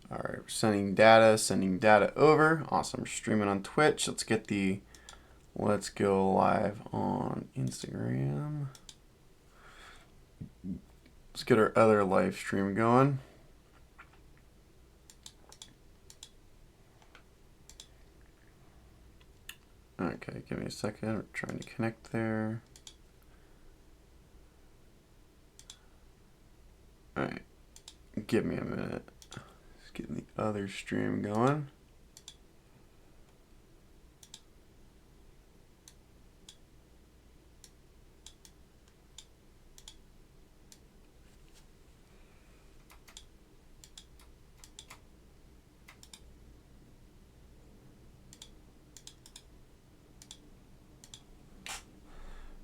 All right, we're sending data over. Awesome, we're streaming on Twitch. Let's go live on Instagram. Let's get our other live stream going. Okay, give me a second. We're trying to connect there. All right, give me a minute. Let's get the other stream going.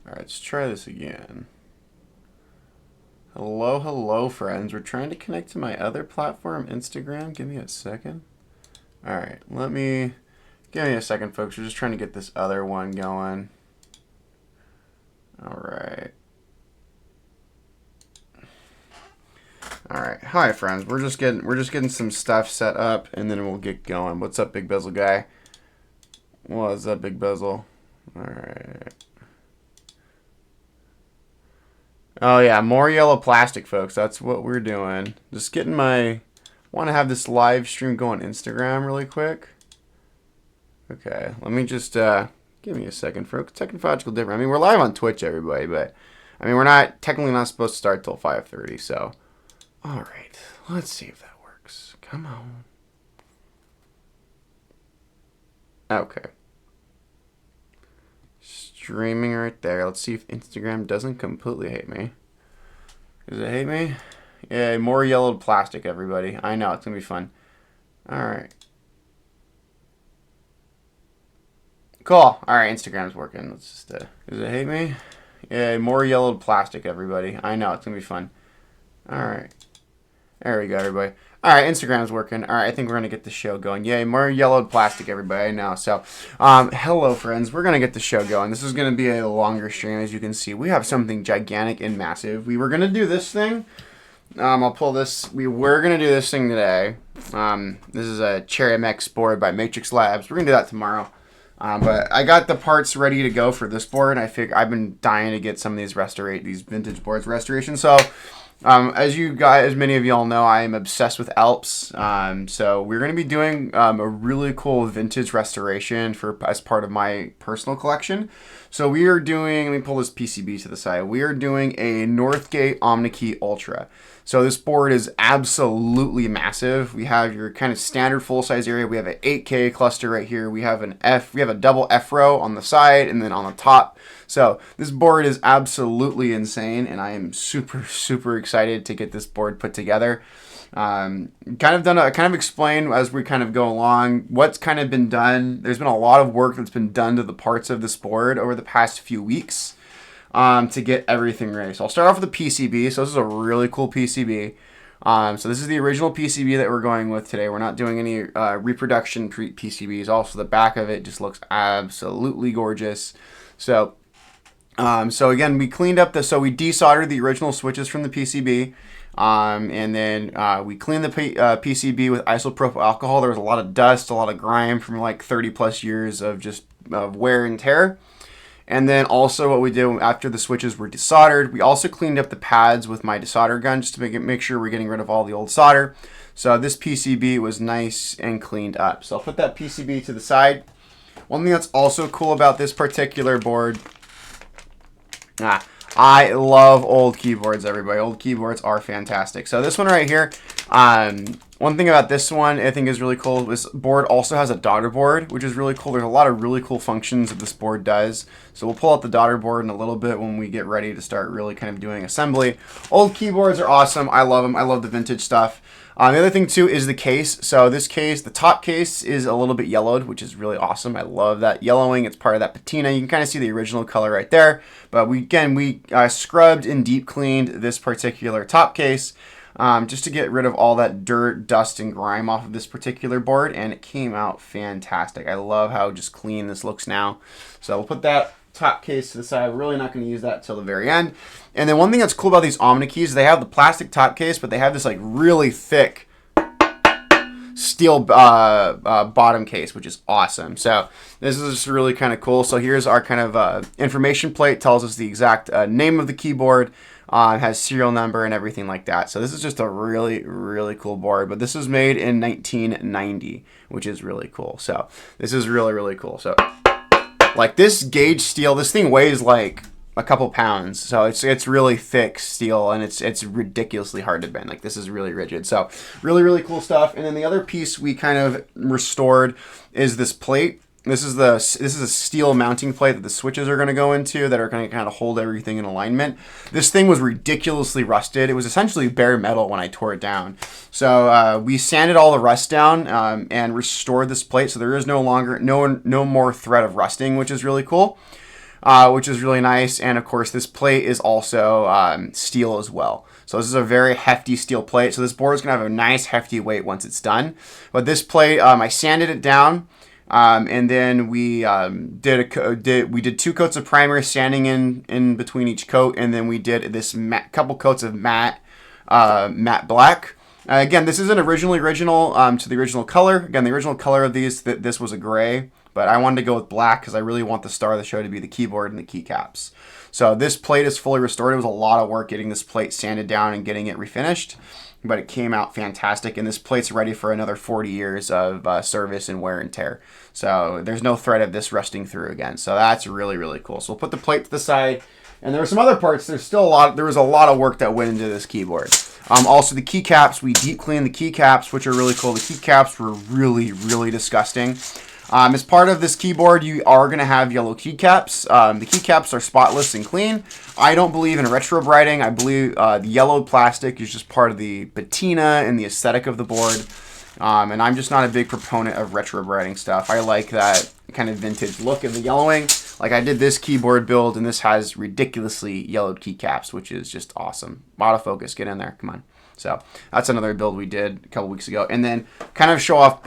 All right, let's try this again. Hello, hello, friends. We're trying to connect to my other platform, Instagram. Give me a second. All right, give me a second, folks. We're just trying to get this other one going. All right. All right. Hi, friends. We're just getting some stuff set up, and then we'll get going. What's up, Big Bezel guy? What's up, Big Bezel? All right. Oh yeah, more yellow plastic, folks. That's what we're doing. Just getting want to have this live stream go on Instagram really quick. Okay, let me just give me a second, folks. Technological different. I mean, we're live on Twitch, everybody, but I mean, we're technically not supposed to start till 5:30. So, all right, let's see if that works. Come on. Okay. Streaming right there. Let's see if Instagram doesn't completely hate me. Does it hate me? Yeah, more yellowed plastic, everybody. I know, it's going to be fun. All right. Cool. All right, Instagram's working. Let's just, does it hate me? Yeah, more yellowed plastic, everybody. I know, it's going to be fun. All right. There we go, everybody. All right, Instagram's working. All right, I think we're going to get the show going. Yay, more yellowed plastic, everybody. I know. So, hello, friends. We're going to get the show going. This is going to be a longer stream, as you can see. We have something gigantic and massive. We were going to do this thing. I'll pull this. We were going to do this thing today. This is a Cherry MX board by Matrix Labs. We're going to do that tomorrow. But I got the parts ready to go for this board. I figure I've been dying to get some of these vintage boards restoration. So, as many of y'all know, I am obsessed with Alps. So we're going to be doing a really cool vintage restoration as part of my personal collection. So we are doing, let me pull this PCB to the side. We are doing a Northgate OmniKey Ultra. So this board is absolutely massive. We have your kind of standard full-size area. We have an 8K cluster right here. We have a double F row on the side and then on the top. So this board is absolutely insane, and I am super, super excited to get this board put together. Kind of explain as we kind of go along what's kind of been done. There's been a lot of work that's been done to the parts of this board over the past few weeks. To get everything ready. So I'll start off with the PCB. So this is a really cool PCB. So this is the original PCB that we're going with today. We're not doing any reproduction PCBs. Also, the back of it just looks absolutely gorgeous. So again, we cleaned up so we desoldered the original switches from the PCB. And then we cleaned the PCB with isopropyl alcohol. There was a lot of dust, a lot of grime from like 30 plus years of just wear and tear. And then also what we did after the switches were desoldered, we also cleaned up the pads with my desolder gun just to make sure we're getting rid of all the old solder. So this PCB was nice and cleaned up. So I'll put that PCB to the side. One thing that's also cool about this particular board, I love old keyboards, everybody. Old keyboards are fantastic. So this one right here, one thing about this one I think is really cool. This board also has a daughter board, which is really cool. There's a lot of really cool functions that this board does. So we'll pull out the daughter board in a little bit when we get ready to start really kind of doing assembly. Old keyboards are awesome. I love them. I love the vintage stuff. The other thing too is the case. So this case, the top case is a little bit yellowed, which is really awesome. I love that yellowing. It's part of that patina. You can kind of see the original color right there. But we scrubbed and deep cleaned this particular top case just to get rid of all that dirt, dust, and grime off of this particular board, and it came out fantastic. I love how just clean this looks now. So we'll put that top case to the side. We're really not going to use that till the very end. And then one thing that's cool about these OmniKeys, they have the plastic top case, but they have this like really thick steel bottom case, which is awesome. So this is just really kind of cool. So here's our kind of information plate. Tells us the exact name of the keyboard. Has serial number and everything like that. So this is just a really, really cool board. But this was made in 1990, which is really cool. So this is really, really cool. So like this gauge steel, this thing weighs like a couple pounds. So it's really thick steel, and it's ridiculously hard to bend. Like this is really rigid. So really, really cool stuff. And then the other piece we kind of restored is this plate. This is a steel mounting plate that the switches are going to go into that are going to kind of hold everything in alignment. This thing was ridiculously rusted. It was essentially bare metal when I tore it down. So we sanded all the rust down and restored this plate, so there is no more threat of rusting, which is really cool, which is really nice. And of course, this plate is also steel as well. So this is a very hefty steel plate. So this board is going to have a nice hefty weight once it's done. But this plate, I sanded it down. And then we did 2 coats of primer, sanding in between each coat, and then we did this couple coats of matte black. Again, this isn't original to the original color. Again, the original color of this was a gray, but I wanted to go with black because I really want the star of the show to be the keyboard and the keycaps. So this plate is fully restored. It was a lot of work getting this plate sanded down and getting it refinished, but it came out fantastic, and this plate's ready for another 40 years of service and wear and tear. So there's no threat of this rusting through again. So that's really, really cool. So we'll put the plate to the side, and there were some other parts. There was a lot of work that went into this keyboard. Also the keycaps, we deep cleaned the keycaps, which are really cool. The keycaps were really, really disgusting. As part of this keyboard, you are going to have yellow keycaps. The keycaps are spotless and clean. I don't believe in retro brighting. I believe the yellow plastic is just part of the patina and the aesthetic of the board. And I'm just not a big proponent of retro brighting stuff. I like that kind of vintage look of the yellowing. Like I did this keyboard build, and this has ridiculously yellowed keycaps, which is just awesome. Autofocus, get in there, come on. So that's another build we did a couple weeks ago. And then kind of show off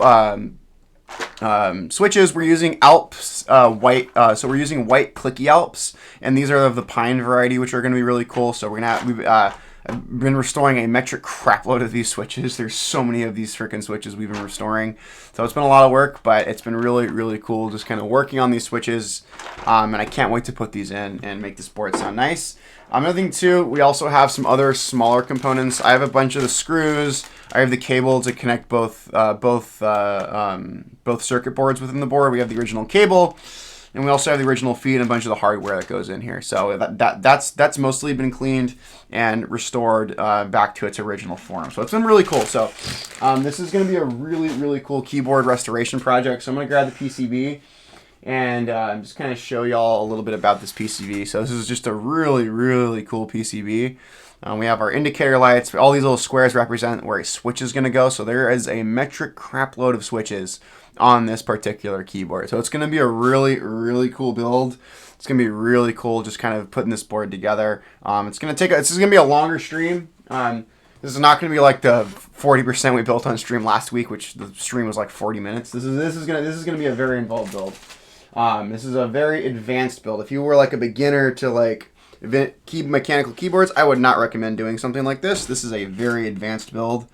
switches. We're using Alps White, so we're using white clicky Alps, and these are of the pine variety, which are going to be really cool. So we're gonna I've been restoring a metric crapload of these switches. There's so many of these freaking switches we've been restoring, so it's been a lot of work, but it's been really, really cool just kind of working on these switches, and I can't wait to put these in and make this board sound nice. Another thing too, we also have some other smaller components. I have a bunch of the screws. I have the cable to connect both circuit boards within the board. We have the original cable, and we also have the original feed and a bunch of the hardware that goes in here. So that's mostly been cleaned and restored back to its original form. So it's been really cool. So this is going to be a really, really cool keyboard restoration project. So I'm going to grab the PCB and just kind of show y'all a little bit about this PCB. So this is just a really, really cool PCB. We have our indicator lights. All these little squares represent where a switch is going to go. So there is a metric crap load of switches on this particular keyboard. So it's going to be a really, really cool build. It's going to be really cool just kind of putting this board together. This is going to be a longer stream. This is not going to be like the 40% we built on stream last week, which the stream was like 40 minutes. This is going to be a very involved build. This is a very advanced build. If you were like a beginner to like mechanical keyboards, I would not recommend doing something like this. This is a very advanced build.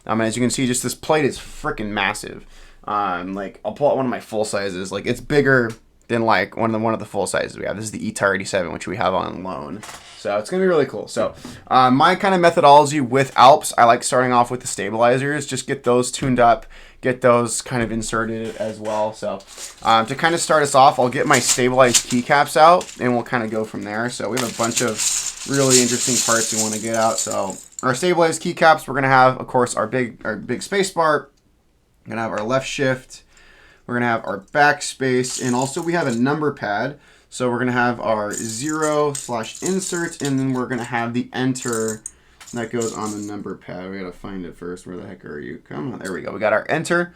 And as you can see, just this plate is freaking massive. Like I'll pull out one of my full sizes. Like it's bigger than like one of the full sizes we have. This is the ETAR 87, which we have on loan. So it's gonna be really cool. So my kind of methodology with Alps, I like starting off with the stabilizers. Just get those tuned up, get those kind of inserted as well. So to kind of start us off, I'll get my stabilized keycaps out, and we'll kind of go from there. So we have a bunch of really interesting parts we want to get out. So our stabilized keycaps, we're gonna have, of course, our big space bar. We're gonna have our left shift. We're gonna have our backspace, and also we have a number pad. So we're gonna have our 0/insert, and then we're gonna have the enter that goes on the number pad. We gotta find it first. Where the heck are you? Come on, there we go. We got our enter,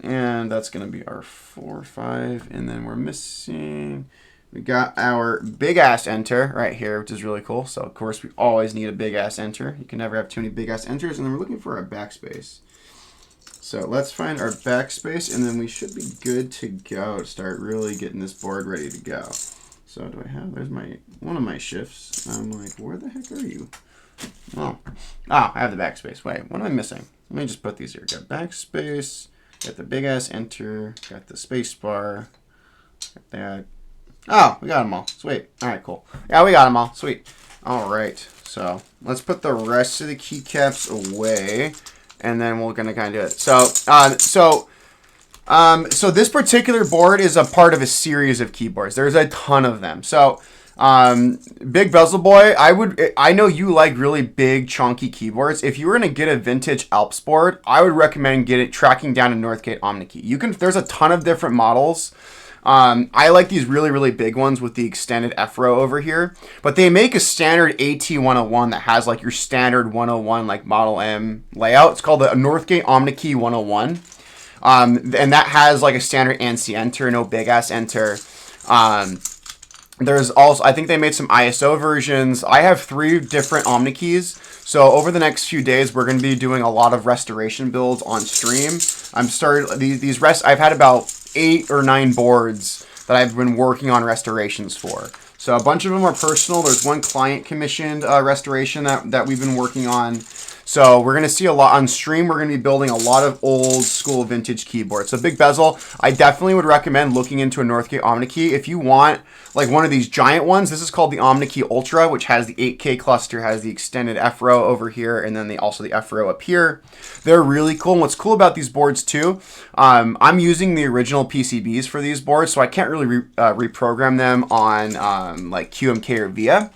and that's gonna be our 4, 5, and then we're missing. We got our big ass enter right here, which is really cool. So of course we always need a big ass enter. You can never have too many big ass enters, and then we're looking for our backspace. So let's find our backspace, and then we should be good to go to start really getting this board ready to go. So do I have, there's one of my shifts. I'm like, where the heck are you? Oh, I have the backspace. Wait, what am I missing? Let me just put these here. Got backspace, got the big ass enter, got the space bar, got that. Oh, we got them all. Sweet. All right, cool. Yeah, we got them all. Sweet. All right. So let's put the rest of the keycaps away, and then we're gonna kind of do it. So this particular board is a part of a series of keyboards. There's a ton of them. So Big Bezel Boy, I know you like really big chunky keyboards. If you were gonna get a vintage Alps board, I would recommend tracking down a Northgate OmniKey. There's a ton of different models. I like these really, really big ones with the extended F-row over here, but they make a standard AT101 that has like your standard 101 like Model M layout. It's called the Northgate OmniKey 101. And that has like a standard ANSI enter, no big ass enter. There's also, I think they made some ISO versions. I have 3 different OmniKeys. So over the next few days, we're going to be doing a lot of restoration builds on stream. I've had about 8 or 9 boards that I've been working on restorations for. So a bunch of them are personal. There's one client commissioned restoration that we've been working on. So we're going to see a lot on stream. We're going to be building a lot of old school vintage keyboards. So Big Bezel, I definitely would recommend looking into a Northgate OmniKey. If you want like one of these giant ones, this is called the OmniKey Ultra, which has the 8K cluster, has the extended F-row over here, and then also the F-row up here. They're really cool. And what's cool about these boards too, I'm using the original PCBs for these boards, so I can't really reprogram them on like QMK or VIA.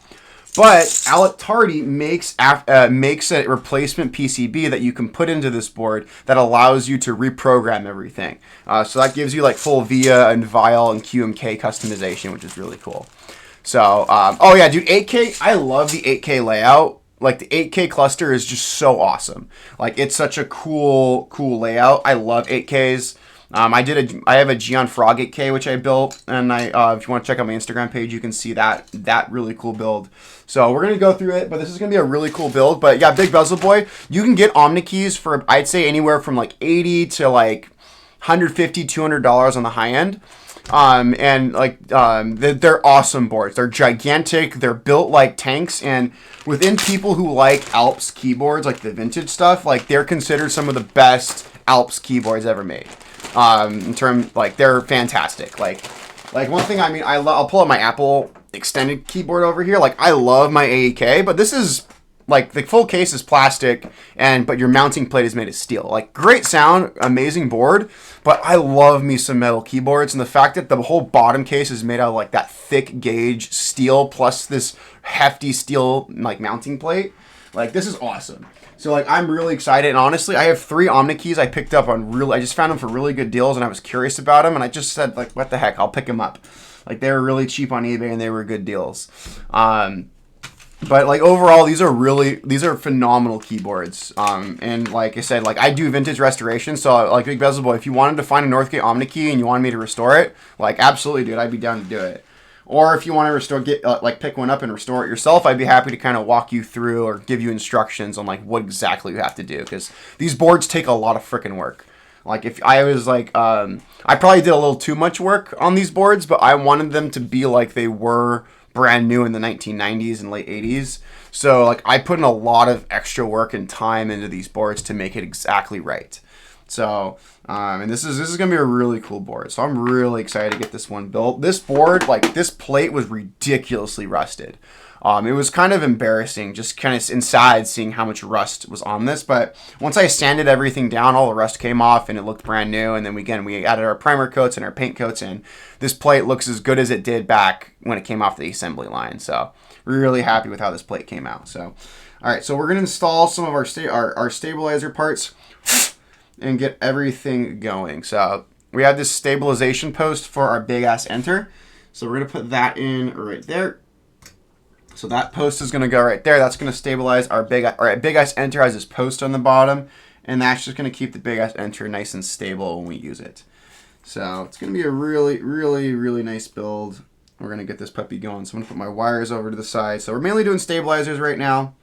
But Alec Tardy makes a replacement PCB that you can put into this board that allows you to reprogram everything. So that gives you like full VIA and VIAL and QMK customization, which is really cool. So, oh yeah, dude, 8K, I love the 8K layout. Like the 8K cluster is just so awesome. Like it's such a cool layout. I love 8Ks. I have a Gion Frog 8K which I built, and if you want to check out my Instagram page, you can see that really cool build. So we're gonna go through it, but this is gonna be a really cool build. But yeah, Big Bezel Boy, you can get OmniKeys for I'd say anywhere from like $80 to like $150, $200 on the high end. They're awesome boards. They're gigantic. They're built like tanks, and within people who like Alps keyboards, like the vintage stuff, like they're considered some of the best Alps keyboards ever made. They're fantastic. Like one thing, I mean, I'll pull up my Apple extended keyboard over here. Like I love my AEK, but this is like the full case is plastic, but your mounting plate is made of steel. Like great sound, amazing board, but I love me some metal keyboards, and the fact that the whole bottom case is made out of like that thick gauge steel plus this hefty steel like mounting plate. Like this is awesome. So like I'm really excited, and honestly, I have 3 OmniKeys I picked up I just found them for really good deals, and I was curious about them, and I just said like, what the heck, I'll pick them up. Like they were really cheap on eBay, and they were good deals. But like overall, these are phenomenal keyboards. And like I said, like I do vintage restoration, so like Big Bezel Boy, if you wanted to find a Northgate OmniKey and you wanted me to restore it, like absolutely, dude, I'd be down to do it. Or if you want to pick one up and restore it yourself, I'd be happy to kind of walk you through or give you instructions on like what exactly you have to do, because these boards take a lot of freaking work. Like if I was like, I probably did a little too much work on these boards, but I wanted them to be like they were brand new in the 1990s and late 80s. So like I put in a lot of extra work and time into these boards to make it exactly right. So, and this is going to be a really cool board. So I'm really excited to get this one built. This board, like this plate was ridiculously rusted. It was kind of embarrassing, just kind of inside seeing how much rust was on this. But once I sanded everything down, all the rust came off and it looked brand new. And then we added our primer coats and our paint coats in. This plate looks as good as it did back when it came off the assembly line. So we're really happy with how this plate came out. So, all right, so we're going to install some of our stabilizer parts and get everything going. So we have this stabilization post for our big ass enter. So we're going to put that in right there. So that post is going to go right there. That's going to stabilize our big ass enter. Has this post on the bottom, and that's just going to keep the big ass enter nice and stable when we use it. So it's going to be a really, really, really nice build. We're going to get this puppy going. So I'm going to put my wires over to the side. So we're mainly doing stabilizers right now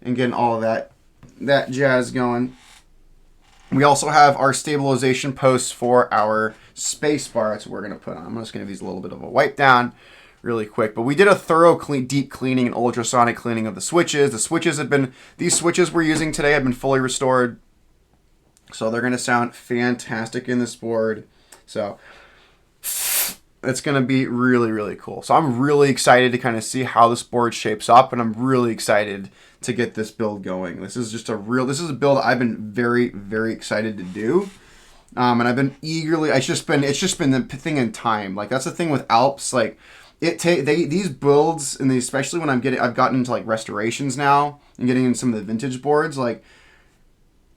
and getting all of that jazz going. We also have our stabilization posts for our space bar. That's what we're going to put on. I'm just going to use a little bit of a wipe down really quick. But we did a thorough deep cleaning and ultrasonic cleaning of the switches. These switches we're using today have been fully restored. So they're going to sound fantastic in this board. So it's going to be really, really cool. So I'm really excited to kind of see how this board shapes up, and I'm really excited to get this build going. This is a build I've been very, very excited to do. And I've been eagerly, it's just been the thing in time. Like, that's the thing with Alps. Like, these builds, and especially when I've gotten into like restorations now and getting into some of the vintage boards, like,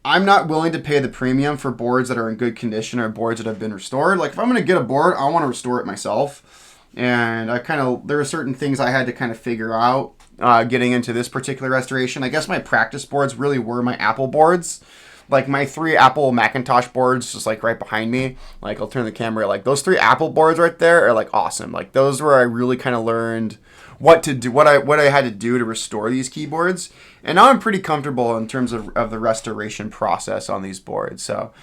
I'm not willing to pay the premium for boards that are in good condition or boards that have been restored. Like, if I'm going to get a board, I want to restore it myself. And there are certain things I had to kind of figure out getting into this particular restoration. I guess my practice boards really were my Apple boards. Like, my 3 Apple Macintosh boards, just like right behind me. Like, I'll turn the camera. Like, those 3 Apple boards right there are like awesome. Like, those where I really kind of learned what to do, what I had to do to restore these keyboards. And now I'm pretty comfortable in terms of the restoration process on these boards. So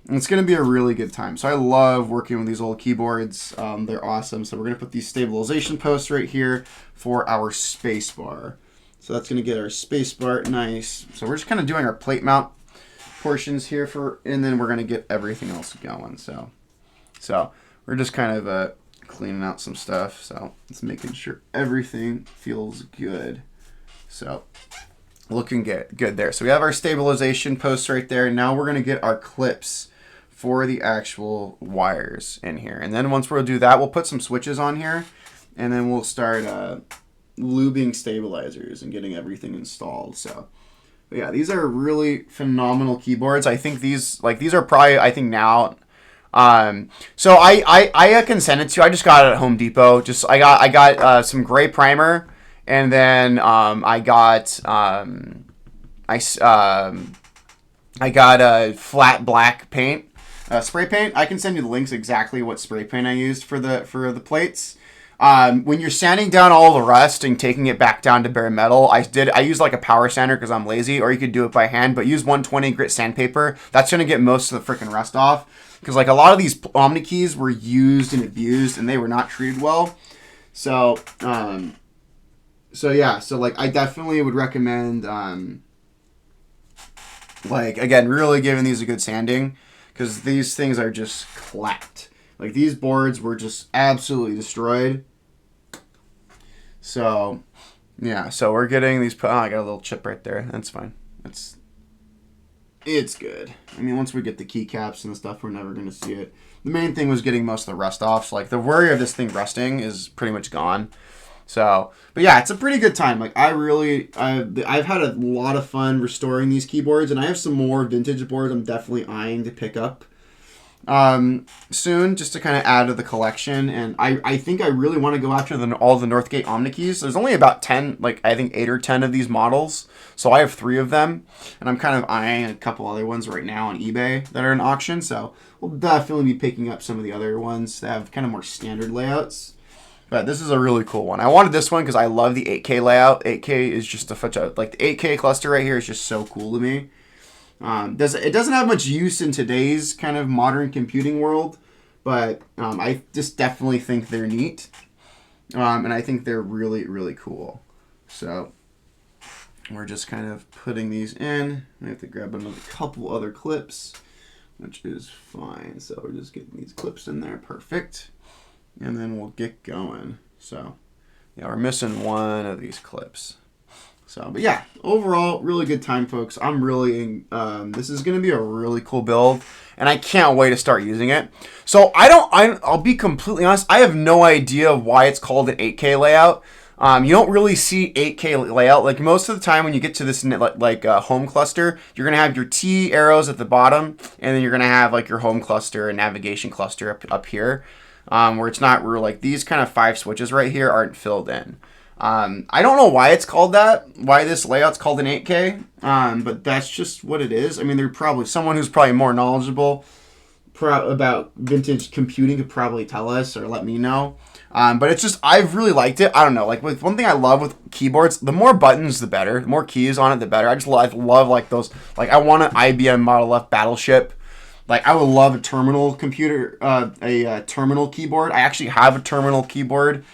it's going to be a really good time. So I love working with these old keyboards. They're awesome. So we're going to put these stabilization posts right here for our space bar. So that's going to get our space bar nice. So we're just kind of doing our plate mount portions here and then we're going to get everything else going. So we're just kind of cleaning out some stuff. So it's making sure everything feels good. So looking good there. So we have our stabilization posts right there. Now we're going to get our clips for the actual wires in here. And then once we'll do that, we'll put some switches on here, and then we'll start lubing stabilizers and getting everything installed. So but yeah, these are really phenomenal keyboards. I think these are probably, I think now, so I can send it to you. I just got it at Home Depot. I got some gray primer, and then I got a flat black paint, spray paint. I can send you the links exactly what spray paint I used for the plates. When you're sanding down all the rust and taking it back down to bare metal, I used like a power sander because I'm lazy, or you could do it by hand, but use 120 grit sandpaper. That's going to get most of the freaking rust off, because like a lot of these OmniKeys were used and abused and they were not treated well. So yeah, so like I definitely would recommend like, again, really giving these a good sanding, because these things are just clapped. Like, these boards were just absolutely destroyed. So, yeah. So we're getting these. Oh, I got a little chip right there. That's fine. It's good. I mean, once we get the keycaps and the stuff, we're never going to see it. The main thing was getting most of the rust off. So, like, the worry of this thing rusting is pretty much gone. So, but yeah, it's a pretty good time. Like, I've had a lot of fun restoring these keyboards, and I have some more vintage boards I'm definitely eyeing to pick up soon, just to kind of add to the collection. And I think I really want to go after all the Northgate OmniKeys. There's only about 10, like I think 8 or 10 of these models, so I have 3 of them, and I'm kind of eyeing a couple other ones right now on eBay that are in auction. So we'll definitely be picking up some of the other ones that have kind of more standard layouts. But this is a really cool one. I wanted this one because I love the 8K layout. 8K is just like the 8K cluster right here is just so cool to me. It doesn't have much use in today's kind of modern computing world, but I just definitely think they're neat, and I think they're really, really cool. So we're just kind of putting these in. I have to grab another couple other clips, which is fine. So we're just getting these clips in there. Perfect. And then we'll get going. So yeah, we're missing one of these clips. So, but yeah, overall, really good time, folks. I'm really, this is going to be a really cool build, and I can't wait to start using it. So I'll be completely honest, I have no idea why it's called an 8K layout. You don't really see 8K layout. Like, most of the time when you get to this home cluster, you're going to have your T arrows at the bottom, and then you're going to have like your home cluster and navigation cluster up here, where it's not real, like these kind of 5 switches right here aren't filled in. I don't know why it's called that, why this layout's called an 8K, but that's just what it is. I mean, they're probably someone who's probably more knowledgeable about vintage computing could probably tell us or let me know. But it's just, I've really liked it. I don't know, like, with one thing I love with keyboards, the more buttons, the better. The more keys on it, the better. I love like those, like, I want an IBM Model F Battleship. Like, I would love a terminal computer, a terminal keyboard. I actually have a terminal keyboard.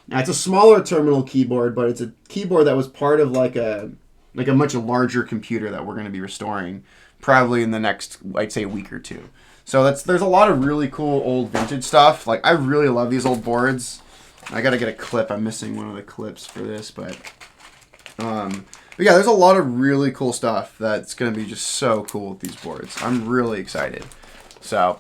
Now, it's a smaller terminal keyboard, but it's a keyboard that was part of like a much larger computer that we're going to be restoring probably in the next, I'd say, week or two. So there's a lot of really cool old vintage stuff. Like, I really love these old boards. I gotta get a clip. I'm missing one of the clips for this, but yeah, there's a lot of really cool stuff that's gonna be just so cool with these boards. I'm really excited. So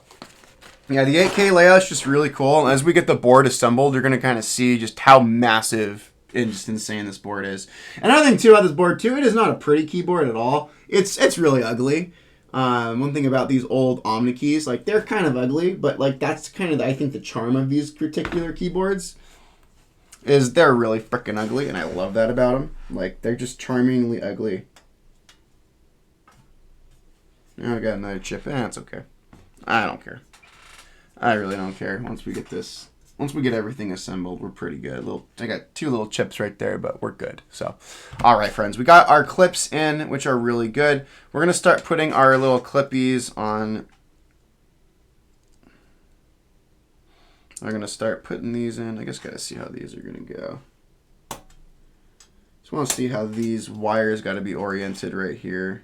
yeah, the 8K layout's just really cool. And as we get the board assembled, you're gonna kind of see just how massive and just insane this board is. Another thing too about this board too, it is not a pretty keyboard at all. It's really ugly. One thing about these old OmniKeys, like they're kind of ugly, but like that's kind of I think the charm of these particular keyboards is they're really freaking ugly, and I love that about them. Like they're just charmingly ugly. Now I got another chip. That's okay. I don't care. I really don't care. Once we get everything assembled, we're pretty good. I got 2 little chips right there, but we're good. So, all right, friends, we got our clips in, which are really good. We're gonna start putting our little clippies on. I'm gonna start putting these in. I guess gotta see how these are gonna go. Just want to see how these wires got to be oriented right here.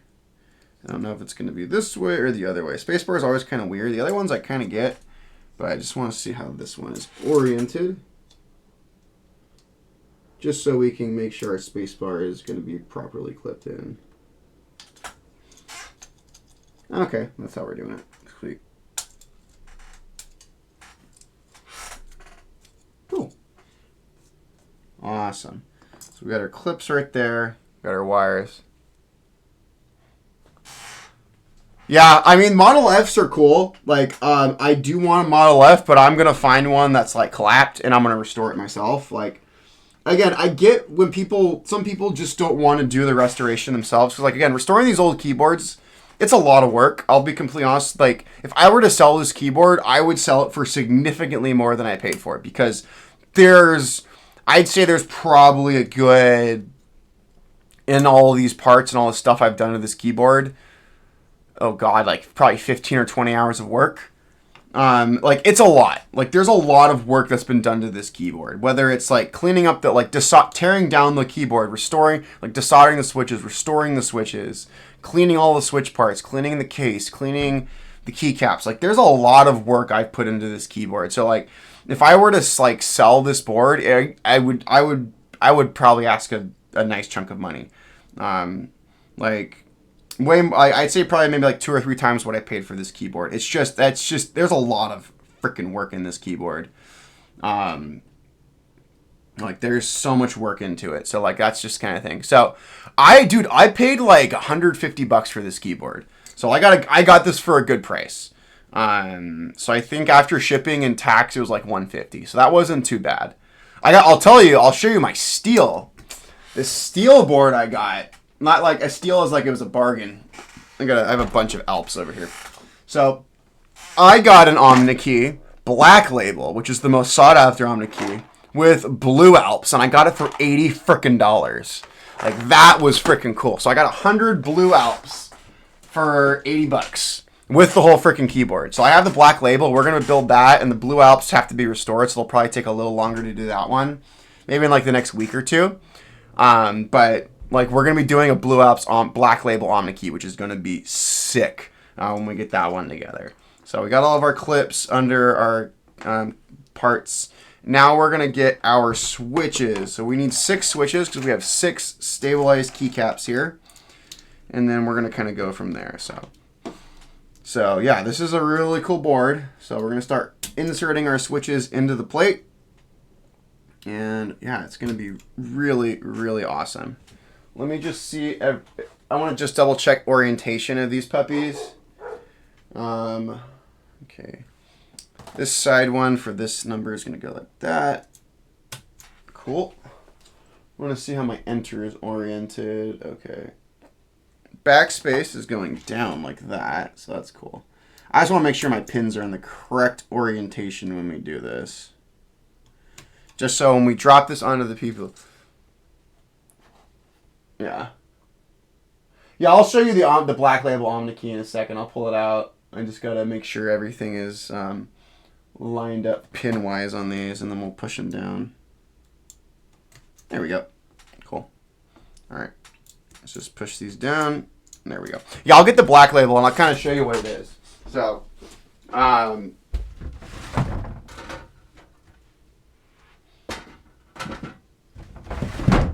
I don't know if it's gonna be this way or the other way. Spacebar is always kind of weird. The other ones I kind of get. But I just want to see how this one is oriented. Just so we can make sure our spacebar is going to be properly clipped in. Okay, that's how we're doing it. Sweet. Cool. Awesome. So we got our clips right there. Got our wires. Yeah, I mean, Model Fs are cool. Like, I do want a Model F, but I'm going to find one that's, like, collapsed, and I'm going to restore it myself. Like, again, I get when some people just don't want to do the restoration themselves. Because, like, again, restoring these old keyboards, it's a lot of work. I'll be completely honest. Like, if I were to sell this keyboard, I would sell it for significantly more than I paid for it. Because I'd say there's probably a good, in all of these parts and all the stuff I've done to this keyboard, oh god, like probably 15 or 20 hours of work. Like it's a lot. Like there's a lot of work that's been done to this keyboard. Whether it's like cleaning up the, like tearing down the keyboard, restoring, like desoldering the switches, restoring the switches, cleaning all the switch parts, cleaning the case, cleaning the keycaps. Like there's a lot of work I've put into this keyboard. So like if I were to like sell this board, I would probably ask a nice chunk of money. I'd say probably maybe like 2 or 3 times what I paid for this keyboard. There's a lot of freaking work in this keyboard. Like there's so much work into it. So like that's just kind of thing. So I paid like $150 for this keyboard. So I got this for a good price. So I think after shipping and tax it was like $150. So that wasn't too bad. I'll show you my steel. This steel board I got. Not like a steel is like it was a bargain. I have a bunch of Alps over here. So I got an OmniKey Black Label, which is the most sought after OmniKey, with blue Alps, and I got it for $80 frickin'. Like that was frickin' cool. So I got 100 blue Alps for $80 with the whole frickin' keyboard. So I have the Black Label. We're gonna build that, and the blue Alps have to be restored, so they'll probably take a little longer to do that one, maybe in like the next week or two. But like we're gonna be doing a blue Alps Black Label OmniKey, which is gonna be sick when we get that one together. So we got all of our clips under our parts. Now we're gonna get our switches. So we need 6 switches because we have 6 stabilized keycaps here, and then we're gonna kind of go from there. So yeah, this is a really cool board. So we're gonna start inserting our switches into the plate, and yeah, it's gonna be really, really awesome. Let me just see. I want to just double check orientation of these puppies. Okay. This side one for this number is going to go like that. Cool. I want to see how my enter is oriented. Okay. Backspace is going down like that, so that's cool. I just want to make sure my pins are in the correct orientation when we do this. Just so when we drop this onto the people... Yeah. Yeah, I'll show you the Black Label OmniKey in a second. I'll pull it out. I just got to make sure everything is lined up pin-wise on these, and then we'll push them down. There we go. Cool. All right. Let's just push these down. There we go. Yeah, I'll get the black label and I'll kind of show you what it is. So, yeah,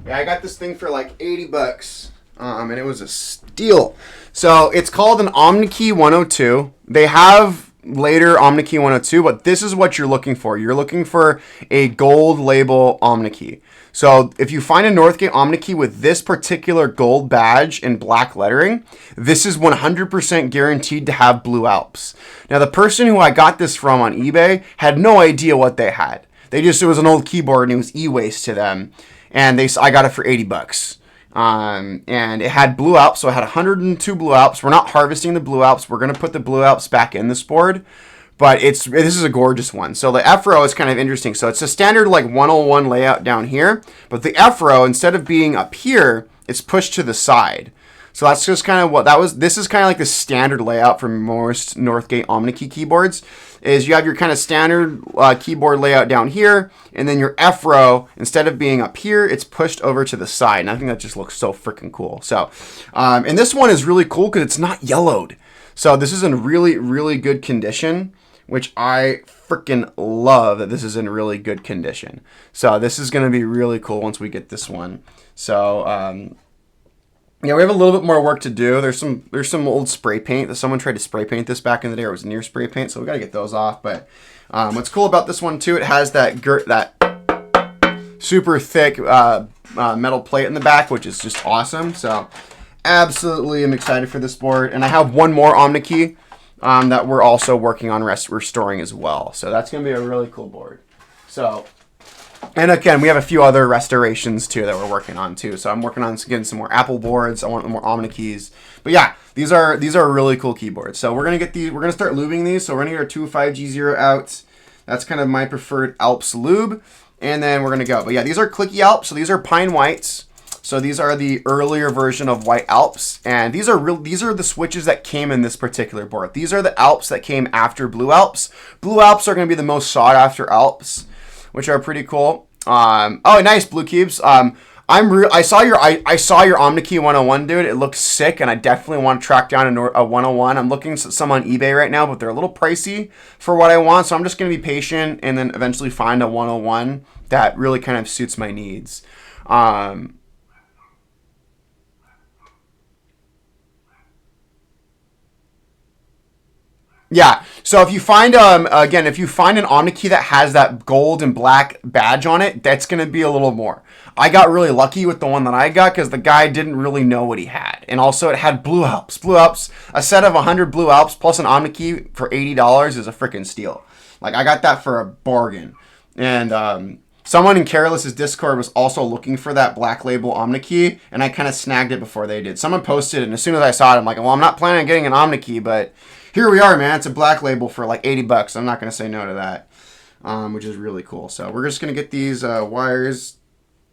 I got this thing for like 80 bucks. And it was a steal. So it's called an OmniKey 102. They have later OmniKey 102, but this is what you're looking for. You're looking for a gold label OmniKey. So if you find a Northgate OmniKey with this particular gold badge and black lettering, this is 100% guaranteed to have Blue Alps. Now the person who I got this from on eBay had no idea what they had. It was an old keyboard and it was e-waste to them. And I got it for 80 bucks. And it had Blue Alps, so it had 102 Blue Alps. We're not harvesting the Blue Alps. We're going to put the Blue Alps back in this board. But this is a gorgeous one. So the F-row is kind of interesting. So it's a standard like 101 layout down here. But the F-row, instead of being up here, it's pushed to the side. So that's just kind of what that was. This is kind of like the standard layout for most Northgate OmniKey keyboards. Is you have your kind of standard keyboard layout down here, and then your F row, instead of being up here, it's pushed over to the side. And I think that just looks so freaking cool. So, and this one is really cool because it's not yellowed. So this is in really, really good condition, which I freaking love that this is in really good condition. So this is going to be really cool once we get this one. So, yeah, we have a little bit more work to do. There's some old spray paint that someone tried to spray paint this back in the day. Or it was near spray paint, so we got to get those off. But what's cool about this one too, it has that super thick metal plate in the back, which is just awesome. So absolutely, I'm excited for this board. And I have one more OmniKey that we're also working on restoring as well. So that's gonna be a really cool board. So. And again, we have a few other restorations too that we're working on too. So I'm working on getting some more Apple boards. I want more OmniKeys. But yeah, these are really cool keyboards. So we're gonna get these. We're gonna start lubing these. So we're gonna get our 2.5G0 out. That's kind of my preferred Alps lube. And then we're gonna go. But yeah, these are clicky Alps. So these are pine whites. So these are the earlier version of white Alps. And these are the switches that came in this particular board. These are the Alps that came after Blue Alps. Blue Alps are gonna be the most sought after Alps, which are pretty cool. Oh, nice, Blue Cubes. I saw your OmniKey 101, dude. It looks sick, and I definitely want to track down a 101. I'm looking at some on eBay right now, but they're a little pricey for what I want, so I'm just going to be patient and then eventually find a 101 that really kind of suits my needs. Yeah, so if you find, again, if you find an OmniKey that has that gold and black badge on it, that's going to be a little more. I got really lucky with the one that I got because the guy didn't really know what he had. And also it had Blue Alps. Blue Alps, a set of 100 Blue Alps plus an OmniKey for $80 is a freaking steal. Like, I got that for a bargain. And someone in Careless's Discord was also looking for that black label OmniKey, and I kind of snagged it before they did. Someone posted it, and as soon as I saw it, I'm like, well, I'm not planning on getting an OmniKey, but here we are, man. It's a black label for like 80 bucks. I'm not going to say no to that, which is really cool. So we're just going to get these wires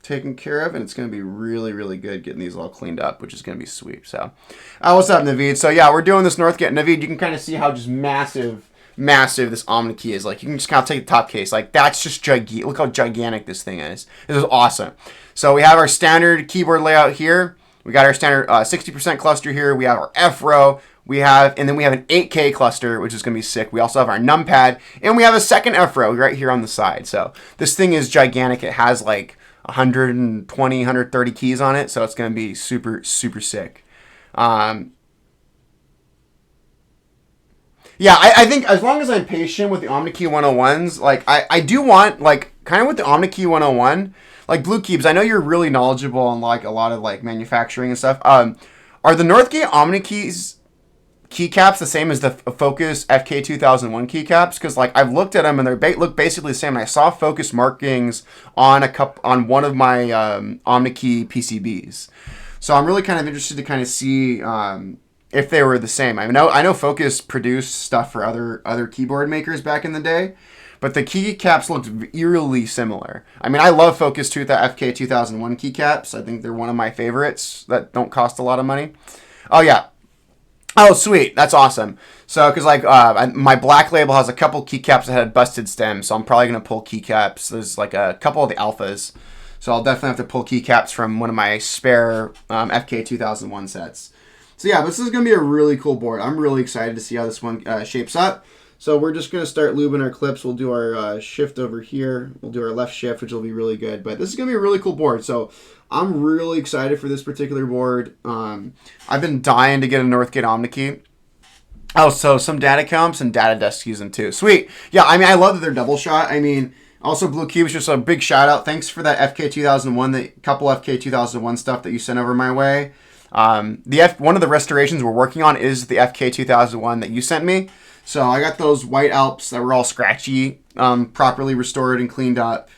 taken care of, and it's going to be really, really good getting these all cleaned up, which is going to be sweet. So what's up, Naveed? So yeah, we're doing this Northgate. Naveed, you can kind of see how just massive this OmniKey is. Like, you can just kind of take the top case. Like, that's just gigantic. Look how gigantic this thing is. This is awesome. So we have our standard keyboard layout here. We got our standard 60% cluster here. We have our F row. And then we have an 8K cluster, which is going to be sick. We also have our numpad, and we have a second F row right here on the side. So this thing is gigantic. It has like 120, 130 keys on it. So it's going to be super, super sick. Yeah, I think as long as I'm patient with the OmniKey 101s, like I do want, like, kind of with the OmniKey 101, like Blue Cubes, I know you're really knowledgeable on like a lot of like manufacturing and stuff. Are the Northgate OmniKeys keycaps the same as the Focus FK 2001 keycaps? Because like I've looked at them and they look basically the same. And I saw Focus markings on one of my OmniKey PCBs, so I'm really kind of interested to kind of see if they were the same. I know Focus produced stuff for other keyboard makers back in the day, but the keycaps looked eerily similar. I mean, I love Focus FK 2001 keycaps. I think they're one of my favorites that don't cost a lot of money. Oh yeah. Oh, sweet. That's awesome. So, because like my black label has a couple keycaps that had busted stems, so I'm probably going to pull keycaps. There's like a couple of the alphas, so I'll definitely have to pull keycaps from one of my spare FK 2001 sets. So yeah, this is going to be a really cool board. I'm really excited to see how this one shapes up. So we're just going to start lubing our clips. We'll do our shift over here. We'll do our left shift, which will be really good. But this is going to be a really cool board. So I'm really excited for this particular board. I've been dying to get a Northgate OmniKey. Oh, so some data comps and data desk use them too. Sweet. Yeah, I mean, I love that they're double shot. I mean, also Blue Cubes, just a big shout out. Thanks for that FK 2001, the couple FK 2001 stuff that you sent over my way. One of the restorations we're working on is the FK 2001 that you sent me. So I got those white Alps that were all scratchy, properly restored and cleaned up.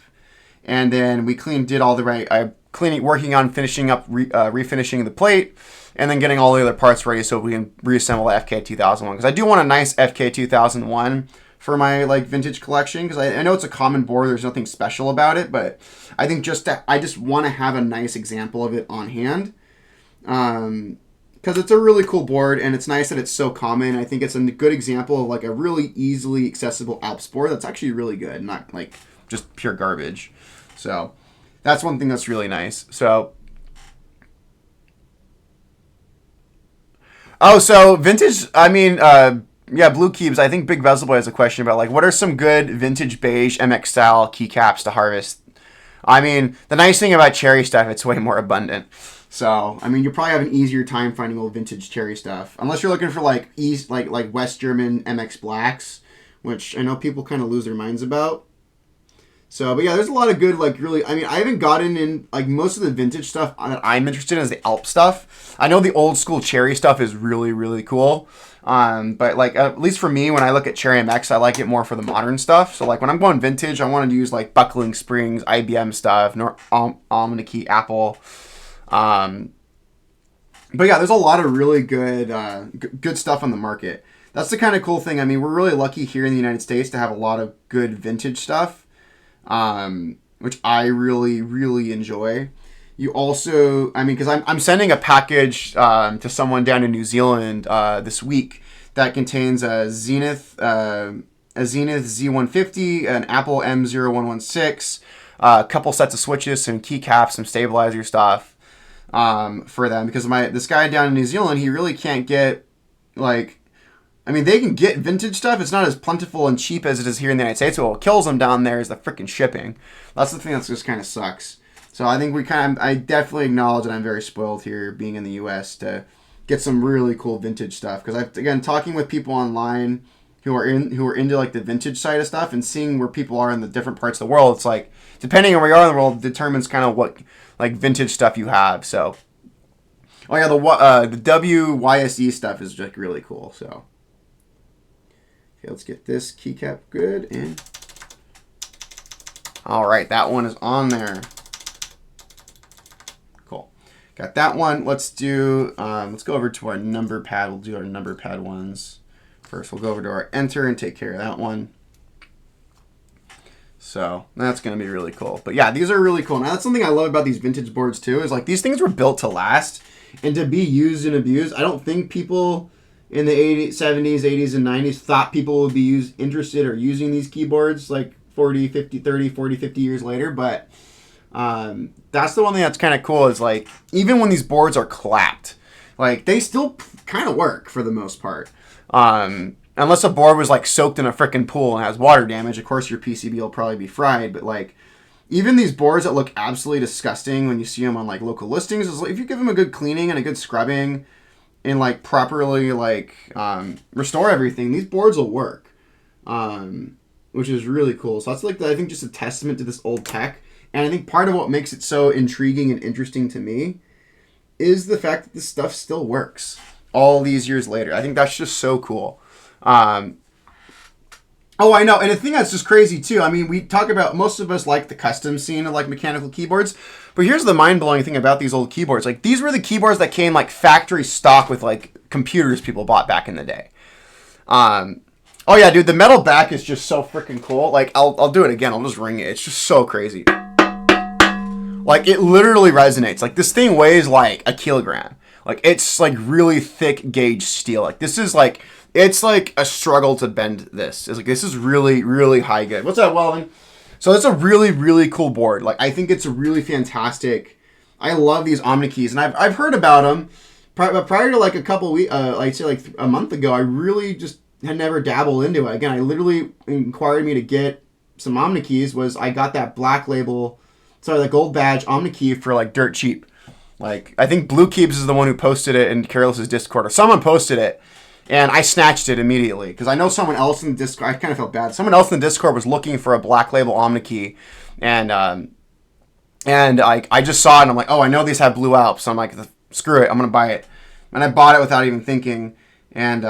And then we did all the right, working on finishing up, refinishing the plate, and then getting all the other parts ready so we can reassemble the FK 2001. Because I do want a nice FK 2001 for my like vintage collection. Because I know it's a common board, there's nothing special about it, but I think I just want to have a nice example of it on hand. Because it's a really cool board, and it's nice that it's so common. I think it's a good example of like a really easily accessible Alps board that's actually really good, not like just pure garbage. So that's one thing that's really nice. So vintage, I mean, yeah, Blue Cubes, I think Big Bezel Boy has a question about like, what are some good vintage beige MX style keycaps to harvest? I mean, the nice thing about cherry stuff, it's way more abundant. So, I mean, you'll probably have an easier time finding old vintage cherry stuff. Unless you're looking for, like, West German MX Blacks, which I know people kind of lose their minds about. So, but yeah, there's a lot of good, like, really, I mean, I haven't gotten in, like, most of the vintage stuff that I'm interested in is the Alp stuff. I know the old school cherry stuff is really, really cool. But, like, at least for me, when I look at Cherry MX, I like it more for the modern stuff. So, like, when I'm going vintage, I want to use, like, buckling springs, IBM stuff, OmniKey, Apple. But yeah, there's a lot of really good good stuff on the market. That's the kind of cool thing. I mean, we're really lucky here in the United States to have a lot of good vintage stuff, which I really, really enjoy. You also, I mean, because I'm sending a package to someone down in New Zealand this week that contains a Zenith Z150, an Apple M0116, a couple sets of switches, some keycaps, some stabilizer stuff. For them, because this guy down in New Zealand, he really can't get, like, I mean, they can get vintage stuff. It's not as plentiful and cheap as it is here in the United States. So what kills them down there is the freaking shipping. That's the thing that just kind of sucks. So I think I definitely acknowledge that I'm very spoiled here being in the U.S. to get some really cool vintage stuff. Because again, talking with people online who are into like the vintage side of stuff and seeing where people are in the different parts of the world, it's like, depending on where you are in the world, determines kind of what like vintage stuff you have. So, oh yeah, the WYSE stuff is like really cool. So, okay, let's get this keycap good, and all right, that one is on there. Cool, got that one. Let's do. Let's go over to our number pad. We'll do our number pad ones first. We'll go over to our enter and take care of that one. So that's going to be really cool. But yeah, these are really cool. Now that's something I love about these vintage boards too, is like these things were built to last and to be used and abused. I don't think people in the 80s, 70s, 80s, and 90s thought people would be interested or using these keyboards like 40, 50, 30, 40, 50 years later. But that's the one thing that's kind of cool is like, even when these boards are clapped, like they still kind of work for the most part. Unless a board was like soaked in a frickin' pool and has water damage, of course your PCB will probably be fried. But like, even these boards that look absolutely disgusting when you see them on like local listings, is like, if you give them a good cleaning and a good scrubbing and like properly like restore everything, these boards will work, which is really cool. So that's like I think just a testament to this old tech. And I think part of what makes it so intriguing and interesting to me is the fact that this stuff still works all these years later. I think that's just so cool. Oh, I know. And the thing that's just crazy too, I mean, we talk about, most of us like the custom scene of like mechanical keyboards, but here's the mind-blowing thing about these old keyboards. Like these were the keyboards that came like factory stock with like computers people bought back in the day. Oh yeah, dude, the metal back is just so freaking cool. Like I'll do it again. I'll just ring it. It's just so crazy. Like it literally resonates. Like this thing weighs like a kilogram. Like it's like really thick gauge steel. Like this is like, it's like a struggle to bend this. It's like, this is really, really high good. What's up, Weldon? So it's a really, really cool board. Like, I think it's a really fantastic. I love these OmniKeys, and I've heard about them, But prior to like a couple weeks, I'd say like a month ago, I really just had never dabbled into it. Again, I literally inquired me to get some OmniKeys. Was I got that black label, sorry, the gold badge OmniKey for like dirt cheap. Like I think Blue Keeps is the one who posted it in Careless's Discord, or someone posted it, and I snatched it immediately because I know someone else in the Discord. I kind of felt bad. Someone else in the Discord was looking for a black label OmniKey, and I just saw it and I'm like, oh, I know these have Blue Alps. So I'm like, screw it, I'm gonna buy it, and I bought it without even thinking, and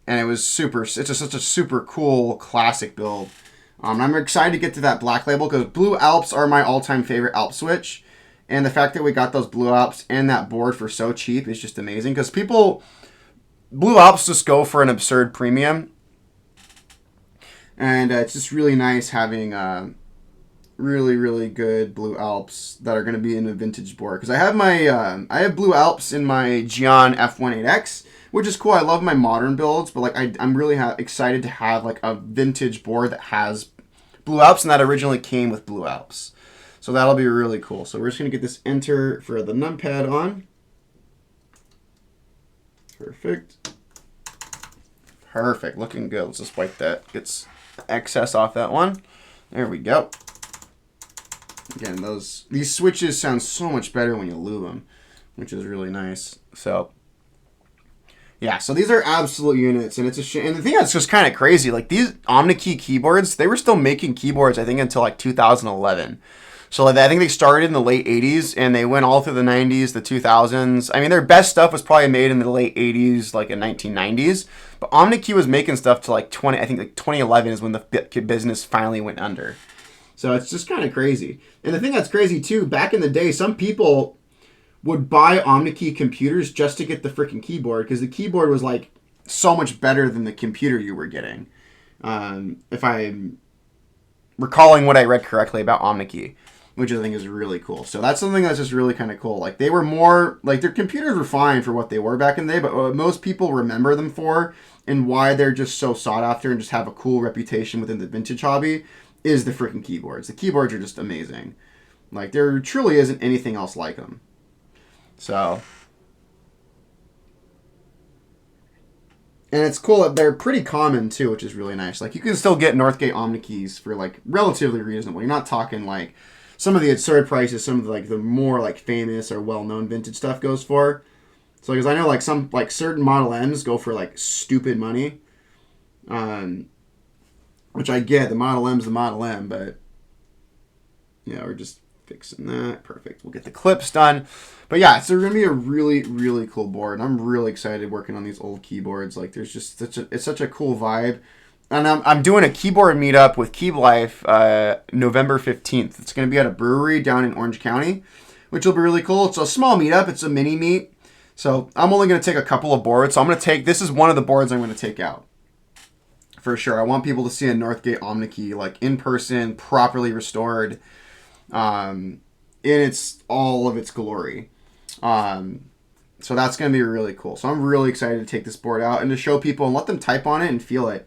it was super. It's just such a super cool classic build. I'm excited to get to that black label because Blue Alps are my all-time favorite Alp switch. And the fact that we got those Blue Alps and that board for so cheap is just amazing. Because Blue Alps just go for an absurd premium. And it's just really nice having really, really good Blue Alps that are going to be in a vintage board. Because I have I have Blue Alps in my Gion F18X, which is cool. I love my modern builds, but like I'm really excited to have like a vintage board that has Blue Alps, and that originally came with Blue Alps. So that'll be really cool. So we're just going to get this enter for the numpad on. Perfect. Perfect. Looking good. Let's just wipe that. Gets excess off that one. There we go. Again, these switches sound so much better when you lube them, which is really nice. So yeah, so these are absolute units, and it's a shame. And the thing that's just kind of crazy, like these OmniKey keyboards, they were still making keyboards, I think, until like 2011. So like, I think they started in the late 80s, and they went all through the 90s, the 2000s. I mean, their best stuff was probably made in the late 80s, like in 1990s. But OmniKey was making stuff to like 2011 is when the business finally went under. So it's just kind of crazy. And the thing that's crazy too, back in the day, some people would buy OmniKey computers just to get the freaking keyboard, because the keyboard was like so much better than the computer you were getting. If I'm recalling what I read correctly about OmniKey, which I think is really cool. So that's something that's just really kind of cool. Like they were more, like their computers were fine for what they were back in the day, but what most people remember them for and why they're just so sought after and just have a cool reputation within the vintage hobby is the freaking keyboards. The keyboards are just amazing. Like there truly isn't anything else like them. So, and it's cool that they're pretty common too, which is really nice. Like you can still get Northgate OmniKeys for like relatively reasonable. You're not talking like some of the absurd prices, some of the, like the more like famous or well-known vintage stuff goes for. So because I know like some like certain Model M's go for like stupid money, which I get. The Model M's the Model M, but yeah, we're just fixing that. Perfect. We'll get the clips done. But yeah, it's going to be a really, really cool board. I'm really excited working on these old keyboards. Like there's just it's such a cool vibe. And I'm doing a keyboard meetup with KeyLife November 15th. It's going to be at a brewery down in Orange County, which will be really cool. It's a small meetup. It's a mini meet. So I'm only going to take a couple of boards. So I'm going to take, this is one of the boards I'm going to take out. For sure. I want people to see a Northgate OmniKey, like in person, properly restored, in all of its glory. So that's going to be really cool. So I'm really excited to take this board out and to show people and let them type on it and feel it.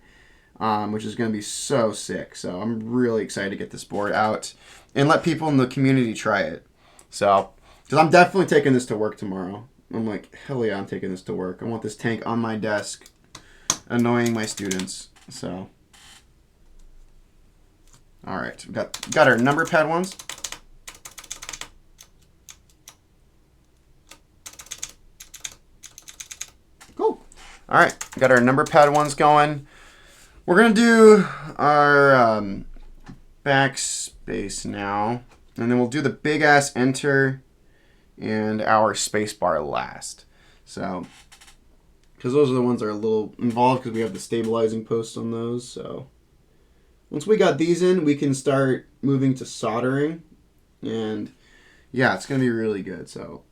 Which is going to be so sick. So I'm really excited to get this board out and let people in the community try it. So, because I'm definitely taking this to work tomorrow. I'm like, hell yeah, I'm taking this to work. I want this tank on my desk, annoying my students. So, all right, we got our number pad ones. Cool. All right, got our number pad ones going. We're going to do our backspace now, and then we'll do the big ass enter and our space bar last. So, because those are the ones that are a little involved because we have the stabilizing posts on those. So, once we got these in, we can start moving to soldering. And yeah, it's going to be really good. So,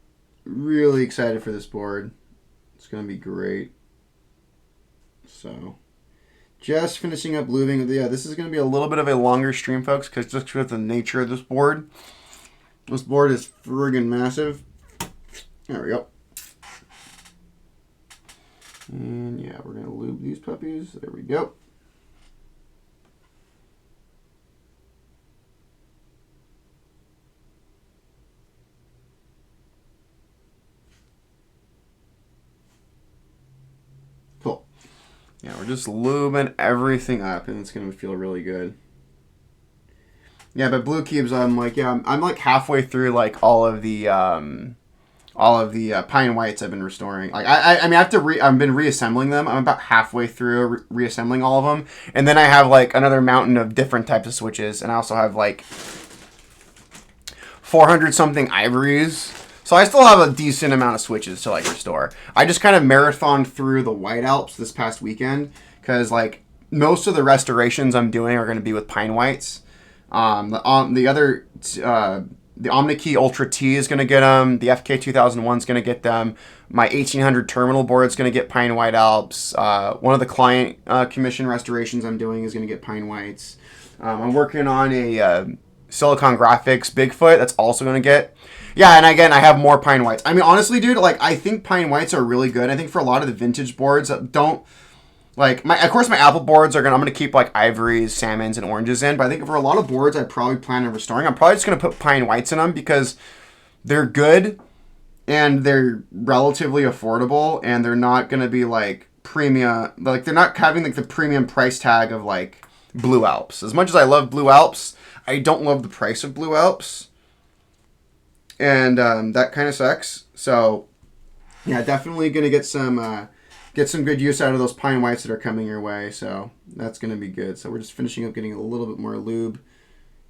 really excited for this board. It's going to be great. So, just finishing up lubing. Yeah, this is going to be a little bit of a longer stream, folks, because just with the nature of this board. This board is friggin' massive. There we go. And yeah, we're going to lube these puppies. There we go. we're just lubing everything up, and it's gonna feel really good. Yeah, but blue cubes, I'm like, yeah, I'm like halfway through like all of the pine whites I've been restoring. Like I mean, I've been reassembling them. I'm about halfway through reassembling all of them, and then I have like another mountain of different types of switches, and I also have like 400 something ivories. So I still have a decent amount of switches to like restore. I just kind of marathoned through the White Alps this past weekend because like most of the restorations I'm doing are going to be with pine whites. The OmniKey Ultra T is going to get them. The FK 2001 is going to get them. My 1800 terminal board is going to get pine white Alps. One of the client commission restorations I'm doing is going to get pine whites. I'm working on a Silicon Graphics Bigfoot that's also going to get. Yeah, and again, I have more pine whites. I mean, honestly, dude, like I think pine whites are really good. I think for a lot of the vintage boards that don't. Like, of course, my apple boards I'm going to keep, like, ivories, salmons, and oranges in. But I think for a lot of boards I probably plan on restoring, I'm probably just going to put pine whites in them because they're good and they're relatively affordable and they're not going to be, like, premium. Like, they're not having, like, the premium price tag of, like, Blue Alps. As much as I love Blue Alps, I don't love the price of Blue Alps. And that kind of sucks. So, yeah, definitely going to get some good use out of those pine whites that are coming your way. So that's going to be good. So we're just finishing up getting a little bit more lube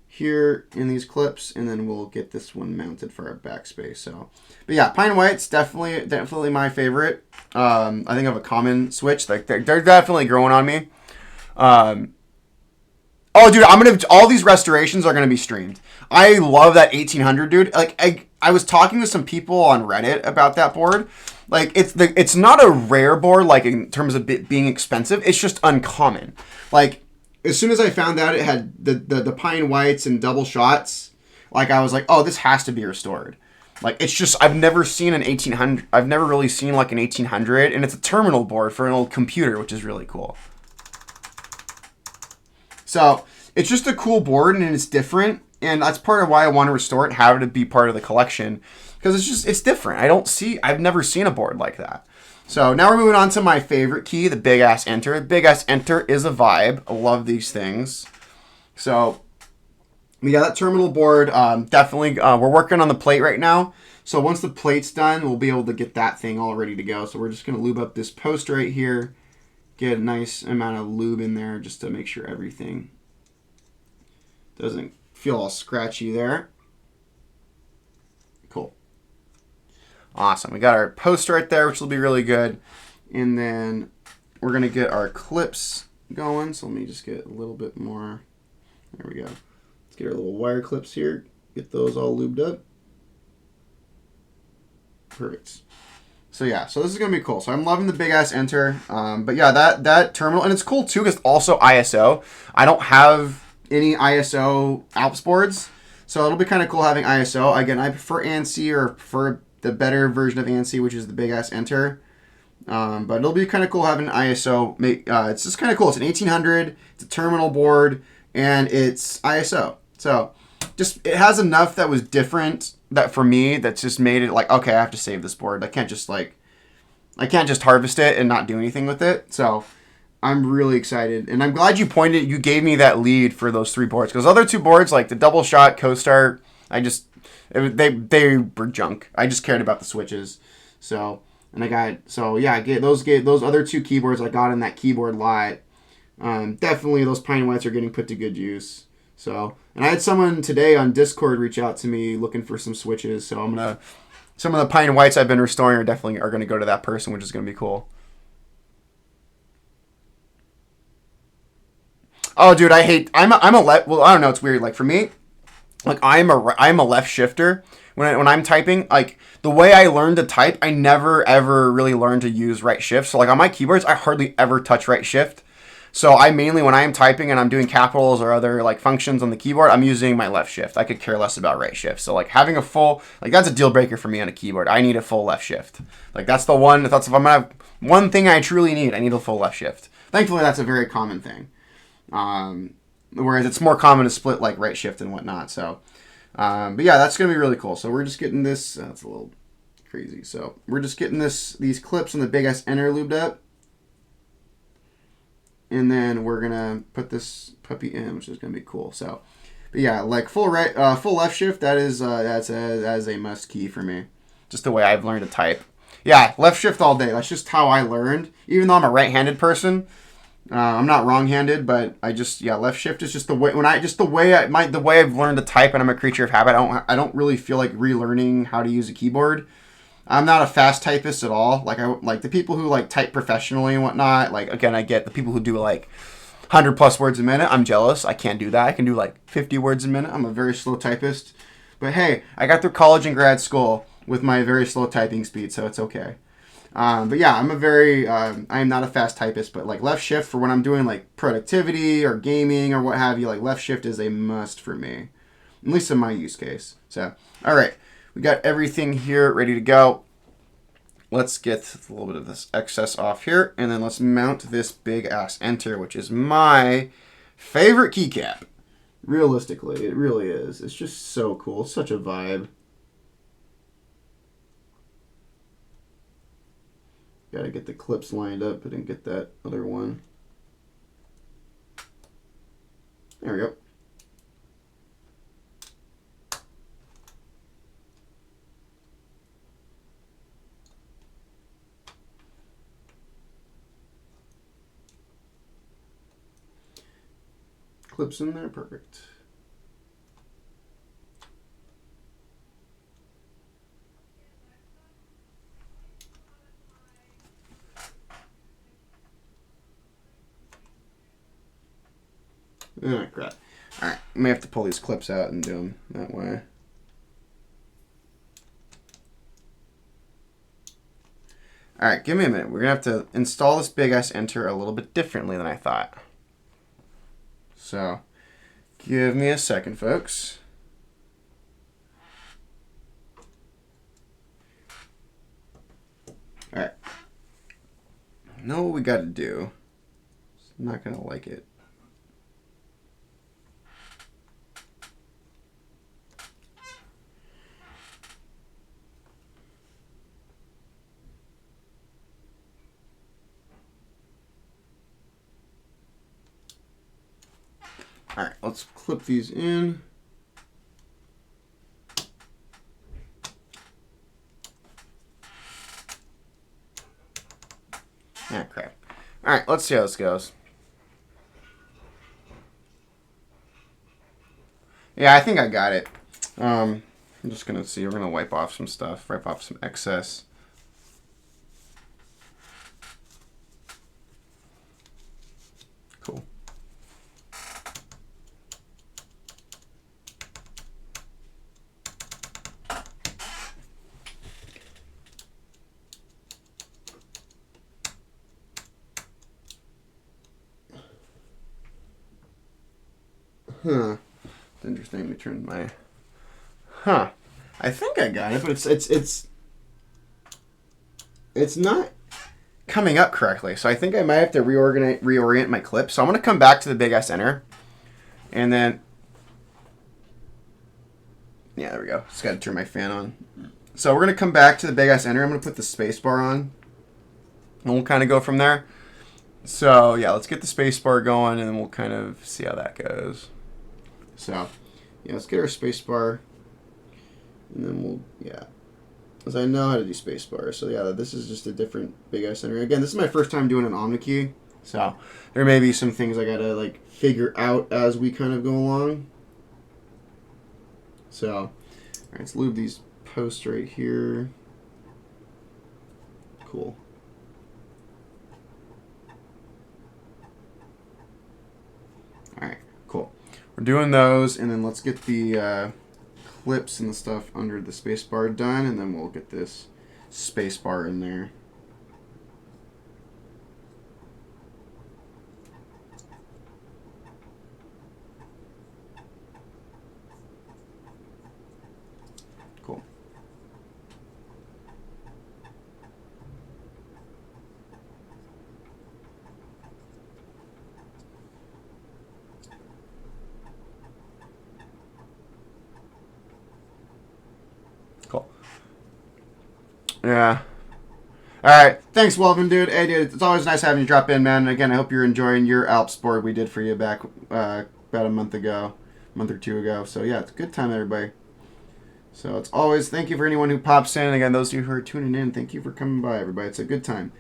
here in these clips, and then we'll get this one mounted for our backspace. So, but yeah, pine whites definitely my favorite. I think I have a common switch. Like they're definitely growing on me. Oh, dude, all these restorations are gonna be streamed. I love that 1800, dude. Like I was talking to some people on Reddit about that board. Like it's not a rare board, like in terms of it being expensive. It's just uncommon. Like as soon as I found out it had the pine whites and double shots, like I was like, oh, this has to be restored. Like it's just I've never seen an 1800. I've never really seen like an 1800, and it's a terminal board for an old computer, which is really cool. So it's just a cool board, and it's different, and that's part of why I want to restore it, have it be part of the collection. Because it's different. I've never seen a board like that. So now we're moving on to my favorite key, the Big Ass Enter. The Big Ass Enter is a vibe. I love these things. So we got that terminal board. Definitely, we're working on the plate right now. So once the plate's done, we'll be able to get that thing all ready to go. So we're just going to lube up this post right here. Get a nice amount of lube in there just to make sure everything doesn't feel all scratchy there. Cool. Awesome. We got our post right there, which will be really good. And then we're going to get our clips going. So let me just get a little bit more. There we go. Let's get our little wire clips here. Get those all lubed up. Perfect. So yeah, so this is going to be cool. So I'm loving the Big Ass Enter. But yeah, that terminal. And it's cool too because also ISO. I don't have any ISO Alps boards. So it'll be kind of cool having ISO. Again, I prefer ANSI or prefer the better version of ANSI, which is the Big Ass Enter. But it'll be kind of cool having ISO. It's just kind of cool. It's an 1800. It's a terminal board, and it's ISO. So just it has enough that was different that for me that's just made it like, okay, I have to save this board. I can't just harvest it and not do anything with it. So I'm really excited, and I'm glad you gave me that lead for those 3 boards, because other 2 boards like the double shot CoStar, they were junk. I just cared about the switches. So I get those other 2 keyboards I got in that keyboard lot. Definitely those pine whites are getting put to good use. So, and I had someone today on Discord reach out to me looking for some switches. So some of the pine whites I've been restoring are going to go to that person, which is going to be cool. Oh, dude, I'm a left. Well, I don't know. It's weird. Like for me, like I'm a left shifter when I'm typing. Like the way I learned to type, I never ever really learned to use right shift. So like on my keyboards, I hardly ever touch right shift. So I mainly, when I am typing and I'm doing capitals or other like functions on the keyboard, I'm using my left shift. I could care less about right shift. So like having a full, like that's a deal breaker for me on a keyboard. I need a full left shift. Like that's if I'm gonna have one thing I truly need, I need a full left shift. Thankfully, that's a very common thing. Whereas it's more common to split like right shift and whatnot. So, but yeah, that's going to be really cool. So we're just getting this, that's a little crazy. So we're just getting these clips on the Big Ass Enter lubed up. and then we're gonna put this puppy in, which is gonna be cool. So, but yeah, like full left shift, that is that is a must key for me. Just the way I've learned to type. Yeah, left shift all day. That's just how I learned. Even though I'm a right-handed person, I'm not wrong-handed, but I just left shift is just the way the way I've learned to type, and I'm a creature of habit. I don't really feel like relearning how to use a keyboard. I'm not a fast typist at all. Like I like the people who like type professionally and whatnot. Like again, I get the people who do like 100+ words a minute. I'm jealous. I can't do that. I can do like 50 words a minute. I'm a very slow typist. But hey, I got through college and grad school with my very slow typing speed, so it's okay. But yeah, I am not a fast typist, but like left shift for when I'm doing like productivity or gaming or what have you, like left shift is a must for me, at least in my use case. So, all right, we got everything here ready to go. Let's get a little bit of this excess off here, and then let's mount this big ass enter, which is my favorite keycap. Realistically, it really is. It's just so cool. It's such a vibe. Gotta get the clips lined up. I didn't get that other one. There we go. Clips in there, perfect. Ah, crap. Alright, I may have to pull these clips out and do them that way. Alright, give me a minute. We're going to have to install this big ass enter a little bit differently than I thought. So, give me a second, folks. Alright. Know what we got to do. I'm not going to like it. Alright, let's clip these in. Ah, crap. Alright, let's see how this goes. Yeah, I think I got it. I'm just going to see. We're going to wipe off some stuff, wipe off some excess. Cool. Huh. It's interesting. Let me turn my... Huh. I think I got it, but it's not coming up correctly. So I think I might have to reorient my clip. So I'm going to come back to the big S enter. And then... Yeah, there we go. Just got to turn my fan on. So we're going to come back to the big S enter. I'm going to put the space bar on. And we'll kind of go from there. So yeah, let's get the space bar going, and then we'll kind of see how that goes. So yeah, let's get our space bar. And then we'll, because I know how to do space bars. So yeah, this is just a different big S enter. Again, this is my first time doing an OmniKey. So there may be some things I gotta like figure out as we kind of go along. So, all right, let's lube these posts right here. Cool. All right, cool. We're doing those, and then let's get the clips and the stuff under the space bar done, and then we'll get this space bar in there. Cool. Cool. Yeah. All right. Thanks, Welvin, dude. Hey, dude, it's always nice having you drop in, man. And again, I hope you're enjoying your Alps board we did for you back about a month or two ago. So, yeah, it's a good time, everybody. So, it's always thank you for anyone who pops in. Again, those of you who are tuning in, thank you for coming by, everybody. It's a good time.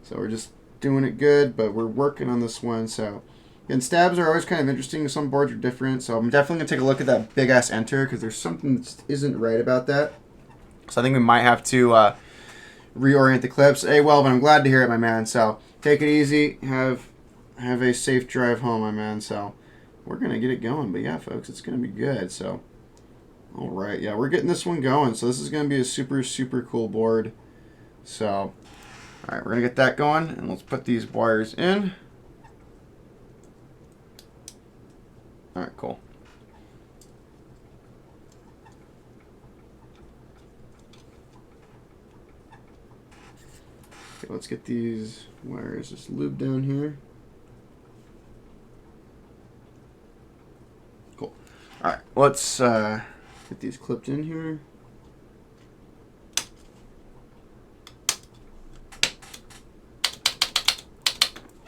So, we're just doing it good, but we're working on this one. So, and stabs are always kind of interesting. Some boards are different. So, I'm definitely going to take a look at that big ass enter because there's something that isn't right about that. So, I think we might have to reorient the clips. Hey, well, but I'm glad to hear it, my man. So take it easy. Have a safe drive home, my man. So we're gonna get it going. But yeah, folks, it's gonna be good. So all right, yeah, we're getting this one going. So this is gonna be a super cool board. So all right, we're gonna get that going, and let's put these wires in. All right, cool. Okay, let's get these wires just lubed down here. Cool. All right, let's get these clipped in here.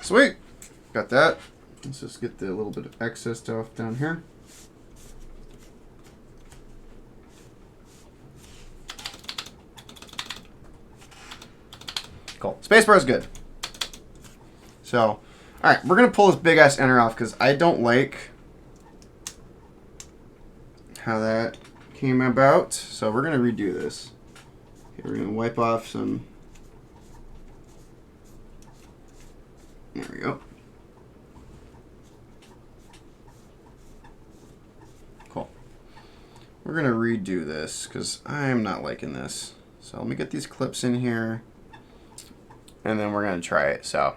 Sweet. Got that. Let's just get the little bit of excess stuff down here. Cool. Spacebar is good. So, all right, we're going to pull this big-ass enter off because I don't like how that came about. So we're going to redo this. Okay, we're going to wipe off some. There we go. Cool. We're going to redo this because I'm not liking this. So let me get these clips in here. And then we're going to try it. So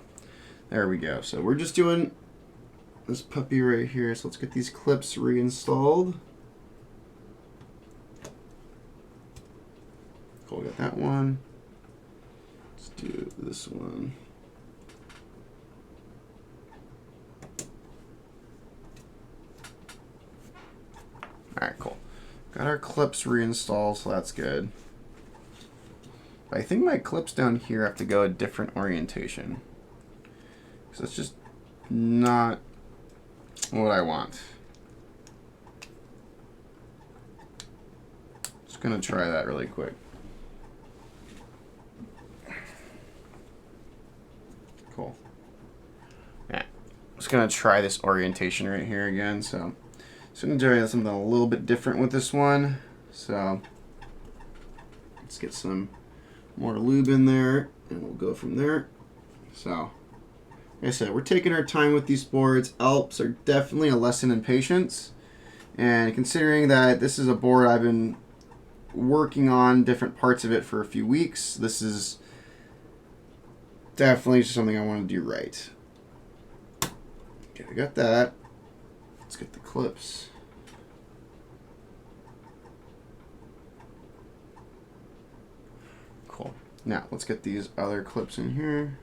there we go. So we're just doing this puppy right here. So let's get these clips reinstalled. Cool, got that one. Let's do this one. All right, cool. Got our clips reinstalled, so that's good. I think my clips down here have to go a different orientation. So it's just not what I want. Just gonna try that really quick. Cool. Yeah. Just gonna try this orientation right here again. So gonna do something a little bit different with this one. So let's get some more lube in there, and we'll go from there. So, like I said, we're taking our time with these boards. Alps are definitely a lesson in patience. And considering that this is a board I've been working on different parts of it for a few weeks, this is definitely something I want to do right. Okay, I got that. Let's get the clips. Cool. Now, let's get these other clips in here.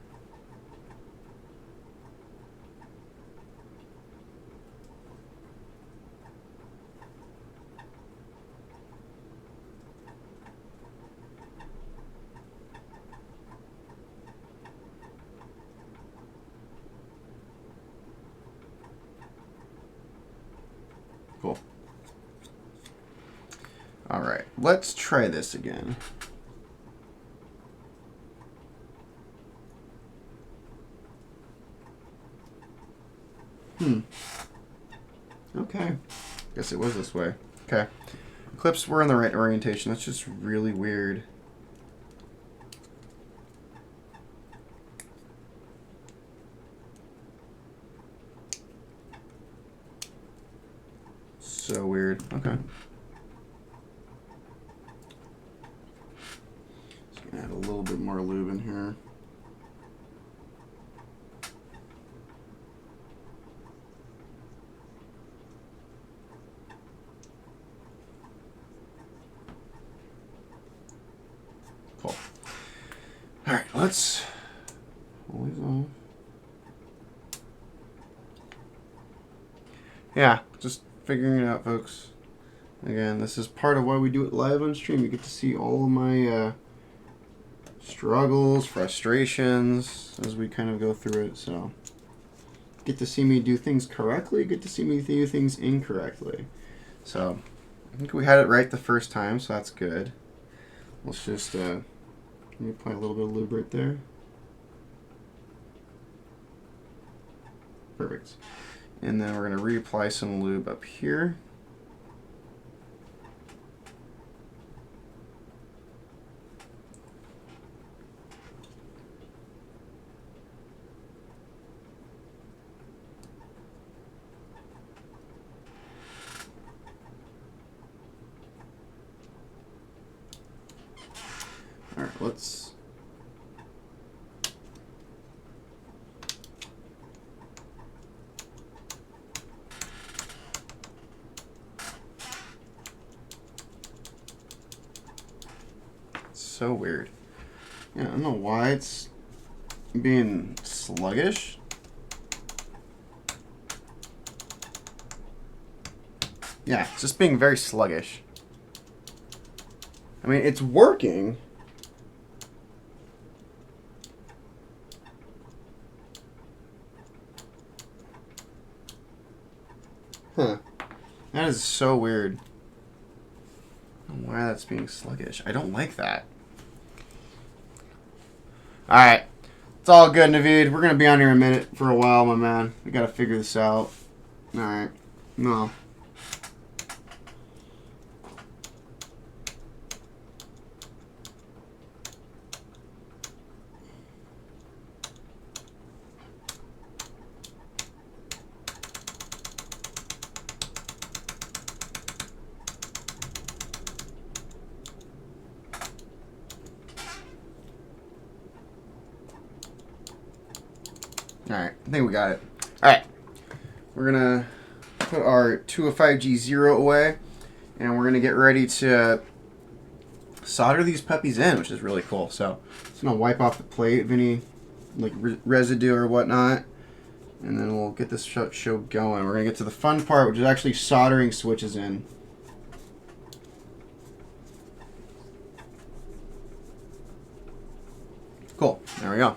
Cool. All right, let's try this again. Okay. Guess it was this way. Okay. Clips were in the right orientation. That's just really weird. So weird. Okay. Just gonna add a little bit more lube in here. Cool. All right, let's pull these off. Yeah, just figuring it out, folks. Again, this is part of why we do it live on stream. You get to see all of my struggles, frustrations as we kind of go through it. So get to see me do things correctly, get to see me do things incorrectly. So I think we had it right the first time, so that's good. Let's just let me apply a little bit of lube right there. Perfect. And then we're going to reapply some lube up here. All right, let's so weird. Yeah, I don't know why it's being sluggish. Yeah, it's just being very sluggish. I mean, it's working. Huh. That is so weird. I don't know why that's being sluggish. I don't like that. Alright. It's all good, Naveed. We're going to be on here a minute for a while, my man. We got to figure this out. Alright. No. Alright, I think we got it. Alright, we're going to put our 205G0 away, and we're going to get ready to solder these puppies in, which is really cool. So, just going to wipe off the plate of any like residue or whatnot, and then we'll get this show going. We're going to get to the fun part, which is actually soldering switches in. Cool, there we go.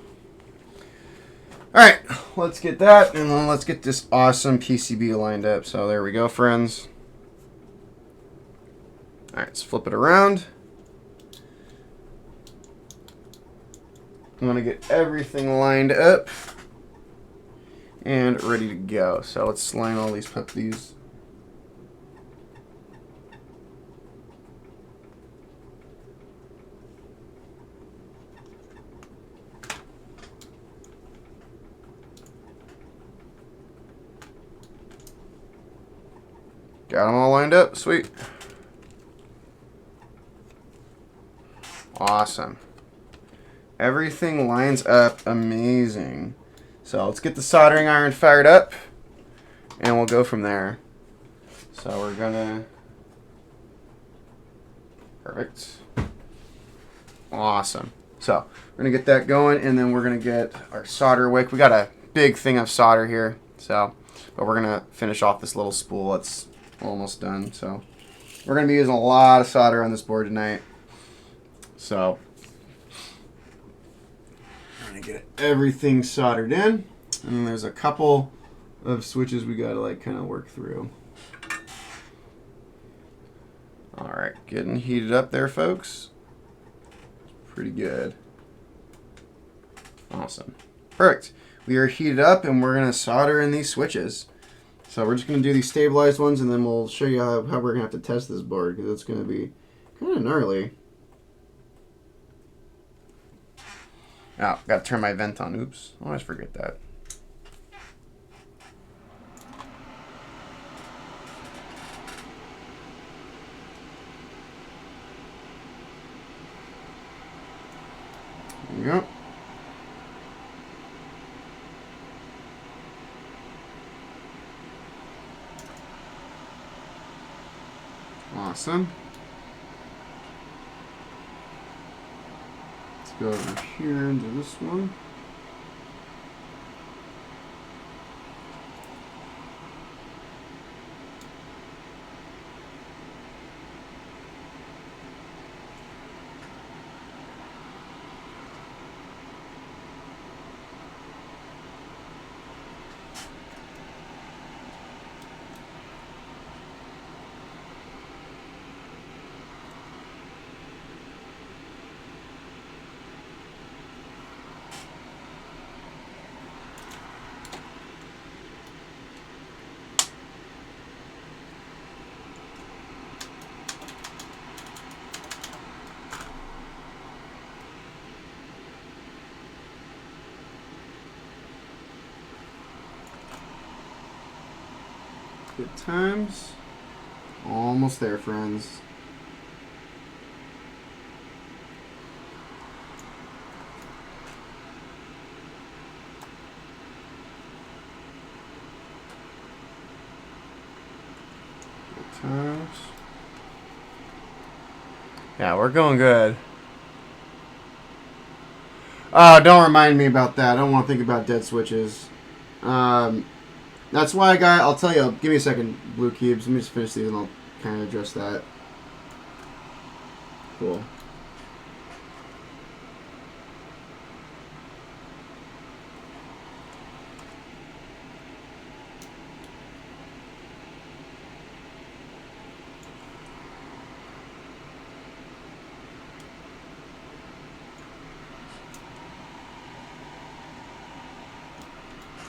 Alright, let's get that, and then let's get this awesome PCB lined up. So there we go, friends. Alright, let's flip it around. I'm going to get everything lined up and ready to go. So let's line all these puppies. Got them all lined up. Sweet. Awesome. Everything lines up amazing. So let's get the soldering iron fired up, and we'll go from there. So we're gonna... Perfect. Awesome. So we're gonna get that going, and then we're gonna get our solder wick. We got a big thing of solder here, so but we're gonna finish off this little spool that's almost done. So we're going to be using a lot of solder on this board tonight. So I'm going to get everything soldered in, and then there's a couple of switches we got to like kind of work through. All right, getting heated up there, folks. Pretty good. Awesome. Perfect. We are heated up, and we're going to solder in these switches. So we're just going to do these stabilized ones, and then we'll show you how we're going to have to test this board, because it's going to be kind of gnarly. Oh, got to turn my vent on. Oops. I always forget that. There we go. Awesome. Let's go over here into this one. Good times. Almost there, friends. Good times. Yeah, we're going good. Oh, don't remind me about that. I don't want to think about dead switches. That's why I got, I'll tell you, give me a second, blue cubes. Let me just finish these and I'll kind of address that. Cool.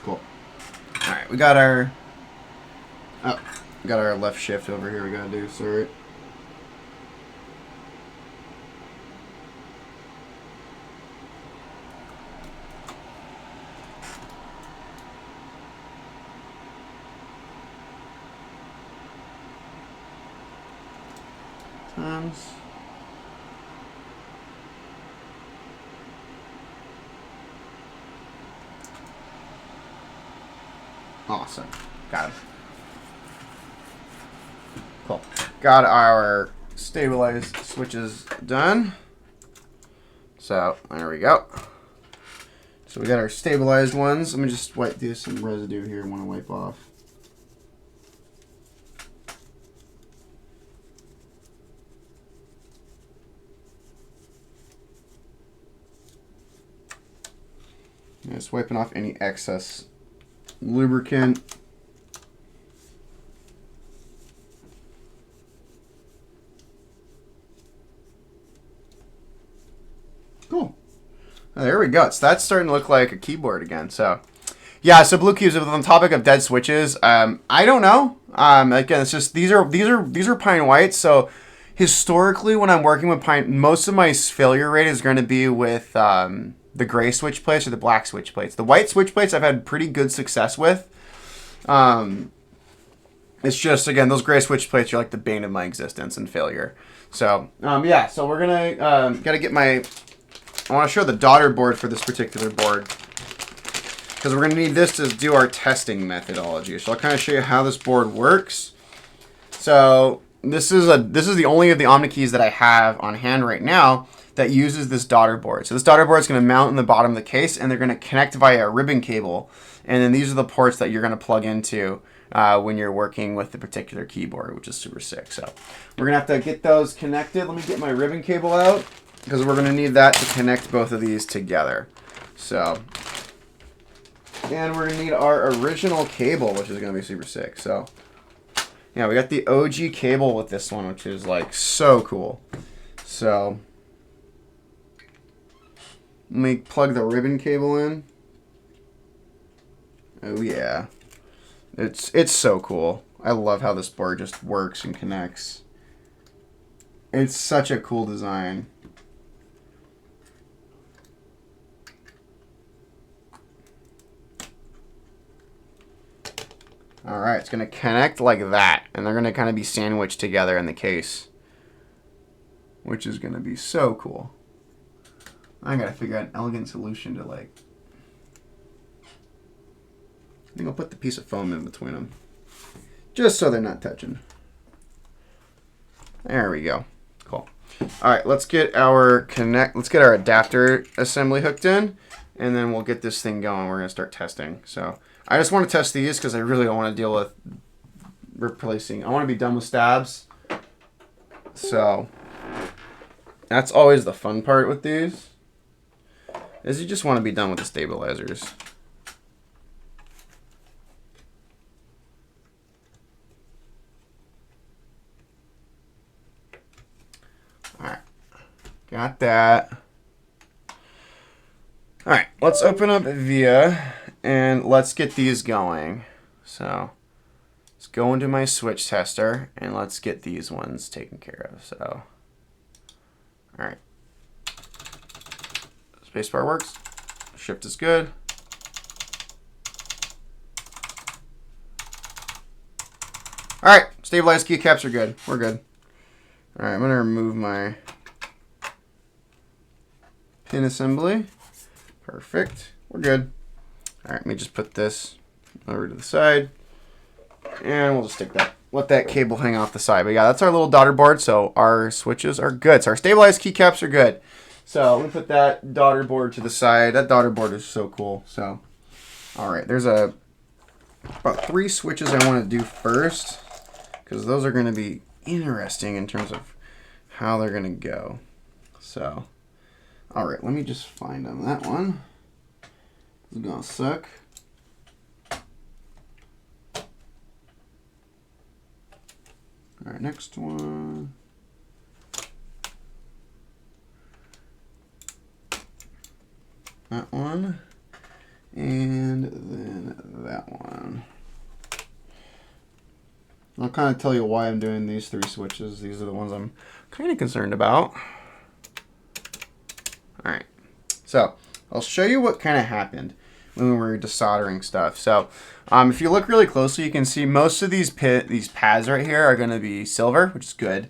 Cool. Alright, we got our left shift over here we gotta do, sorry. Times. Awesome. Got it. Cool. Got our stabilized switches done. So, there we go. So we got our stabilized ones. Let me just wipe these, some residue here I want to wipe off. Just wiping off any excess lubricant. Cool. Oh, there we go. So that's starting to look like a keyboard again. So, yeah. So blue cubes. On the topic of dead switches, I don't know. Again, it's just these are pine whites. So historically, when I'm working with pine, most of my failure rate is going to be with the gray switch plates or the black switch plates. The white switch plates I've had pretty good success with. It's just, again, those gray switch plates are like the bane of my existence and failure. So, yeah, so we're going to, got to get my, I want to show the daughter board for this particular board. Because we're going to need this to do our testing methodology. So I'll kind of show you how this board works. So this is the only of the OmniKeys that I have on hand right now that uses this daughter board. So this daughter board is going to mount in the bottom of the case, and they're going to connect via a ribbon cable. And then these are the ports that you're going to plug into when you're working with the particular keyboard, which is super sick. So we're going to have to get those connected. Let me get my ribbon cable out, because we're going to need that to connect both of these together. So, and we're going to need our original cable, which is going to be super sick. So, yeah, we got the OG cable with this one, which is like so cool. So, let me plug the ribbon cable in. Oh yeah. It's so cool. I love how this board just works and connects. It's such a cool design. Alright, it's going to connect like that. And they're going to kind of be sandwiched together in the case. Which is going to be so cool. I got to figure out an elegant solution to like... I think I'll put the piece of foam in between them. Just so they're not touching. There we go. Cool. Alright, let's get our adapter assembly hooked in. And then we'll get this thing going. We're going to start testing. So I just want to test these because I really don't want to deal with replacing. I want to be done with stabs. So that's always the fun part with these. Is you just want to be done with the stabilizers. Alright. Got that. Alright, let's open up VIA and let's get these going. So let's go into my switch tester and let's get these ones taken care of. So alright. Spacebar works. Shift is good. All right, stabilized keycaps are good. We're good. All right, I'm gonna remove my pin assembly. Perfect. We're good. All right, let me just put this over to the side, and we'll just stick that. Let that cable hang off the side. But yeah, that's our little daughter board. So our switches are good. So our stabilized keycaps are good. So let me put that daughter board to the side. That daughter board is so cool. So, all right, there's about 3 switches I want to do first, because those are going to be interesting in terms of how they're going to go. So, all right, let me just find them. That one is going to suck. All right, next one. That one. And then that one. I'll kind of tell you why I'm doing these 3 switches. These are the ones I'm kind of concerned about. All right. So I'll show you what kind of happened when we were desoldering stuff. So if you look really closely, you can see most of these pads right here are going to be silver, which is good.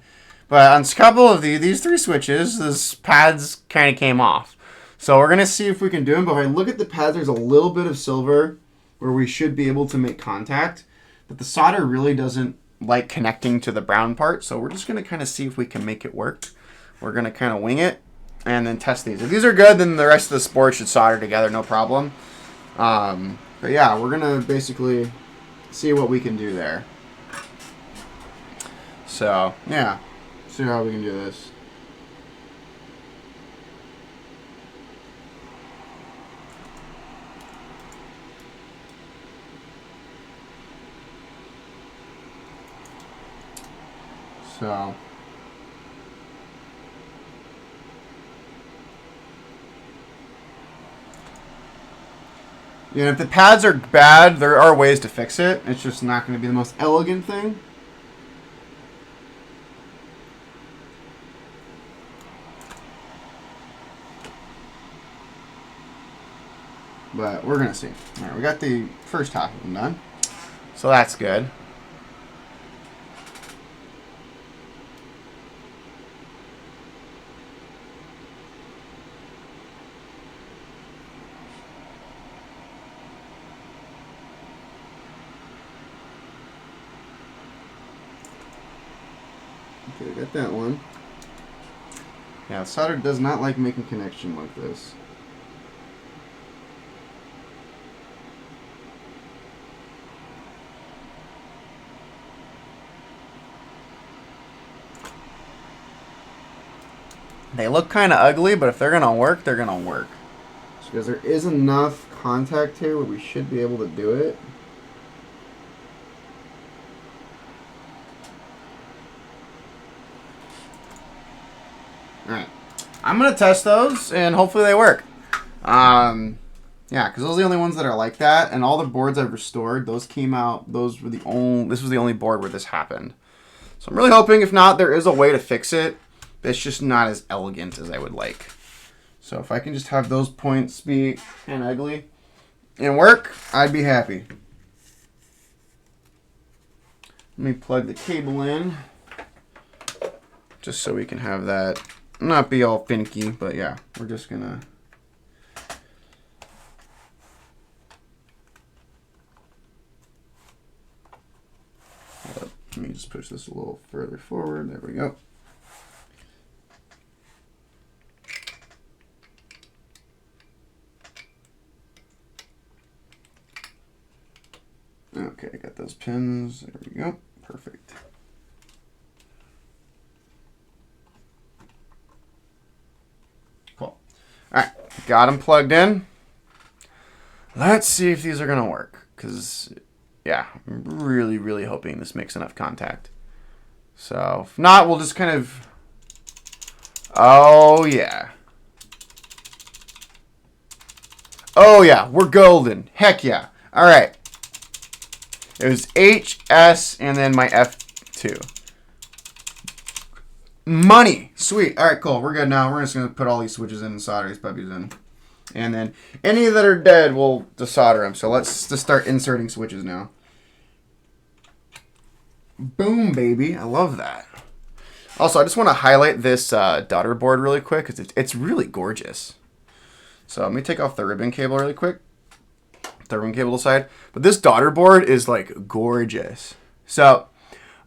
But on a couple of these 3 switches, those pads kind of came off. So we're going to see if we can do them. But if I look at the pads, there's a little bit of silver where we should be able to make contact. But the solder really doesn't like connecting to the brown part. So we're just going to kind of see if we can make it work. We're going to kind of wing it and then test these. If these are good, then the rest of the sport should solder together, no problem. But yeah, we're going to basically see what we can do there. So yeah, see how we can do this. So yeah, if the pads are bad, there are ways to fix it. It's just not going to be the most elegant thing. But we're going to see. All right, we got the first half of them done. So that's good. Okay, got that one. Yeah, solder does not like making connection like this. They look kind of ugly, but if they're going to work, they're going to work. Just because there is enough contact here where we should be able to do it. Alright. I'm going to test those, and hopefully they work. Yeah, because those are the only ones that are like that, and all the boards I've restored, those came out, those were the only, this was the only board where this happened. So I'm really hoping, if not, there is a way to fix it. It's just not as elegant as I would like. So if I can just have those points be kind of ugly and work, I'd be happy. Let me plug the cable in, just so we can have that not be all finicky, but yeah, we're just gonna. Let me just push this a little further forward. There we go. Okay, I got those pins. There we go. Perfect. Cool. All right, got them plugged in. Let's see if these are going to work. Because, yeah, I'm really, really hoping this makes enough contact. So, if not, we'll just kind of... Oh, yeah. Oh, yeah, we're golden. Heck yeah. All right. It was H, S, and then my F2. Money. Sweet. All right, cool. We're good now. We're just going to put all these switches in and solder these puppies in. And then any that are dead, we'll desolder them. So let's just start inserting switches now. Boom, baby. I love that. Also, I just want to highlight this daughter board really quick because it's really gorgeous. So let me take off the ribbon cable really quick. The ribbon cable aside. But this daughter board is like gorgeous. So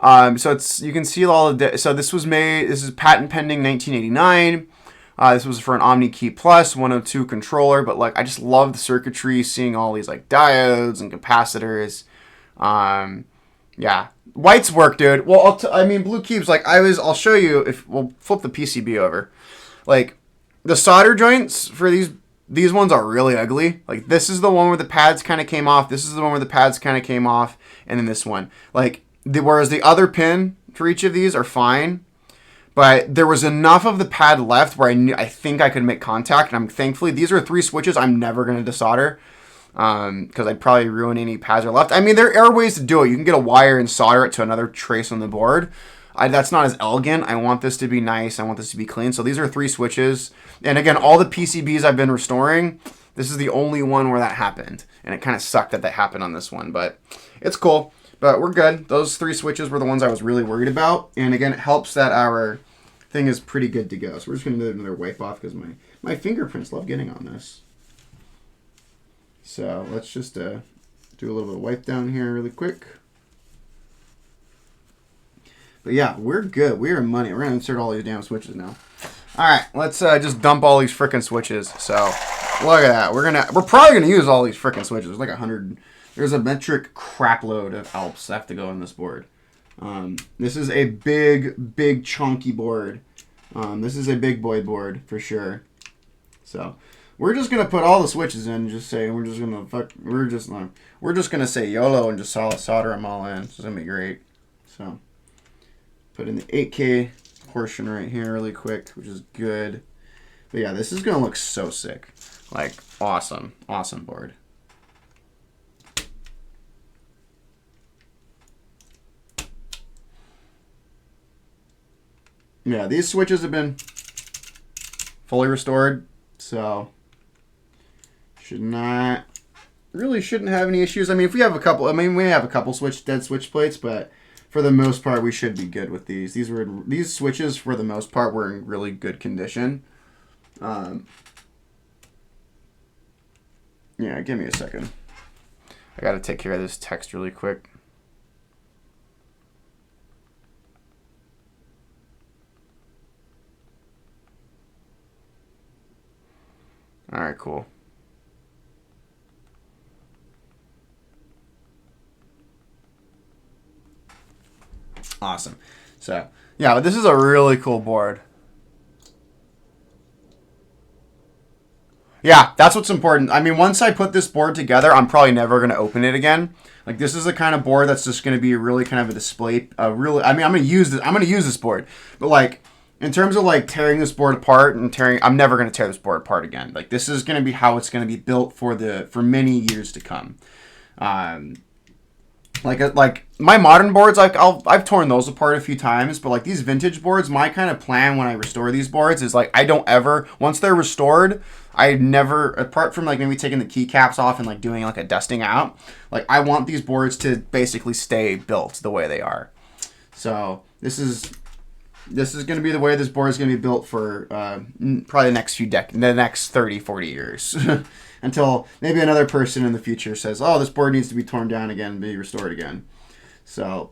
it's you can see all of the. So this was made. This is patent pending 1989. This was for an OmniKey Plus 102 controller. But like I just love the circuitry, seeing all these like diodes and capacitors. Yeah. White's work, dude. Well, I mean, Blue Cubes, like, I'll show you if we'll flip the PCB over. Like, the solder joints for these ones are really ugly. Like, this is the one where the pads kind of came off. This is the one where the pads kind of came off. And then this one. Like, whereas the other pin for each of these are fine. But there was enough of the pad left where I think I could make contact. And thankfully, these are 3 switches I'm never going to desolder. Because I'd probably ruin any pads that are left. I mean, there are ways to do it. You can get a wire and solder it to another trace on the board. That's not as elegant. I want this to be nice. I want this to be clean. So these are 3 switches. And again, all the PCBs I've been restoring, this is the only one where that happened. And it kind of sucked that happened on this one. But it's cool. But we're good. Those 3 switches were the ones I was really worried about. And again, it helps that our thing is pretty good to go. So we're just going to do another wipe off because my fingerprints love getting on this. So let's just do a little bit of wipe down here really quick. But yeah, we're good. We are money. We're going to insert all these damn switches now. All right, let's just dump all these frickin' switches. So look at that. We're probably going to use all these frickin' switches. There's like 100. There's a metric crap load of Alps that have to go on this board. This is a big chunky board. This is a big boy board for sure. So we're just gonna put all the switches in and just say we're just gonna say YOLO and just solder them all in. It's gonna be great. So put in the 8K portion right here really quick, which is good. But yeah, this is gonna look so sick. Like awesome board. Yeah, these switches have been fully restored, so shouldn't have any issues. I mean, if we have a couple, we have a couple dead switch plates, but for the most part, we should be good with these. These switches, for the most part, were in really good condition. Yeah, give me a second. I got to take care of this text really quick. All right, cool. Awesome. So, yeah, but this is a really cool board. Yeah, that's what's important. I mean, once I put this board together, I'm probably never going to open it again. Like, this is the kind of board that's just going to be really kind of a display. I'm going to use this. I'm going to use this board. But, like, in terms of, like, tearing this board apart I'm never going to tear this board apart again. Like, this is going to be how it's going to be built for many years to come. Like my modern boards, like I've torn those apart a few times, but like these vintage boards, my kind of plan when I restore these boards is like I don't ever, once they're restored, I never, apart from like maybe taking the keycaps off and like doing like a dusting out, like I want these boards to basically stay built the way they are. So this is going to be the way this board is going to be built for probably the next 30, 40 years. Until maybe another person in the future says, oh, this board needs to be torn down again and be restored again. So,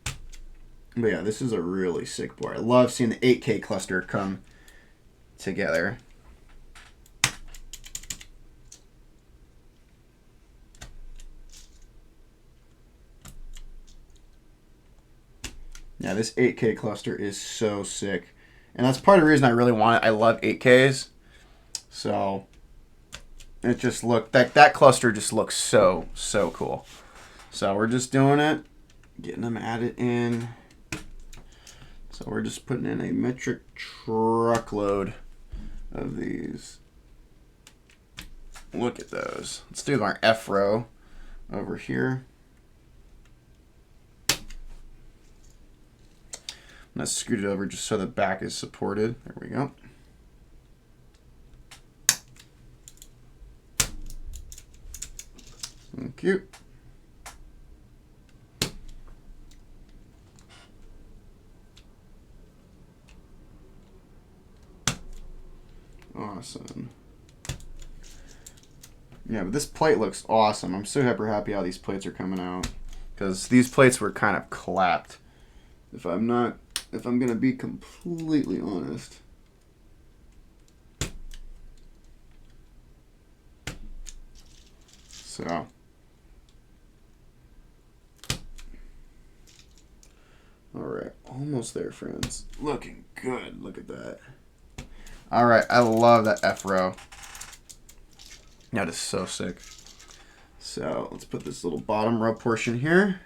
but yeah, this is a really sick board. I love seeing the 8K cluster come together. Yeah, this 8K cluster is so sick. And that's part of the reason I really want it. I love 8Ks. So it just looked, that cluster just looks so cool. So we're just doing it, getting them added in. So we're just putting in a metric truckload of these. Look at those. Let's do our F row over here. I'm going to scoot it over just so the back is supported. There we go. Thank you. awesome. Yeah, but this plate looks awesome. I'm super happy how these plates are coming out, because these plates were kind of clapped. If I'm gonna be completely honest. So. Alright, almost there, friends. Looking good. Look at that. Alright, I love that F row. That is so sick. So, let's put this little bottom row portion here.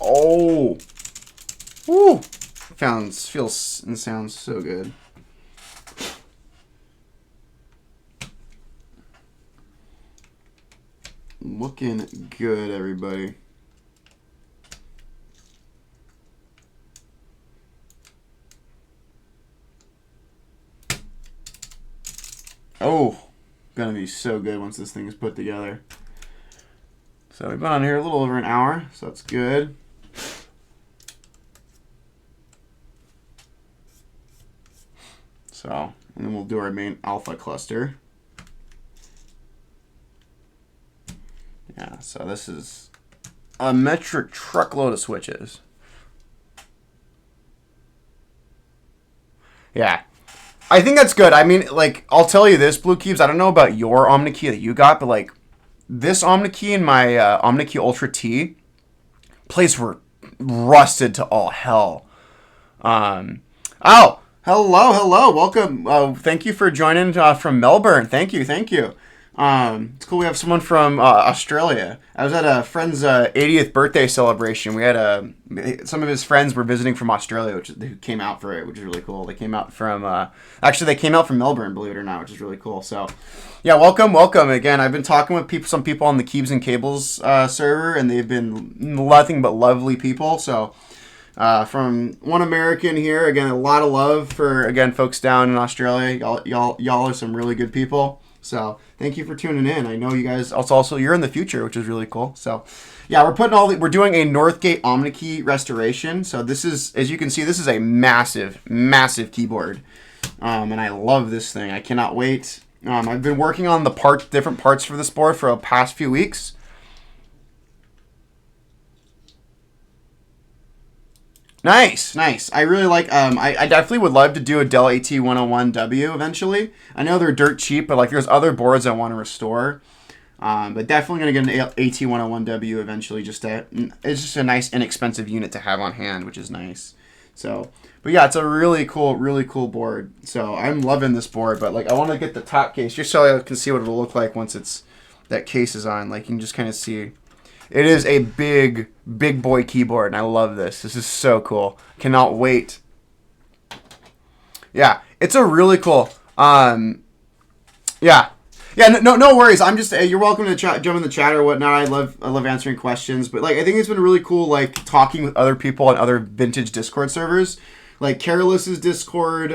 Oh! Woo! Feels and sounds so good. Looking good, everybody. Oh, gonna be so good once this thing is put together. So we've been on here a little over an hour, so that's good. So, and then we'll do our main alpha cluster. Yeah, so this is a metric truckload of switches. Yeah. I think that's good. I mean, like, I'll tell you this, Blue Cubes, I don't know about your OmniKey that you got, but, like, this OmniKey and my OmniKey Ultra T, plates were rusted to all hell. Oh, hello. Welcome. Thank you for joining from Melbourne. Thank you. It's cool we have someone from Australia. I was at a friend's 80th birthday celebration. We had some of his friends were visiting from Australia, who came out for it, which is really cool. They came out from actually they came out from Melbourne, believe it or not, which is really cool. So, yeah, welcome again. I've been talking with some people on the Keys and Cables server, and they've been nothing but lovely people. So, from one American here, again, a lot of love for folks down in Australia. Y'all are some really good people. So thank you for tuning in. I know you guys also you're in the future, which is really cool. So yeah, we're doing a Northgate OmniKey restoration. So this is, as you can see, this is a massive keyboard, and I love this thing. I cannot wait. I've been working on the different parts for this board for the past few weeks. Nice. I really like, I definitely would love to do a Dell AT101W eventually. I know they're dirt cheap, but like there's other boards I want to restore. But definitely going to get an AT101W eventually. It's just a nice inexpensive unit to have on hand, which is nice. So, but yeah, it's a really cool board. So I'm loving this board, but like I want to get the top case just so I can see what it'll look like once that case is on. Like you can just kind of see. It is a big boy keyboard, and I love this. This is so cool. Cannot wait. Yeah, it's a really cool. Yeah. No worries. I'm just you're welcome to jump in the chat or whatnot. I love answering questions, but like I think it's been really cool, like talking with other people on other vintage Discord servers, like Careless's Discord.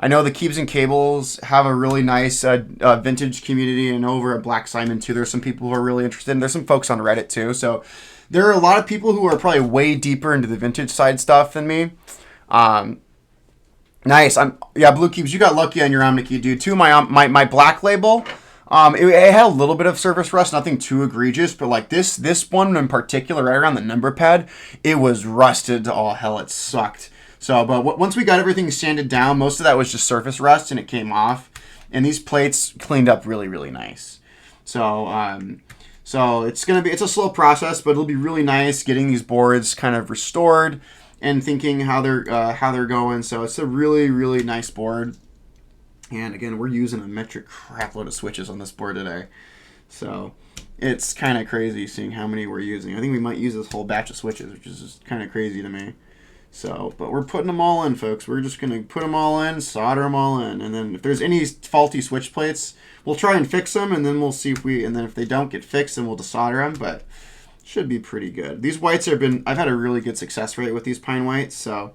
I know the Keys and Cables have a really nice vintage community, and over at Black Simon too. There's some people who are really interested, and there's some folks on Reddit too. So there are a lot of people who are probably way deeper into the vintage side stuff than me. Nice. Blue Cubes, you got lucky on your OmniKey, dude. Too, my black label, it had a little bit of surface rust, nothing too egregious, but like this one in particular, right around the number pad, it was rusted to all hell. It sucked. So, but once we got everything sanded down, most of that was just surface rust, and it came off. And these plates cleaned up really, really nice. So, so it's a slow process, but it'll be really nice getting these boards kind of restored and thinking how they're going. So it's a really, really nice board. And again, we're using a metric crapload of switches on this board today. So it's kind of crazy seeing how many we're using. I think we might use this whole batch of switches, which is just kind of crazy to me. So, but we're putting them all in, folks. We're just going to put them all in, solder them all in. And then if there's any faulty switch plates, we'll try and fix them, and then we'll see if they don't get fixed, then we'll desolder them, but should be pretty good. These whites I've had a really good success rate with these pine whites, so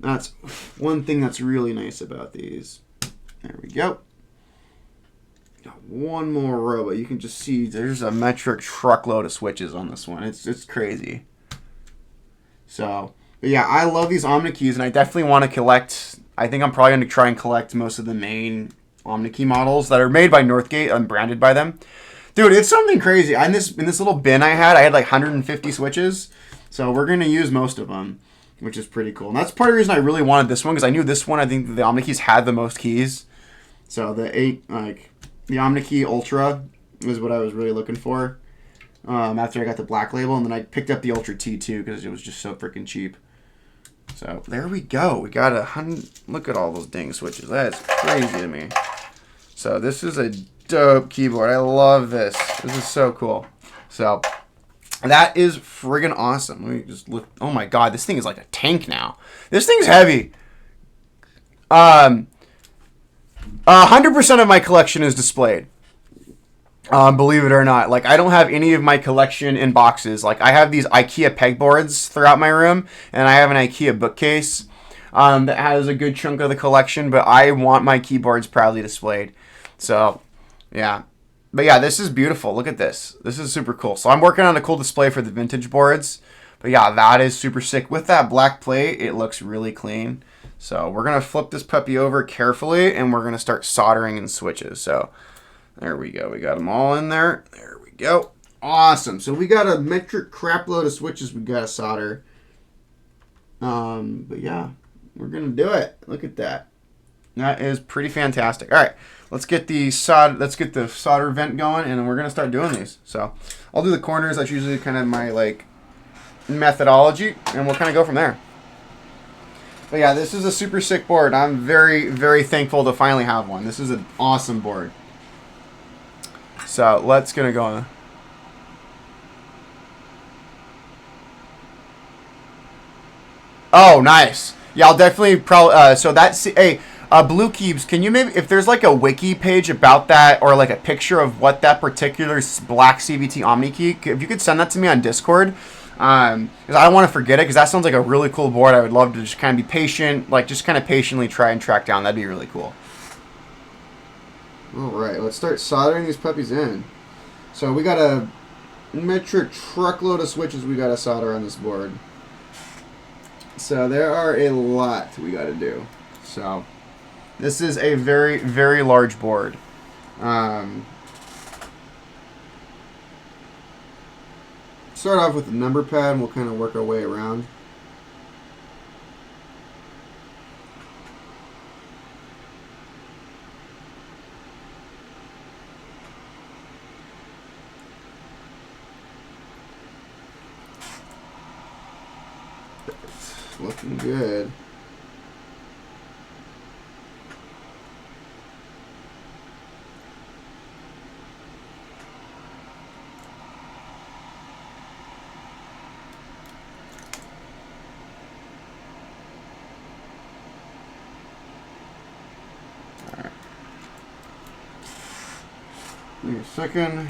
That's one thing that's really nice about these. There we go. Got one more row, but you can just see there's a metric truckload of switches on this one. It's crazy. So, but yeah, I love these OmniKeys, and I definitely want to collect. I think I'm probably going to try and collect most of the main OmniKey models that are made by Northgate and branded by them. Dude, it's something crazy. In this little bin I had like 150 switches. So we're going to use most of them, which is pretty cool. And that's part of the reason I really wanted this one, because I knew this one, I think the OmniKeys had the most keys. So the OmniKey Ultra is what I was really looking for after I got the black label. And then I picked up the Ultra T2 because it was just so freaking cheap. So there we go. We got 100. Look at all those dang switches. That is crazy to me. So this is a dope keyboard. I love this. This is so cool. So that is friggin' awesome. Let me just look. Oh my god, this thing is like a tank now. This thing's heavy. 100% of my collection is displayed. Believe it or not. Like, I don't have any of my collection in boxes. Like, I have these IKEA pegboards throughout my room, and I have an IKEA bookcase that has a good chunk of the collection, but I want my keyboards proudly displayed. So, yeah. But yeah, this is beautiful. Look at this. This is super cool. So I'm working on a cool display for the vintage boards. But yeah, that is super sick. With that black plate, it looks really clean. So we're going to flip this puppy over carefully, and we're going to start soldering in switches. So there we go. We got them all in there. There we go. Awesome. So we got a metric crap load of switches we got to solder. But yeah, we're going to do it. Look at that. That is pretty fantastic. All right. Let's get the solder vent going, and we're going to start doing these. So I'll do the corners. That's usually kind of my like methodology, and we'll kind of go from there. But yeah, this is a super sick board. I'm very, very thankful to finally have one. This is an awesome board. So let's get it going. Oh, nice. Yeah, I'll definitely probably. So that's Blue Keeps. Can you maybe, if there's like a wiki page about that, or like a picture of what that particular black CVT OmniKey, if you could send that to me on Discord. Because I don't want to forget it, because that sounds like a really cool board. I would love to just kind of be patient, like just kind of patiently try and track down. That'd be really cool. All right, let's start soldering these puppies in. So we got a metric truckload of switches we got to solder on this board. So there are a lot we got to do. So this is a very, very large board. Start off with the number pad, and we'll kind of work our way around. It's looking good. Give me a second.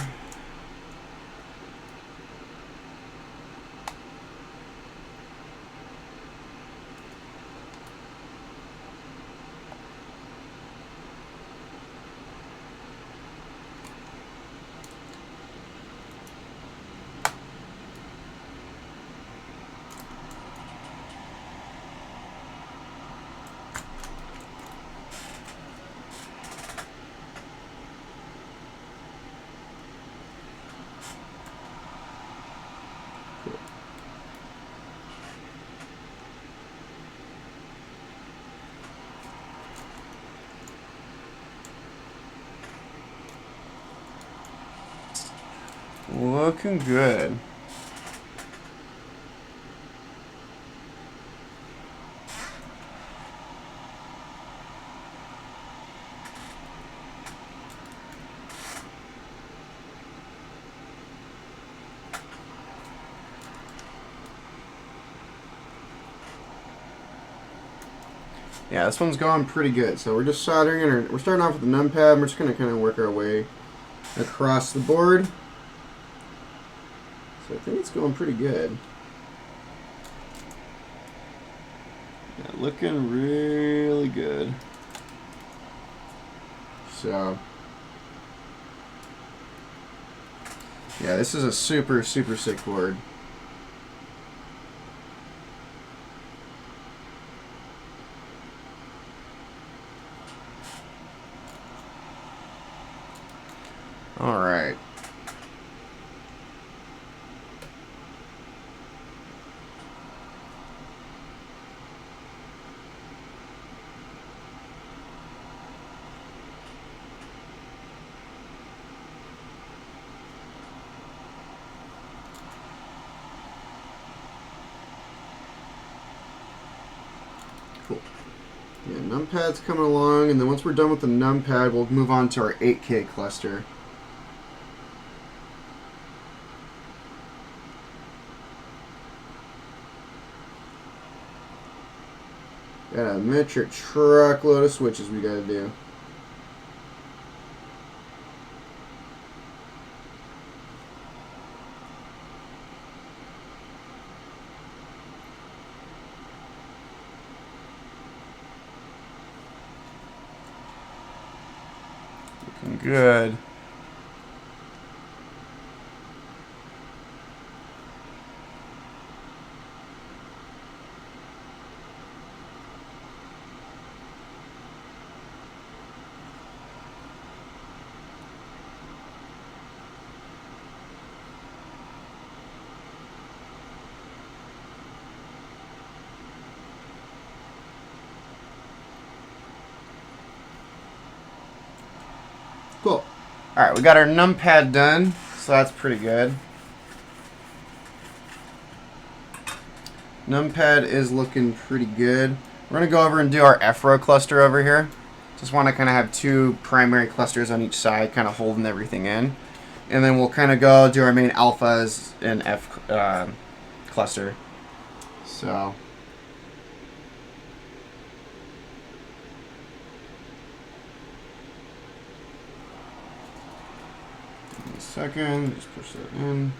Looking good. Yeah, this one's going pretty good. So we're just soldering it. We're starting off with the numpad. We're just going to kind of work our way across the board. So I think it's going pretty good. Yeah, looking really good. So, yeah, this is a super, super sick board. All right. Cool. Yeah, numpad's coming along, and then once we're done with the numpad, we'll move on to our 8K cluster. Got a metric truckload of switches we gotta do. Looking good. Cool. Alright, we got our numpad done, so that's pretty good. Numpad is looking pretty good. We're going to go over and do our F-row cluster over here. Just want to kind of have two primary clusters on each side, kind of holding everything in. And then we'll kind of go do our main alphas and F cluster. So... second, just push that in.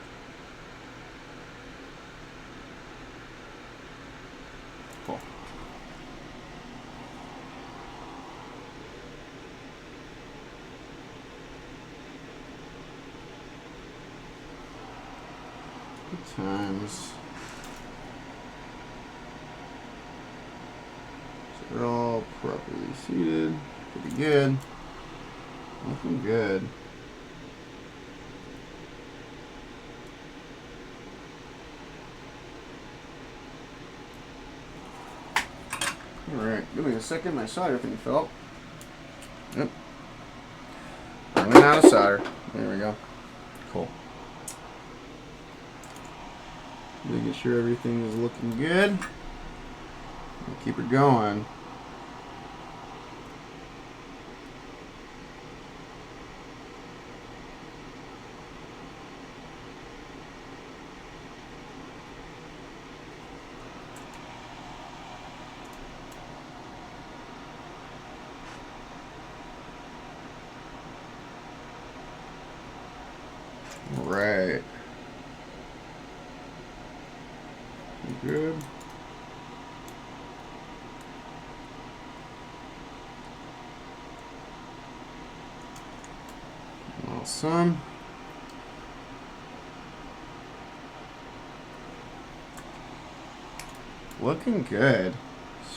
Cool. Good times. So they're all properly seated. Pretty good. Looking good. Alright, give me a second, my solder thing fell. Yep. Running out of solder. There we go. Cool. Making sure everything is looking good. Keep it going. Right. Good. Awesome. Looking good.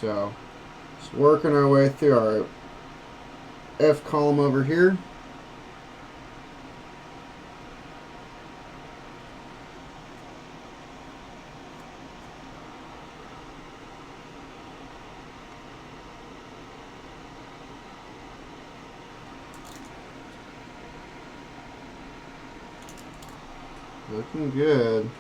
So, just working our way through our F column over here. Looking good.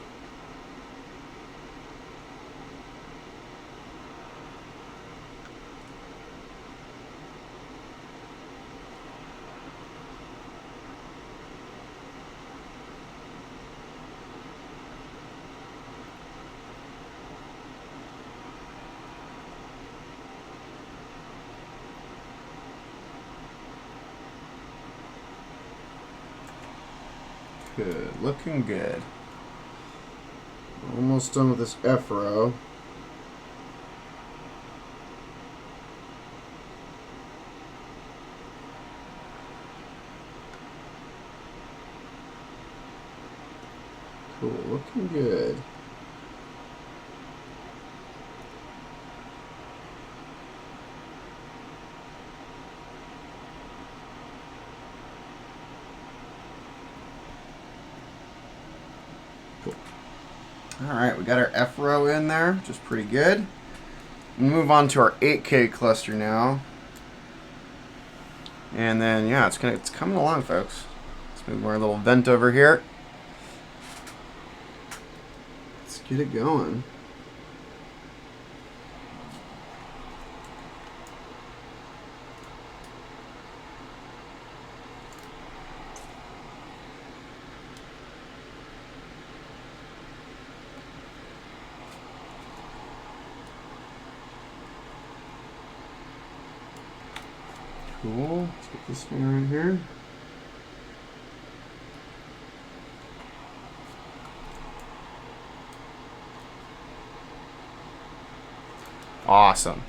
Good, looking good. Almost done with this F row. Cool, looking good. Cool. Alright, we got our F row in there, which is pretty good. We'll move on to our 8K cluster now. And then, yeah, it's coming along, folks. Let's move our little vent over here. Let's get it going. Cool. Let's get this one right here. Awesome.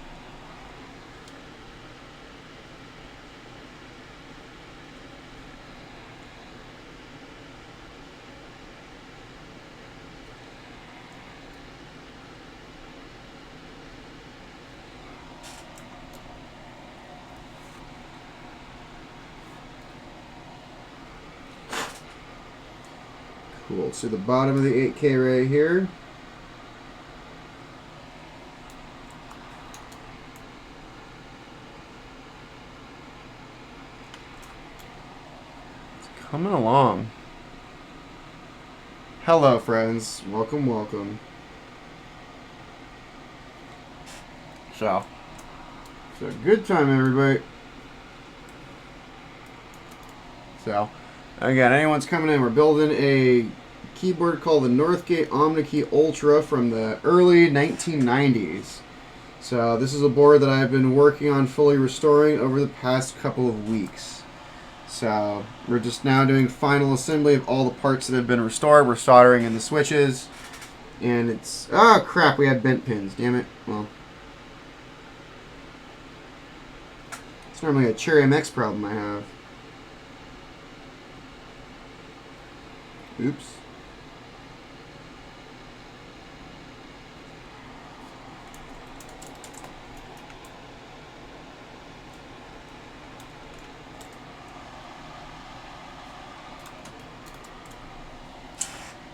Cool. So the bottom of the 8K right here. It's coming along. Hello, friends. Welcome, welcome. So good time, everybody. So, again, anyone's coming in, we're building a keyboard called the Northgate OmniKey Ultra from the early 1990s. So this is a board that I've been working on fully restoring over the past couple of weeks. So we're just now doing final assembly of all the parts that have been restored. We're soldering in the switches. And it's... oh, crap, we had bent pins. Damn it. Well, it's normally a Cherry MX problem I have. Oops.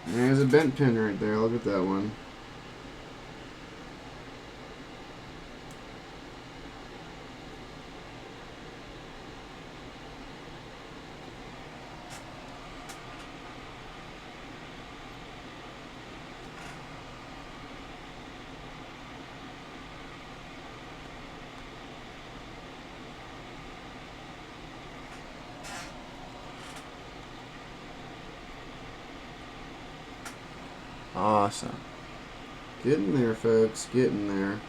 There's a bent pin right there. Look at that one. Awesome. Getting there, folks. Getting there.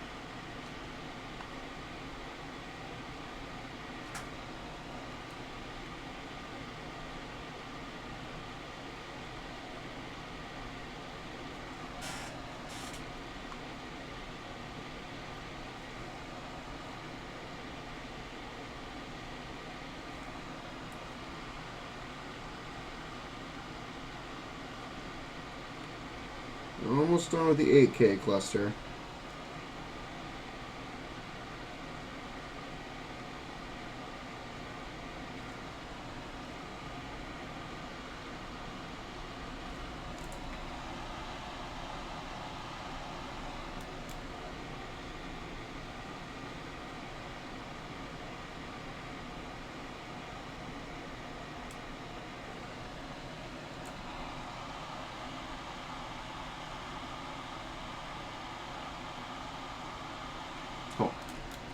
Almost done with the 8K cluster.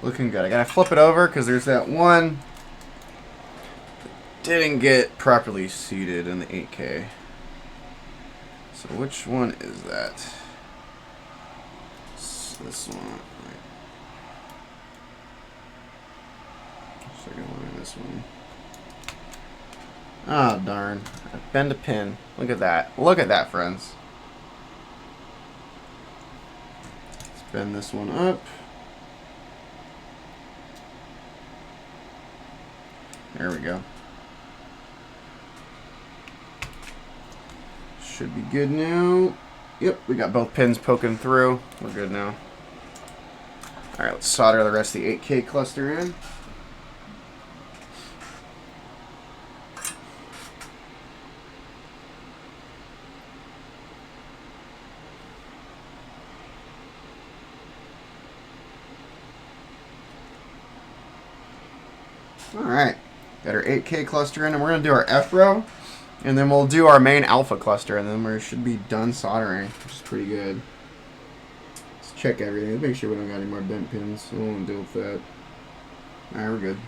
Looking good. I gotta flip it over because there's that one that didn't get properly seated in the 8K. So which one is that? It's this one. Second one and this one. Ah, oh, darn. I bend a pin. Look at that. Look at that, friends. Let's bend this one up. There we go. Should be good now. Yep, we got both pins poking through. We're good now. Alright, let's solder the rest of the 8K cluster in. Alright, got our 8K cluster in, and we're going to do our F row, and then we'll do our main alpha cluster, and then we should be done soldering, which is pretty good. Let's check everything. Let's make sure we don't got any more bent pins, so we won't deal with that. Alright, we're good.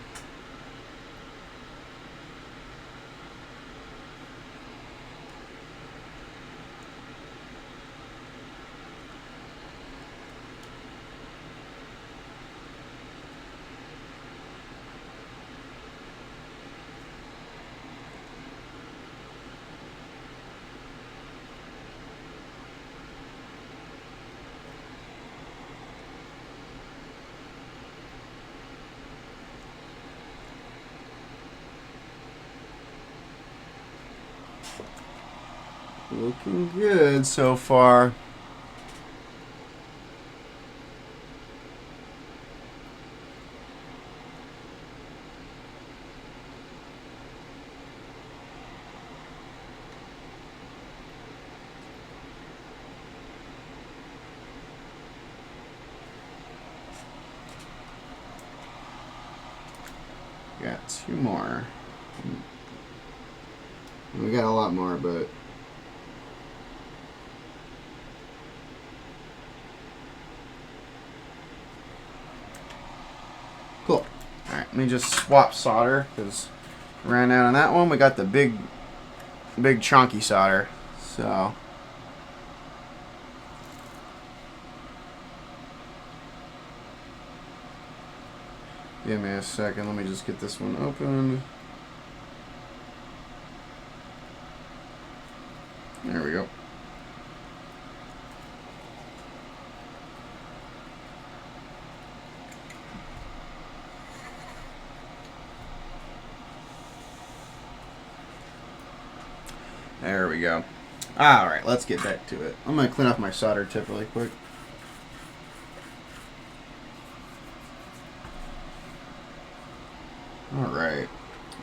Looking good so far. Got 2 more. We got a lot more, but cool. Alright, let me just swap solder because ran out on that one. We got the big chunky solder. So give me a second. Let me just get this one opened. There we go. There we go. Alright, let's get back to it. I'm going to clean off my solder tip really quick. Alright.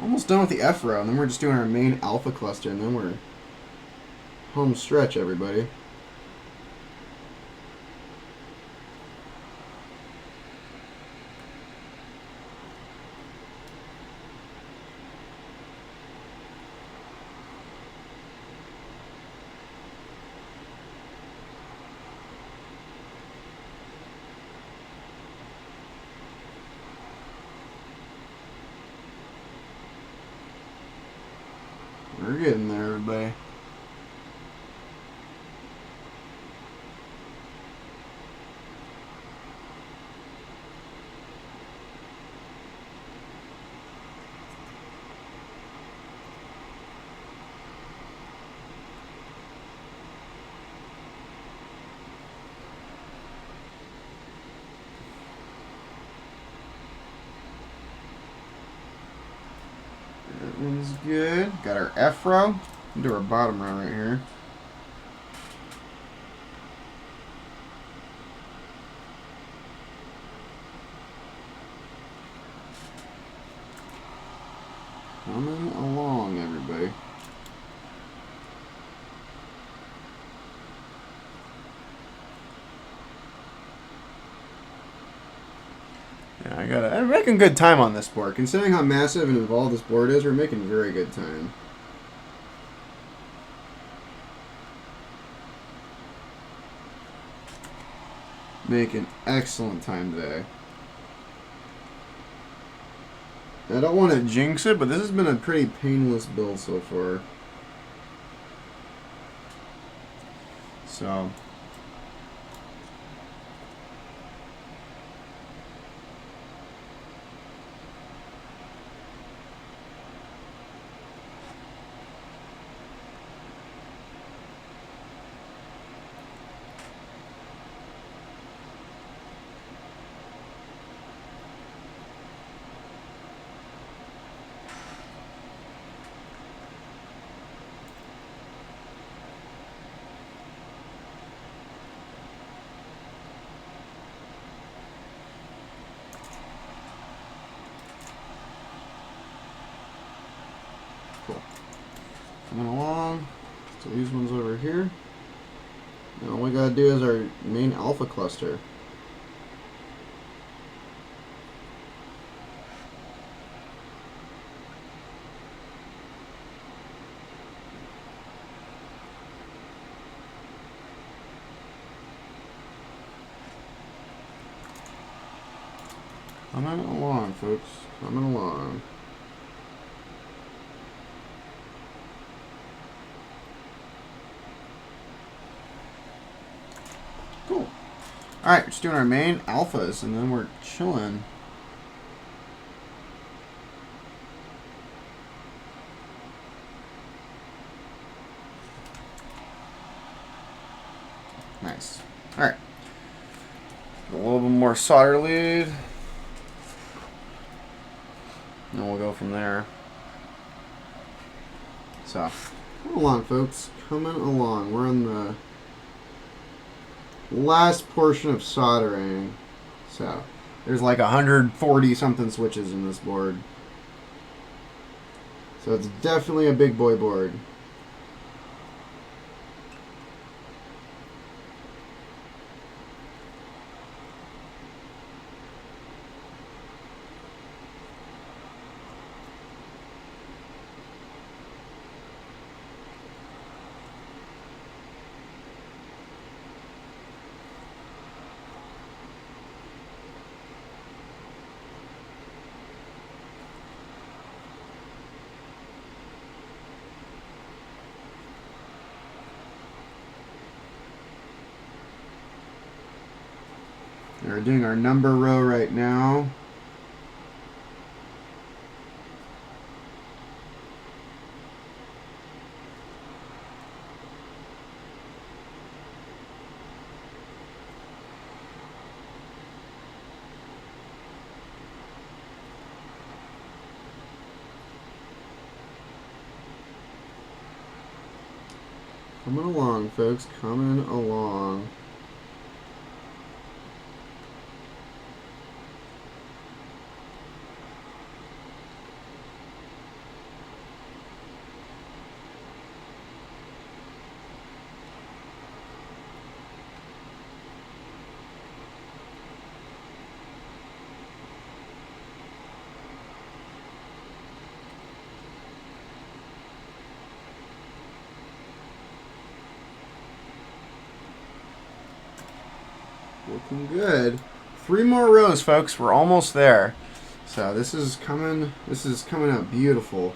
Almost done with the F row, and then we're just doing our main alpha cluster, and then we're home stretch, everybody. We're getting there, everybody. That one's good. Got our F row. We'll do our bottom row right here. Coming along, everybody. Yeah, I'm making good time on this board. Considering how massive and involved this board is, we're making very good time. Making excellent time today. I don't want to jinx it, but this has been a pretty painless build so far. So Coming along. So these ones over here. And all we gotta do is our main alpha cluster. Coming along, folks. Coming along. Cool. Alright, we're just doing our main alphas, and then we're chilling. Nice. Alright. A little bit more solder lead. And we'll go from there. So, come along, folks. Coming along. We're on the last portion of soldering. So, there's like 140 something switches in this board. So it's definitely a big boy board. We're doing our number row right now. Coming along, folks, coming along. Looking good. 3 more rows, folks. We're almost there. So this is coming out beautiful.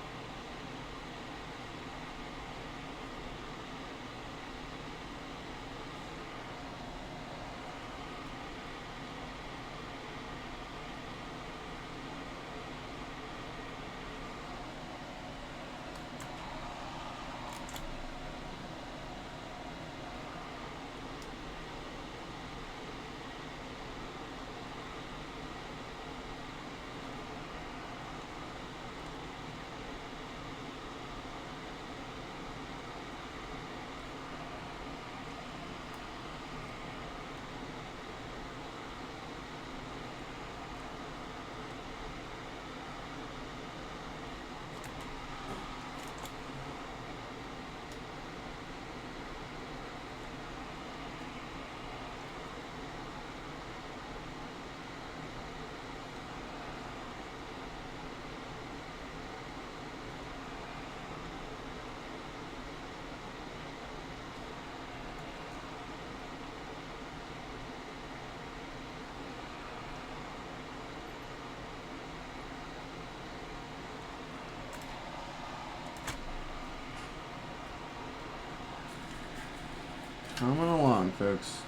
Coming along, folks.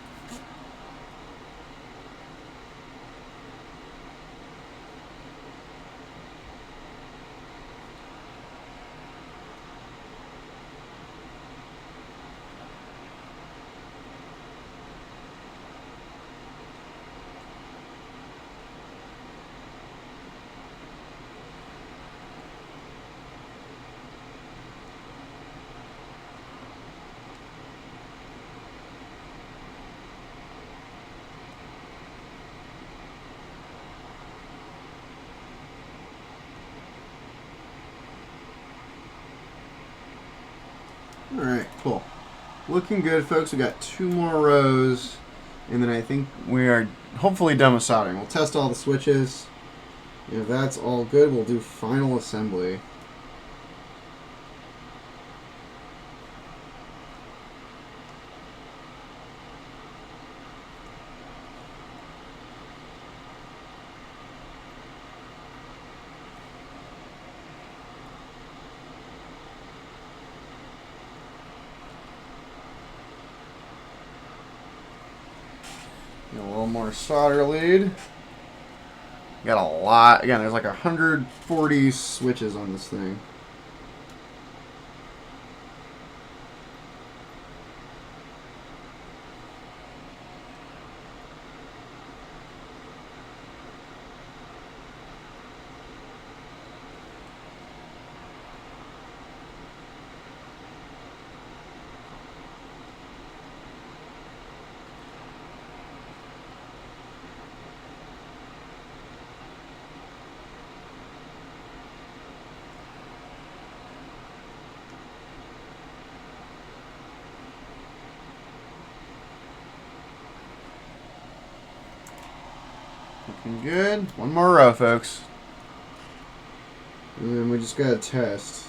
All right, cool. Looking good, folks. We got 2 more rows, and then I think we are hopefully done with soldering. We'll test all the switches. If that's all good, we'll do final assembly. A little more solder lead. Got a lot. Again, there's like 140 switches on this thing. Looking good. 1 more row, folks. And then we just gotta test.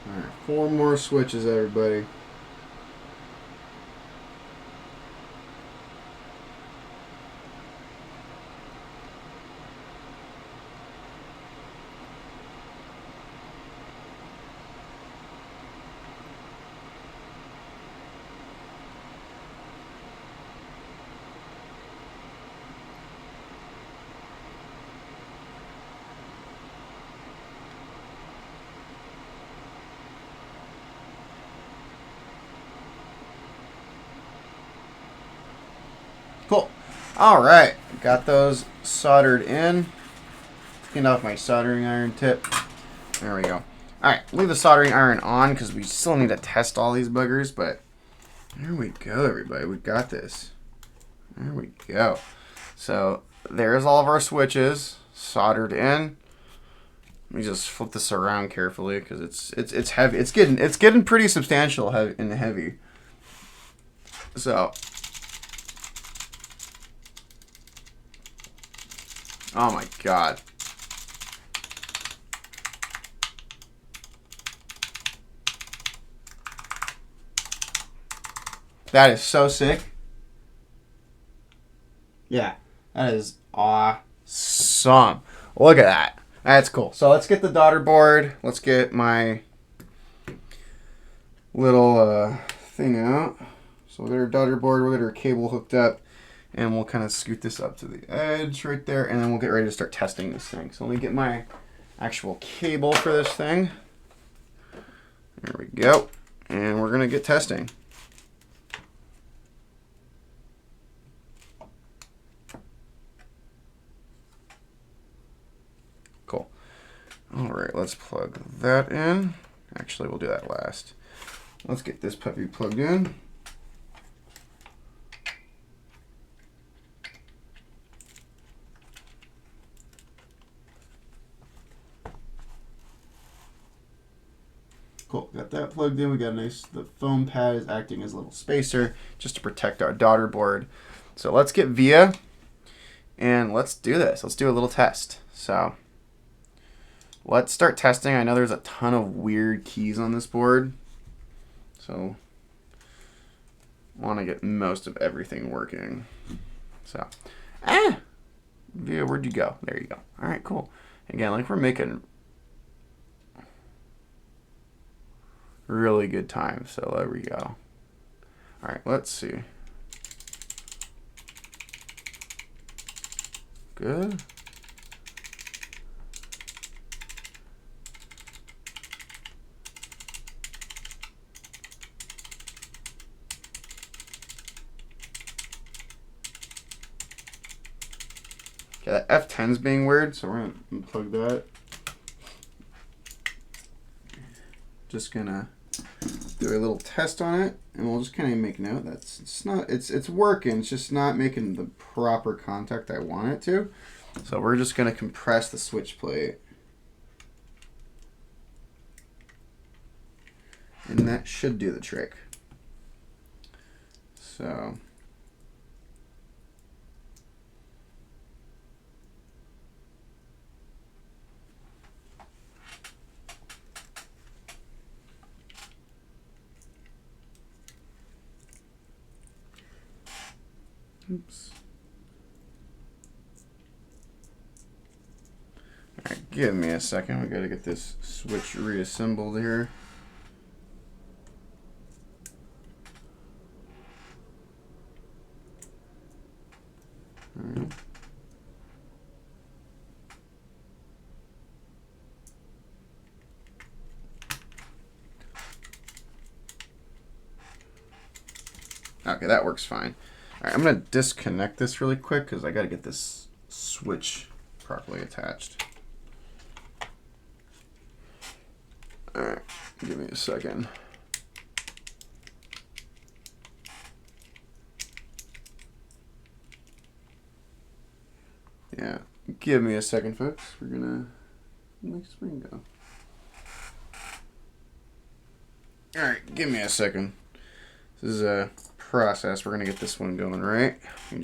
Alright, 4 more switches, everybody. Cool. All right, got those soldered in. Cleaned off my soldering iron tip. There we go. All right, leave the soldering iron on because we still need to test all these buggers, but there we go, everybody. We got this. There we go. So there's all of our switches soldered in. Let me just flip this around carefully because it's heavy. It's getting pretty substantial and heavy. So. Oh my god. That is so sick. Yeah, that is awesome. Look at that. That's cool. So let's get the daughter board. Let's get my little thing out. So we'll get our daughter board, we'll get our cable hooked up. And we'll kind of scoot this up to the edge right there, and then we'll get ready to start testing this thing. So let me get my actual cable for this thing. There we go. And we're going to get testing. Cool. All right, let's plug that in. Actually, we'll do that last. Let's get this puppy plugged in. Cool, got that plugged in. We got a nice, the foam pad is acting as a little spacer just to protect our daughter board. So let's get via and let's do this. Let's do a little test. So let's start testing. I know there's a ton of weird keys on this board. So I want to get most of everything working. So, via, where'd you go? There you go. All right, cool. Again, like we're making really good time. So there we go. All right, let's see. Good. Okay, that F10's being weird, so we're gonna unplug that. Just gonna do a little test on it, and we'll just kind of make note that it's working. It's just not making the proper contact I want it to. So we're just gonna compress the switch plate, and that should do the trick. So. Oops. All right, give me a second. We gotta get this switch reassembled here. All right. Okay, that works fine. All right, I'm gonna disconnect this really quick because I gotta get this switch properly attached. All right, give me a second. Yeah, give me a second, folks. We're gonna make spring go. All right, give me a second. This is a process. We're gonna get this one going, right? I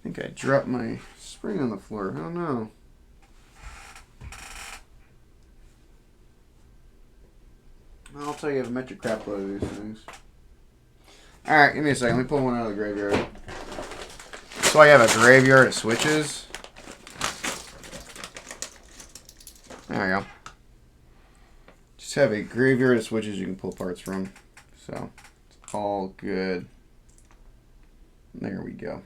think I dropped my spring on the floor. Oh no. I'll tell you, I've met your crap load of these things. All right, give me a second. Let me pull one out of the graveyard. So I have a graveyard of switches. There we go. Just have a graveyard of switches you can pull parts from. So it's all good. There we go.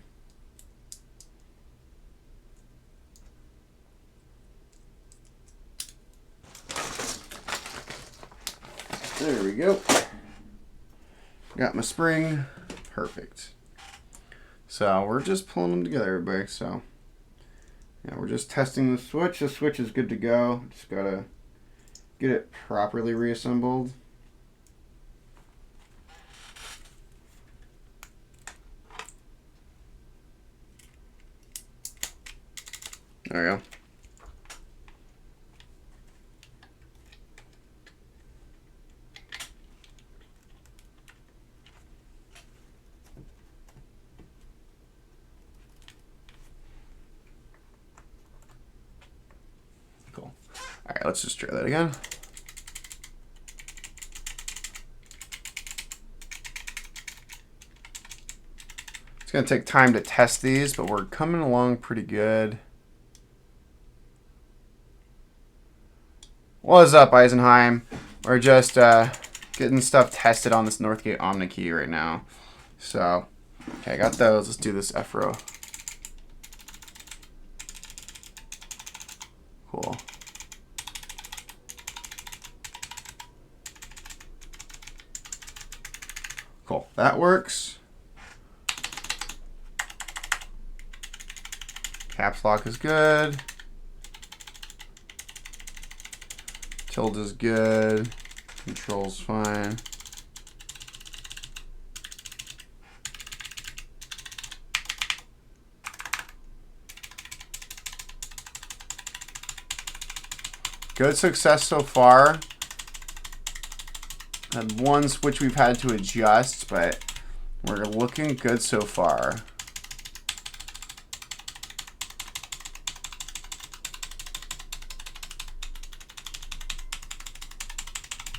There we go. Got my spring. Perfect. So we're just pulling them together, everybody. So yeah, we're just testing the switch. The switch is good to go. Just gotta get it properly reassembled. There we go. Cool. All right, let's just try that again. It's gonna take time to test these, but we're coming along pretty good. What's up, Eisenheim? We're just getting stuff tested on this Northgate OmniKey right now. So, okay, I got those. Let's do this F row. Cool. Cool. That works. Caps lock is good. Tilt is good. Control's fine. Good success so far. Had one switch we've had to adjust, but we're looking good so far.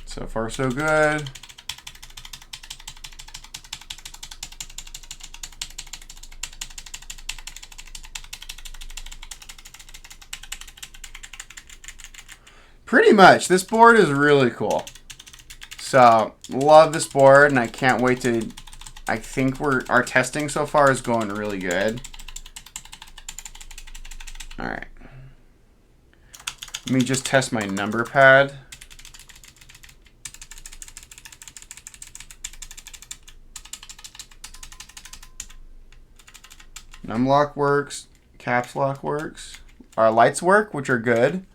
So far, so good. Pretty much. This board is really cool. So, love this board, and I can't wait to... I think our testing so far is going really good. All right. Let me just test my number pad. Numlock works. Caps lock works. Our lights work, which are good.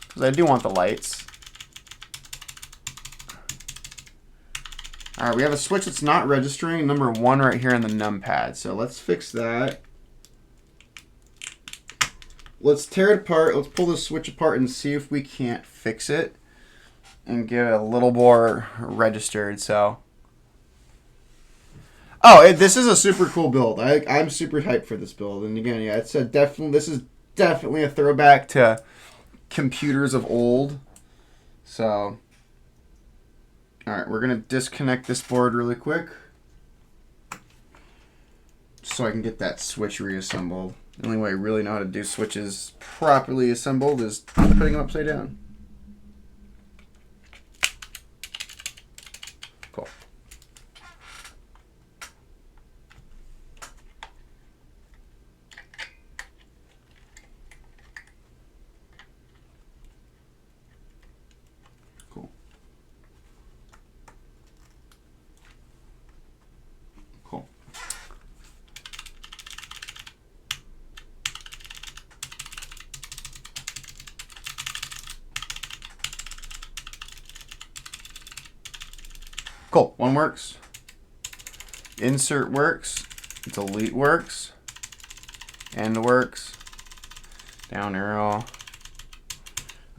Because I do want the lights. All right, we have a switch that's not registering, number 1 right here in the numpad. So let's fix that. Let's tear it apart. Let's pull this switch apart and see if we can't fix it and get it a little more registered. So, this is a super cool build. I'm super hyped for this build. And again, yeah, it's this is definitely a throwback to computers of old. So, all right, we're gonna disconnect this board really quick so I can get that switch reassembled. The only way I really know how to do switches properly assembled is putting them upside down. Cool. Cool. Cool. Cool. One works. Insert works. Delete works. End works. Down arrow.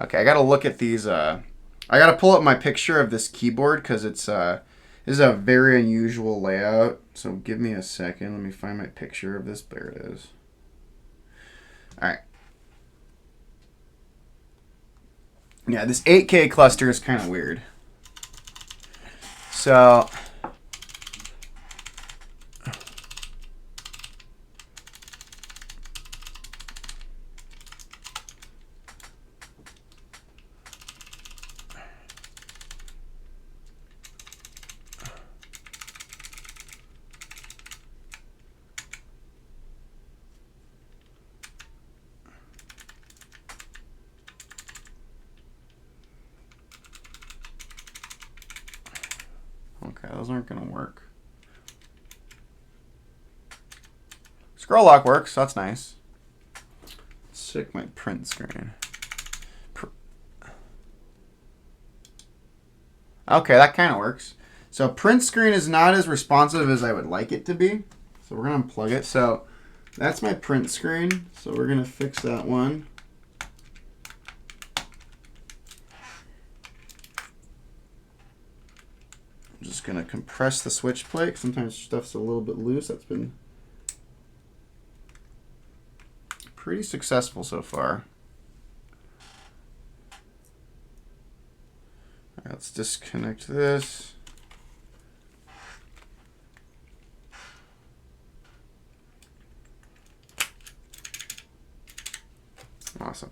Okay, I gotta look at these. I gotta pull up my picture of this keyboard because it's this is a very unusual layout. So give me a second. Let me find my picture of this. There it is. All right. Yeah, this 8K cluster is kind of weird. So, okay, those aren't going to work. Scroll lock works. That's nice. Let's check my print screen. Okay, that kind of works. So print screen is not as responsive as I would like it to be. So we're going to unplug it. So that's my print screen. So we're going to fix that one. I'm just going to compress the switch plate. Sometimes stuff's a little bit loose. That's been pretty successful so far. All right, let's disconnect this. Awesome.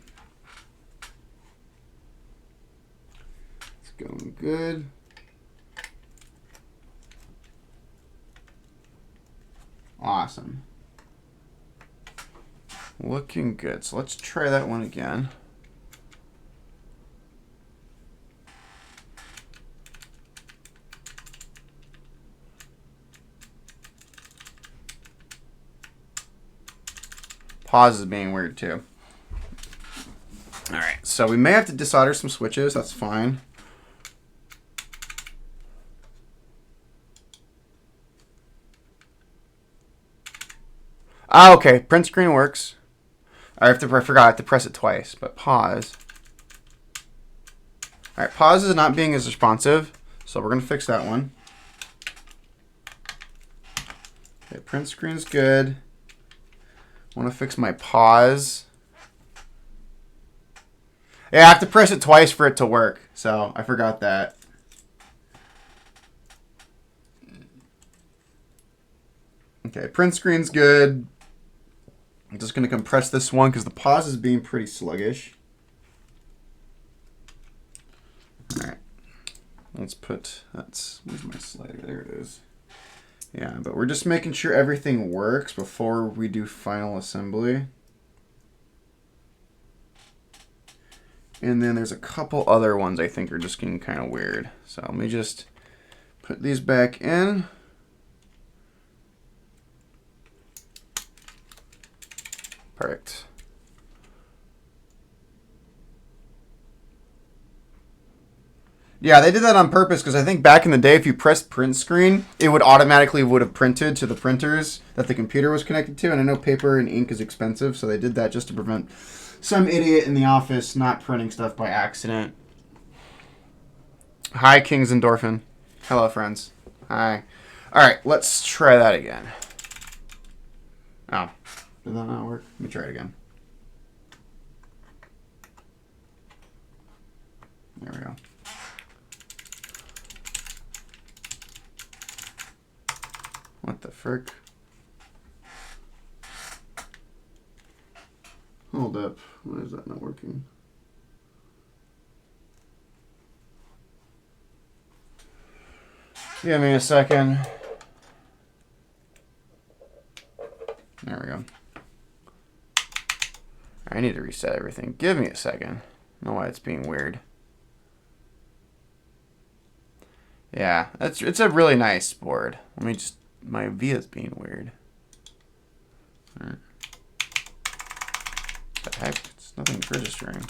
It's going good. Awesome. Looking good. So let's try that one again. Pause is being weird too. All right, so we may have to desolder some switches. That's fine. Ah, okay, print screen works. I forgot I have to press it twice, but pause. All right, pause is not being as responsive, so we're gonna fix that one. Okay, print screen's good. I want to fix my pause. Yeah, I have to press it twice for it to work, so I forgot that. Okay, print screen's good. I'm just going to compress this one because the pause is being pretty sluggish. All right. Let's put, where's my slider? There it is. Yeah, but we're just making sure everything works before we do final assembly. And then there's a couple other ones I think are just getting kind of weird. So let me just put these back in. Perfect. Yeah, they did that on purpose because I think back in the day, if you pressed print screen, it would automatically would have printed to the printers that the computer was connected to. And I know paper and ink is expensive, so they did that just to prevent some idiot in the office not printing stuff by accident. Hi, King's Endorphin. Hello, friends. Hi. All right, let's try that again. Oh, did that not work? Let me try it again. There we go. What the frick? Hold up. Why is that not working? Give me a second. There we go. I need to reset everything. Give me a second. I don't know why it's being weird. Yeah, it's a really nice board. Let me just, my VIA's being weird. All right. What the heck? Nothing's registering.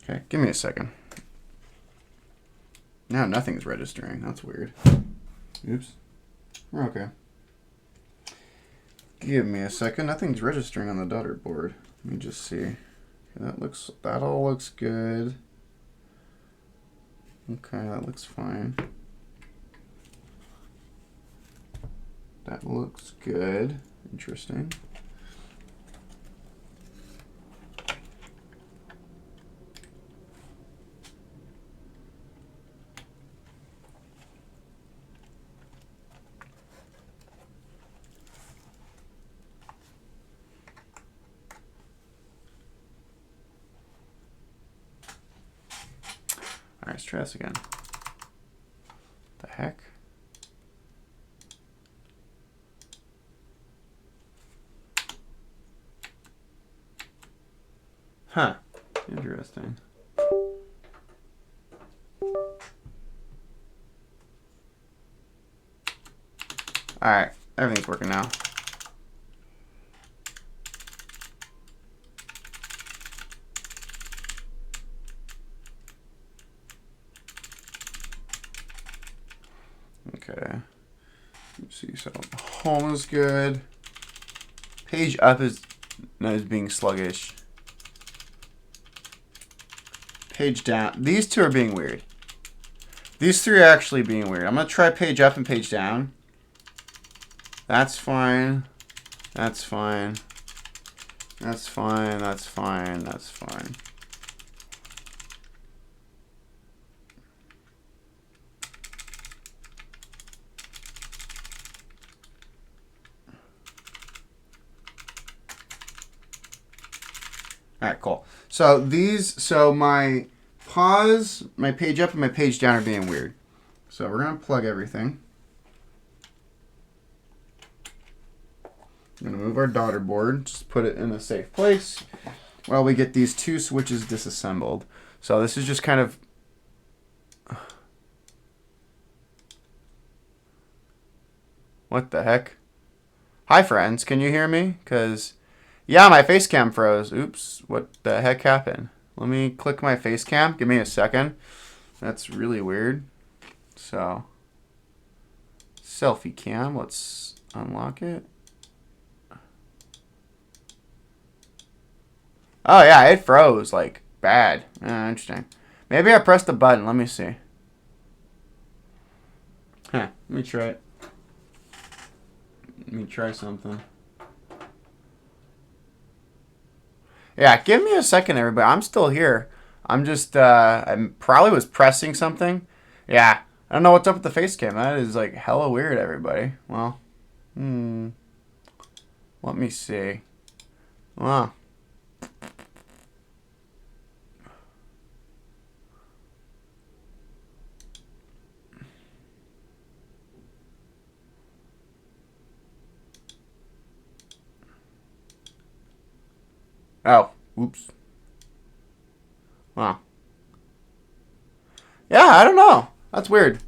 Okay, give me a second. Now nothing's registering. That's weird. Oops. We're okay. Give me a second. Nothing's registering on the daughter board. Let me just see. That all looks good. Okay, that looks fine. That looks good. Interesting. All right, let's try this again. What the heck? Huh. Interesting. All right, everything's working now. Okay. Let's see. So home is good. Page up is being sluggish. Page down. These two are being weird. These three are actually being weird. I'm gonna try page up and page down. That's fine. That's fine. That's fine. That's fine. That's fine. All right, cool. So my pause, my page up, and my page down are being weird. So we're gonna plug everything. I'm gonna move our daughter board, just put it in a safe place while we get these two switches disassembled. So this is just kind of what the heck? Hi friends, can you hear me? Cause yeah, my face cam froze. Oops, what the heck happened? Let me click my face cam. Give me a second. That's really weird. So, selfie cam. Let's unlock it. Oh yeah, it froze like bad. Interesting. Maybe I pressed the button. Let me see. Huh. Let me try it. Let me try something. Yeah, give me a second, everybody. I'm still here. I'm just, I probably was pressing something. Yeah, I don't know what's up with the face cam. That is like hella weird, everybody. Well, let me see. Well, Oops. Wow. Yeah, I don't know. That's weird.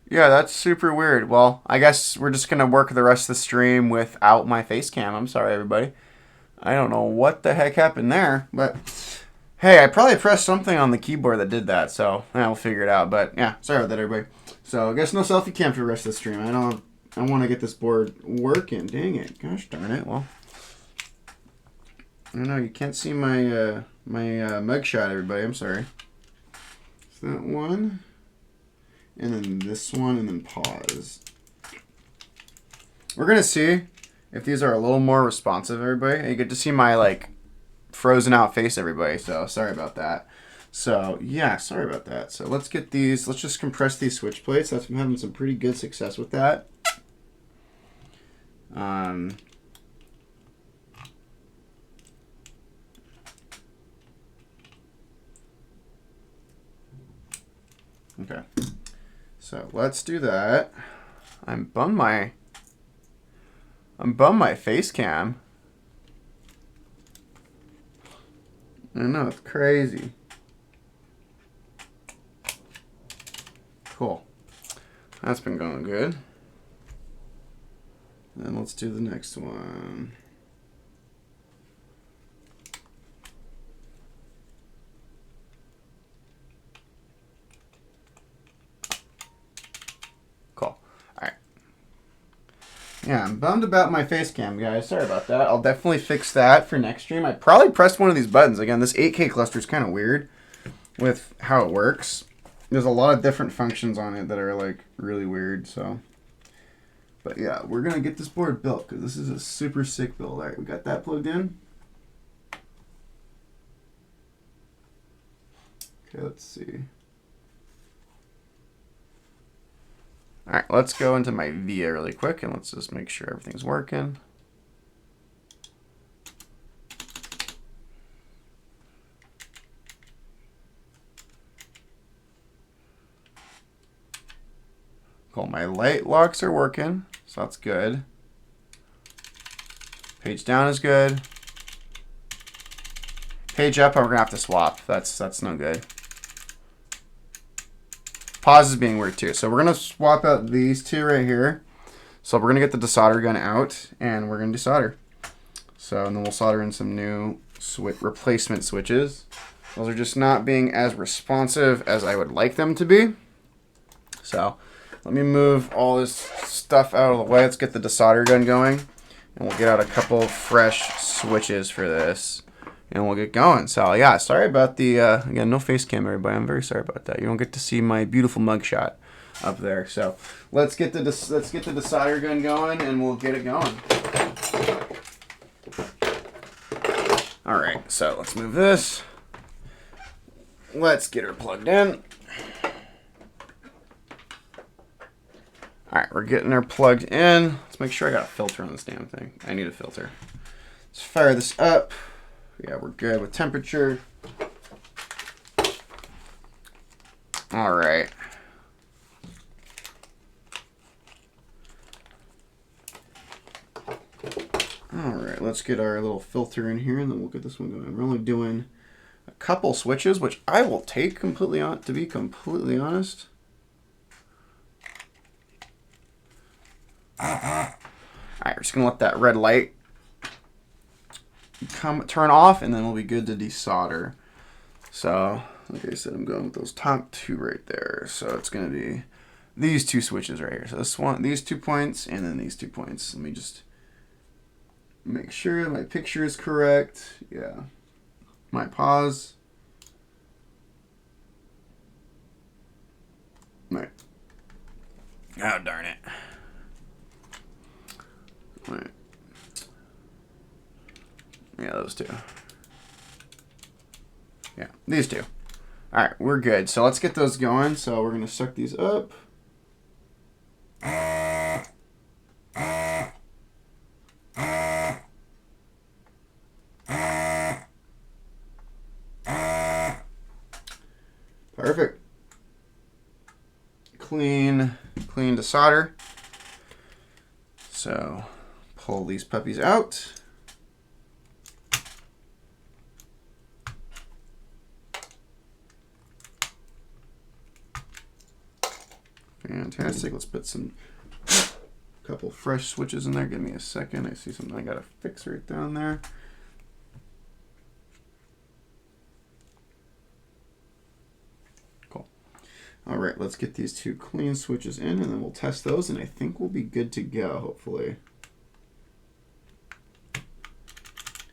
Yeah, that's super weird. Well, I guess we're just going to work the rest of the stream without my face cam. I'm sorry, everybody. I don't know what the heck happened there, but hey, I probably pressed something on the keyboard that did that, so yeah, we'll figure it out. But yeah, sorry about that, everybody. So I guess no selfie cam for the rest of the stream. I want to get this board working. Dang it. Gosh darn it. Well, I don't know. You can't see my mugshot, everybody. I'm sorry. It's that one. And then this one, and then pause. We're going to see if these are a little more responsive, everybody. You get to see my, like, frozen out face, everybody. So, sorry about that. So, yeah, sorry about that. So, let's get these. Let's just compress these switch plates. I'm having some pretty good success with that. Okay. So let's do that. I'm bummed my face cam. I know, it's crazy. Cool. That's been going good. Then let's do the next one. Cool. Alright. Yeah, I'm bummed about my face cam, guys. Sorry about that. I'll definitely fix that for next stream. I probably pressed one of these buttons. Again, this 8K cluster is kind of weird with how it works. There's a lot of different functions on it that are like really weird, so. But yeah, we're going to get this board built because this is a super sick build. Alright, we got that plugged in. Okay, let's see. Alright, let's go into my VIA really quick and let's just make sure everything's working. Cool, my light locks are working, so that's good. Page down is good. Page up, I'm gonna have to swap. That's no good. Pause is being weird too. So we're gonna swap out these two right here. So we're gonna get the desolder gun out and we're gonna desolder. So and then we'll solder in some new replacement switches. Those are just not being as responsive as I would like them to be. So let me move all this stuff out of the way. Let's get the desolder gun going and we'll get out a couple fresh switches for this. And we'll get going. So yeah, sorry about the again, no face cam, everybody. I'm very sorry about that. You don't get to see my beautiful mugshot up there. So let's get the desolder gun going, and we'll get it going. All right, so let's move this. Let's get her plugged in. All right, we're getting her plugged in. Let's make sure I got a filter on this damn thing. I need a filter. Let's fire this up. Yeah, we're good with temperature. All right. All right, let's get our little filter in here and then we'll get this one going. We're only doing a couple switches, which I will take completely on, to be completely honest. All right, we're just gonna let that red light turn off and then we'll be good to desolder. So like I said, I'm going with those top two right there. So it's gonna be these two switches right here. So this one, these 2 points, and then these 2 points. Let me just make sure my picture is correct. Yeah, my pause. Right. Oh darn it. Right. Yeah, those two. Yeah, these two. All right, we're good. So let's get those going. So we're gonna suck these up. Perfect. Clean to solder. So pull these puppies out. Fantastic. Let's put some couple fresh switches in there. Give me a second. I see something I gotta fix right down there. Cool. All right, let's get these two clean switches in, and then we'll test those, and I think we'll be good to go, hopefully.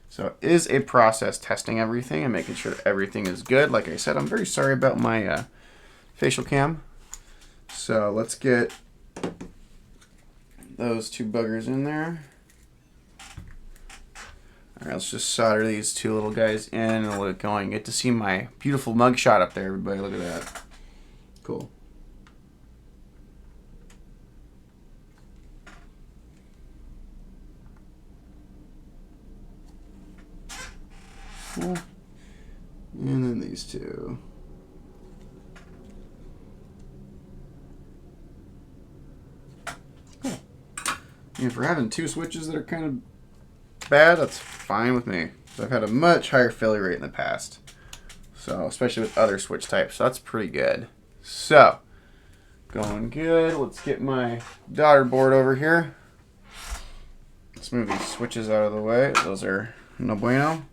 So it is a process testing everything and making sure everything is good. Like I said, I'm very sorry about my facial cam. So let's get those two buggers in there. All right, let's just solder these two little guys in and we'll get going. Get to see my beautiful mugshot up there, everybody. Look at that. Cool. Cool. And then these two. Cool. And if we're having two switches that are kind of bad, that's fine with me. I've had a much higher failure rate in the past. So, especially with other switch types. So that's pretty good. So, going good. Let's get my daughter board over here. Let's move these switches out of the way. Those are no bueno.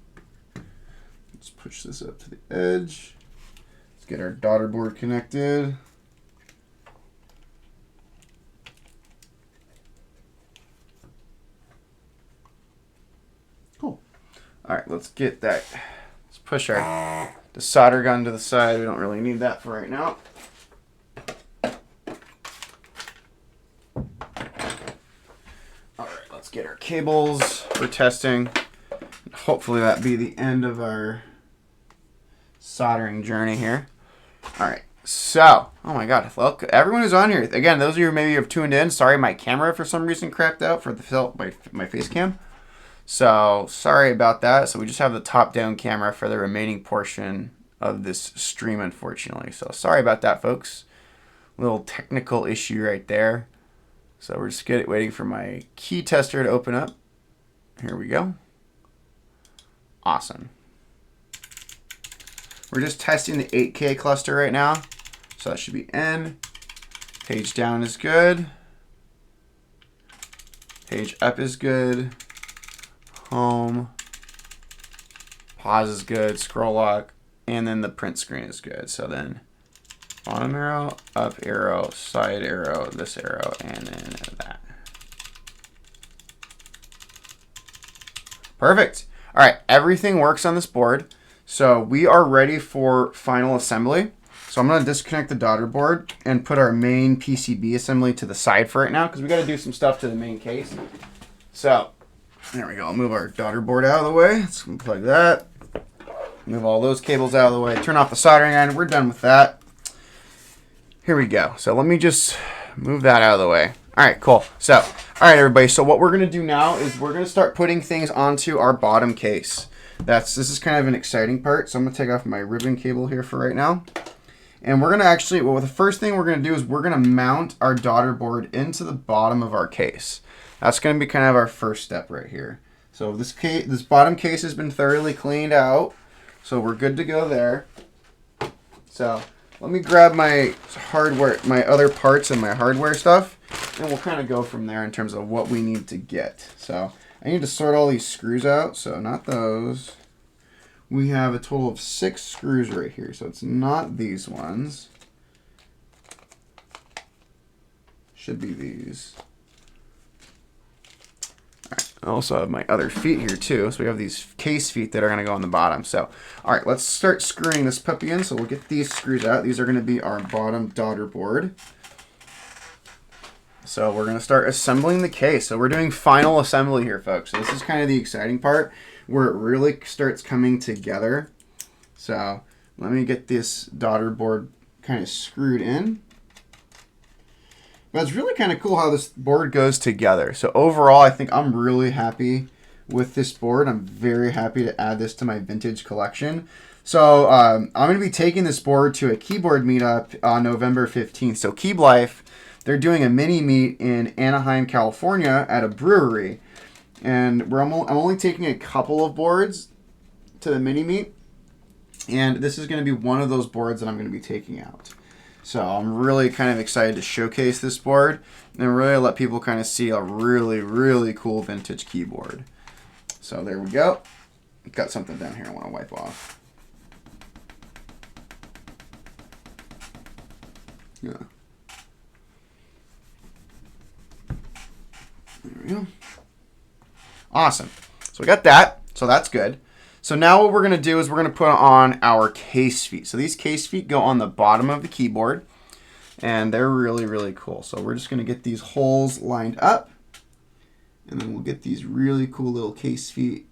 Let's push this up to the edge. Let's get our daughter board connected. Cool. All right, let's get that. Let's push the solder gun to the side. We don't really need that for right now. All right, let's get our cables for testing. Hopefully that be the end of our soldering journey here. All right, so, oh my God, look, everyone who's on here, again, those of you who maybe have tuned in, sorry my camera for some reason crapped out for my face cam. So, sorry about that. So we just have the top-down camera for the remaining portion of this stream, unfortunately. So, sorry about that, folks. Little technical issue right there. So, we're just waiting for my key tester to open up. Here we go. Awesome. We're just testing the 8K cluster right now. So that should be in. Page down is good. Page up is good. Home. Pause is good. Scroll lock. And then the print screen is good. So then bottom arrow, up arrow, side arrow, this arrow, and then that. Perfect. All right, everything works on this board. So we are ready for final assembly. So I'm going to disconnect the daughter board and put our main PCB assembly to the side for right now because we got to do some stuff to the main case. So there we go. I'll move our daughter board out of the way. Let's unplug that. Move all those cables out of the way. Turn off the soldering iron. We're done with that. Here we go. So let me just move that out of the way. All right, cool. So, all right, everybody. So what we're going to do now is we're going to start putting things onto our bottom case. This is kind of an exciting part. So I'm going to take off my ribbon cable here for right now. And we're going to actually, well, the first thing we're going to do is we're going to mount our daughter board into the bottom of our case. That's going to be kind of our first step right here. So this bottom case has been thoroughly cleaned out. So we're good to go there. So let me grab my hardware, my other parts and my hardware stuff. And we'll kind of go from there in terms of what we need to get. So I need to sort all these screws out. So not those. We have a total of 6 screws right here. So it's not these ones. Should be these. All right. I also have my other feet here too. So we have these case feet that are going to go on the bottom. So, all right, let's start screwing this puppy in. So we'll get these screws out. These are going to be our bottom daughter board. So we're going to start assembling the case. So we're doing final assembly here, folks. So this is kind of the exciting part where it really starts coming together. So let me get this daughter board kind of screwed in. But it's really kind of cool how this board goes together. So overall, I think I'm really happy with this board. I'm very happy to add this to my vintage collection. So I'm going to be taking this board to a keyboard meetup on November 15th. So Keyblife, they're doing a mini meet in Anaheim, California at a brewery. And I'm only taking a couple of boards to the mini meet, and this is going to be one of those boards that I'm going to be taking out. So I'm really kind of excited to showcase this board and really let people kind of see a really, really cool vintage keyboard. So there we go. Got something down here I want to wipe off. Yeah. There we go. Awesome. So we got that. So that's good. So now what we're going to do is we're going to put on our case feet. So these case feet go on the bottom of the keyboard, and they're really, really cool. So we're just going to get these holes lined up, and then we'll get these really cool little case feet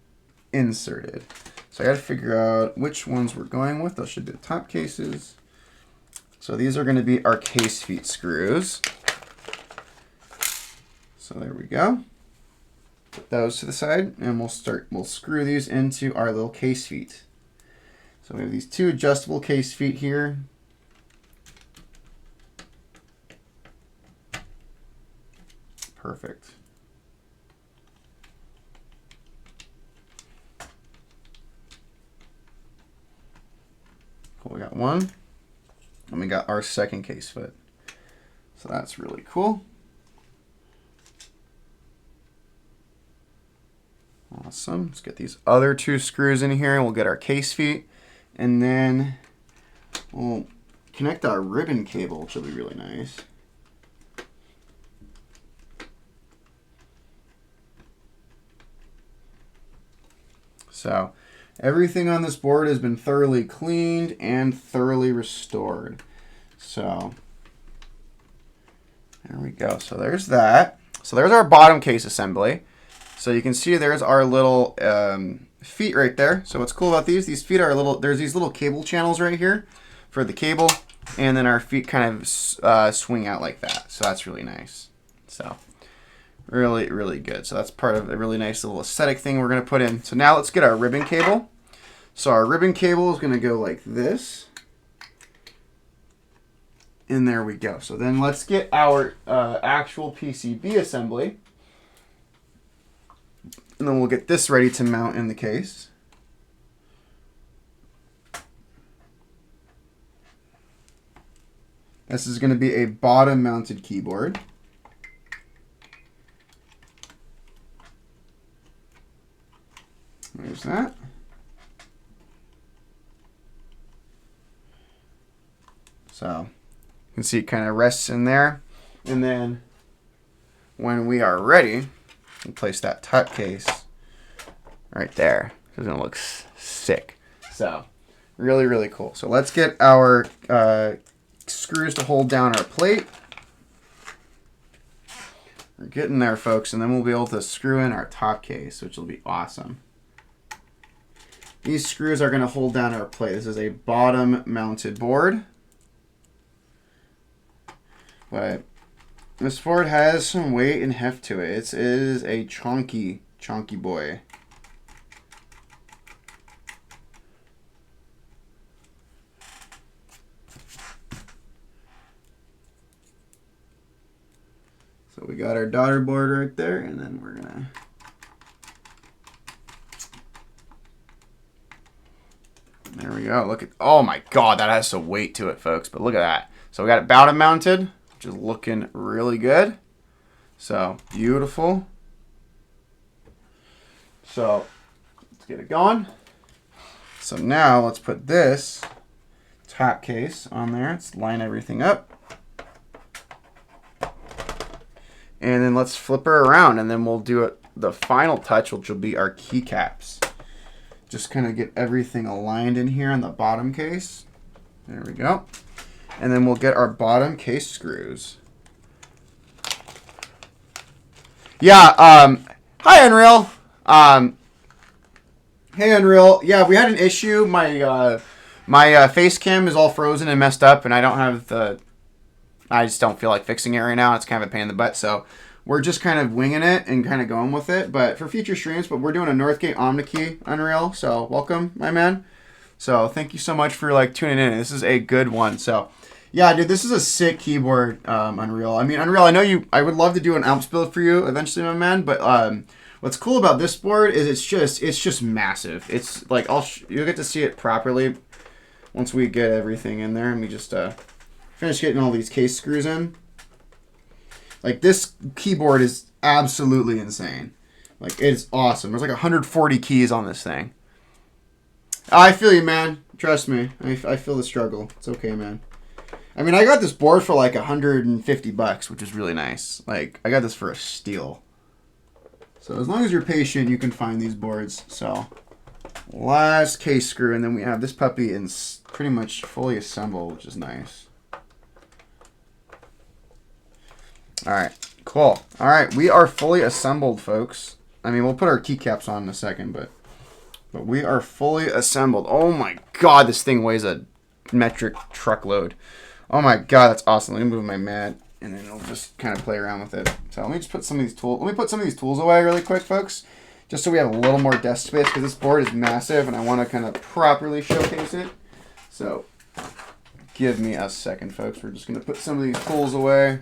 inserted. So I got to figure out which ones we're going with. Those should be the top cases. So these are going to be our case feet screws. So there we go. Put those to the side, and we'll screw these into our little case feet. So we have these two adjustable case feet here. Perfect. Cool, we got one, and we got our second case foot. So that's really cool. Awesome. Let's get these other two screws in here, and we'll get our case feet, and then we'll connect our ribbon cable, which will be really nice. So everything on this board has been thoroughly cleaned and thoroughly restored. So there we go. So there's that. So there's our bottom case assembly. So you can see there's our little feet right there. So what's cool about these feet are there's these little cable channels right here for the cable, and then our feet kind of swing out like that. So that's really nice. So really, really good. So that's part of a really nice little aesthetic thing we're going to put in. So now let's get our ribbon cable. So our ribbon cable is going to go like this. And there we go. So then let's get our actual PCB assembly. And then we'll get this ready to mount in the case. This is going to be a bottom mounted keyboard. There's that. So you can see it kind of rests in there. And then when we are ready, we'll place that top case right there. It's going to look sick. So really, really cool. So let's get our screws to hold down our plate. We're getting there, folks, and then we'll be able to screw in our top case, which will be awesome. These screws are going to hold down our plate. This is a bottom mounted board. But this board has some weight and heft to it. It is a chunky boy. So we got our daughter board right there, and then we're gonna there we go. Look at, oh my god, that has some weight to it, folks. But look at that. So we got it bottom mounted, which is looking really good. So beautiful. So let's get it going. So now let's put this top case on there. Let's line everything up. And then let's flip her around, and then we'll do it the final touch, which will be our keycaps. Just kind of get everything aligned in here on the bottom case. There we go. And then we'll get our bottom case screws. Yeah, hi Unreal. Hey Unreal. Yeah, we had an issue. My face cam is all frozen and messed up, and I don't have I just don't feel like fixing it right now. It's kind of a pain in the butt, so we're just kind of winging it and kind of going with it. But for future streams, but we're doing a Northgate OmniKey Unreal, so welcome, my man. So thank you so much for like tuning in. This is a good one. So yeah, dude, this is a sick keyboard, Unreal. I mean, Unreal, I know I would love to do an Alps build for you eventually, my man, but What's cool about this board is it's just massive. It's like you'll get to see it properly once we get everything in there and we just finish getting all these case screws in. Like this keyboard is absolutely insane. Like it's awesome. There's like 140 keys on this thing. I feel you, man. Trust me. I feel the struggle. It's okay, man. I mean, I got this board for like $150, which is really nice. Like I got this for a steal. So as long as you're patient, you can find these boards. So last case screw, and then we have this puppy in pretty much fully assembled, which is nice. All right, cool. All right, we are fully assembled, folks. I mean, we'll put our keycaps on in a second, but we are fully assembled. Oh my God, this thing weighs a metric truckload. Oh my God, that's awesome. Let me move my mat. And then I'll just kind of play around with it. So let me just put some of these tools. Let me put some of these tools away really quick, folks, just so we have a little more desk space because this board is massive and I want to kind of properly showcase it. So give me a second, folks. We're just going to put some of these tools away,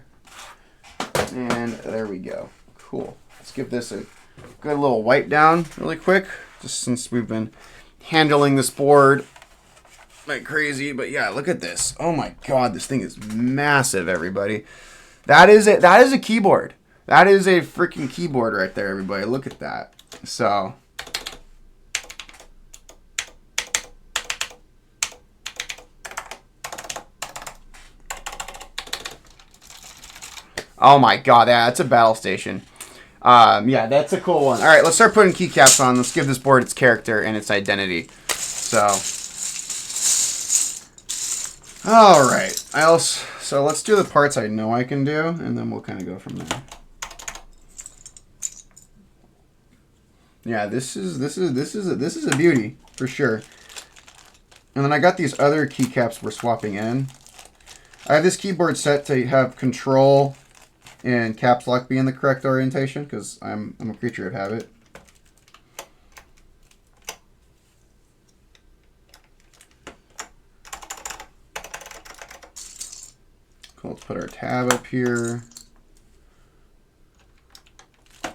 and there we go. Cool. Let's give this a good little wipe down really quick, just since we've been handling this board like crazy. But yeah, look at this. Oh my God, this thing is massive, everybody. That is it. That is a keyboard. That is a freaking keyboard right there, everybody. Look at that. So oh my God, yeah, that's a battle station. Yeah, that's a cool one. All right, let's start putting keycaps on. Let's give this board its character and its identity. So all right, so let's do the parts I know I can do, and then we'll kind of go from there. Yeah, this is a beauty for sure. And then I got these other keycaps we're swapping in. I have this keyboard set to have control and caps lock be in the correct orientation because I'm a creature of habit. Let's put our tab up here. Let's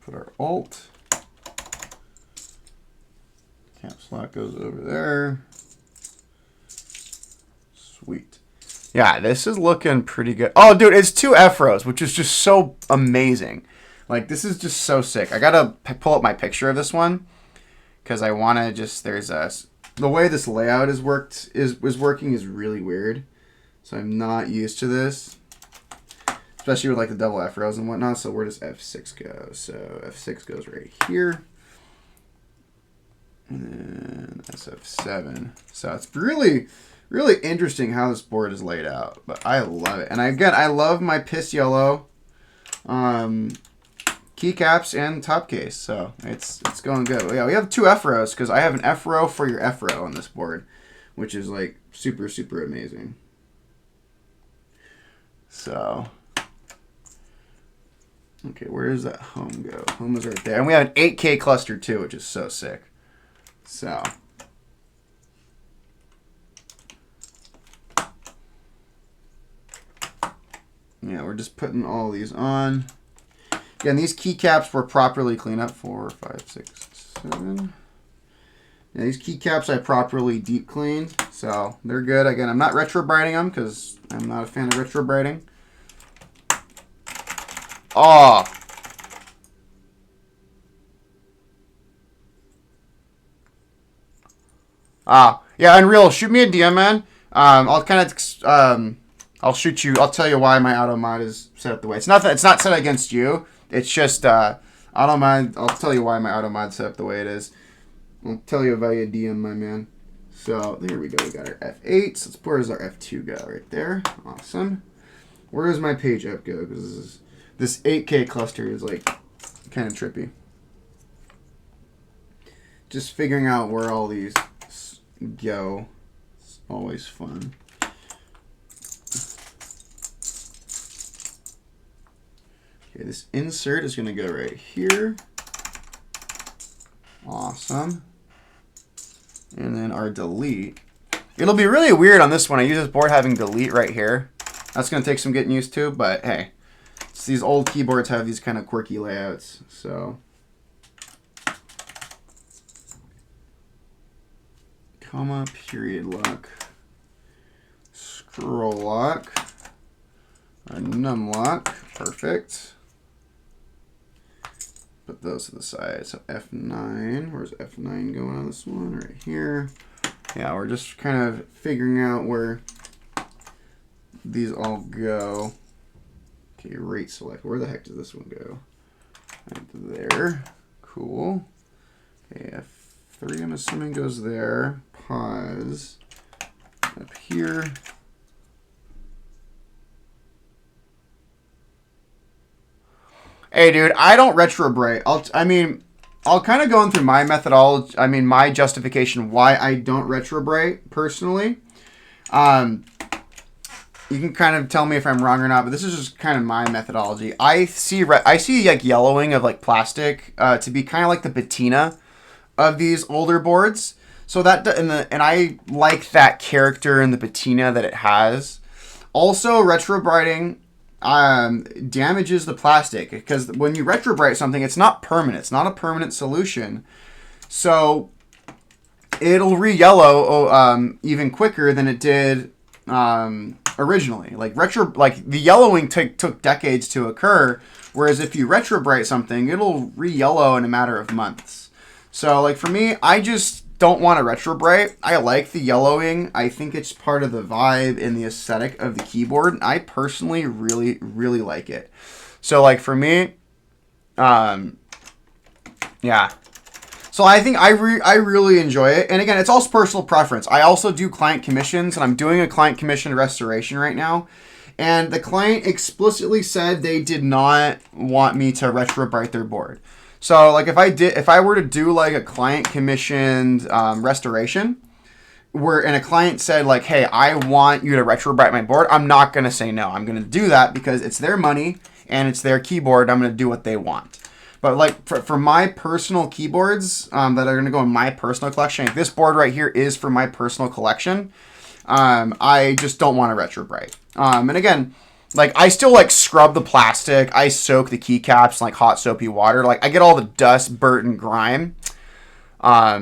put our alt. Caps lock goes over there. Sweet. Yeah, this is looking pretty good. Oh, dude, it's 2 F-rows, which is just so amazing. Like, this is just so sick. I gotta pull up my picture of this one because I want to just, the way this layout is working is really weird. So I'm not used to this, especially with like the double F rows and whatnot. So where does F6 go? So F6 goes right here, and then that's F7. So it's really, really interesting how this board is laid out. But I love it, and I love my piss yellow keycaps and top case, so it's going good. Yeah, we have 2 F rows because I have an F row for your F row on this board, which is like super, super amazing. So, okay, where does that home go? Home is right there, and we have an 8K cluster too, which is so sick. So, yeah, we're just putting all these on. Again, these keycaps were properly cleaned up. 4, 5, 6, 7. Yeah, these keycaps I properly deep cleaned, so they're good. Again, I'm not retrobrighting them because I'm not a fan of retrobrighting. Oh. Yeah, Unreal, shoot me a DM, man. I'll shoot you. I'll tell you why my auto mod is set up the way. It's not set against you. It's just auto mod. I'll tell you why my auto mod's set up the way it is. I'll tell you via DM, my man. So there we go. We got our F8. So where does our F2 go? Right there. Awesome. Where does my page up go? Because this 8K cluster is like kind of trippy. Just figuring out where all these go. It's always fun. Okay, this insert is going to go right here. Awesome. And then our delete. It'll be really weird on this one. I use this board having delete right here. That's going to take some getting used to, but hey, these old keyboards have these kind of quirky layouts, so. Comma, period lock, scroll lock, a num lock, perfect. Put those to the side. So F9, where's F9 going on this one? Right here. Yeah, we're just kind of figuring out where these all go. Okay, rate select. Where the heck does this one go? Right there. Cool. Okay, F3 I'm assuming goes there. Pause. Up here. Hey, dude, I don't retrobrate. I'll kind of go through my methodology. My justification why I don't retrobrate personally. You can kind of tell me if I'm wrong or not, but this is just kind of my methodology. I see like yellowing of like plastic to be kind of like the patina of these older boards. So that and I like that character in the patina that it has. Also, retrobriting damages the plastic because when you retrobrite something, it's not permanent. It's not a permanent solution. So it'll re-yellow even quicker than it did originally. Like the yellowing took decades to occur, whereas if you retrobrite something, it'll re-yellow in a matter of months. So like for me, I just don't want to retrobrite. I like the yellowing. I think it's part of the vibe and the aesthetic of the keyboard. I personally really, really like it. So like for me, yeah. So I think I really enjoy it. And again, it's also personal preference. I also do client commissions, and I'm doing a client commission restoration right now. And the client explicitly said they did not want me to retrobrite their board. So like if I were to do like a client commissioned restoration, and a client said like, hey, I want you to retrobrite my board, I'm not gonna say no. I'm gonna do that because it's their money and it's their keyboard. I'm gonna do what they want. But like for my personal keyboards that are gonna go in my personal collection, like this board right here is for my personal collection. I just don't want to retrobrite. And again, like I still like scrub the plastic. I soak the keycaps in like hot soapy water. Like I get all the dust, dirt, and grime. Yeah,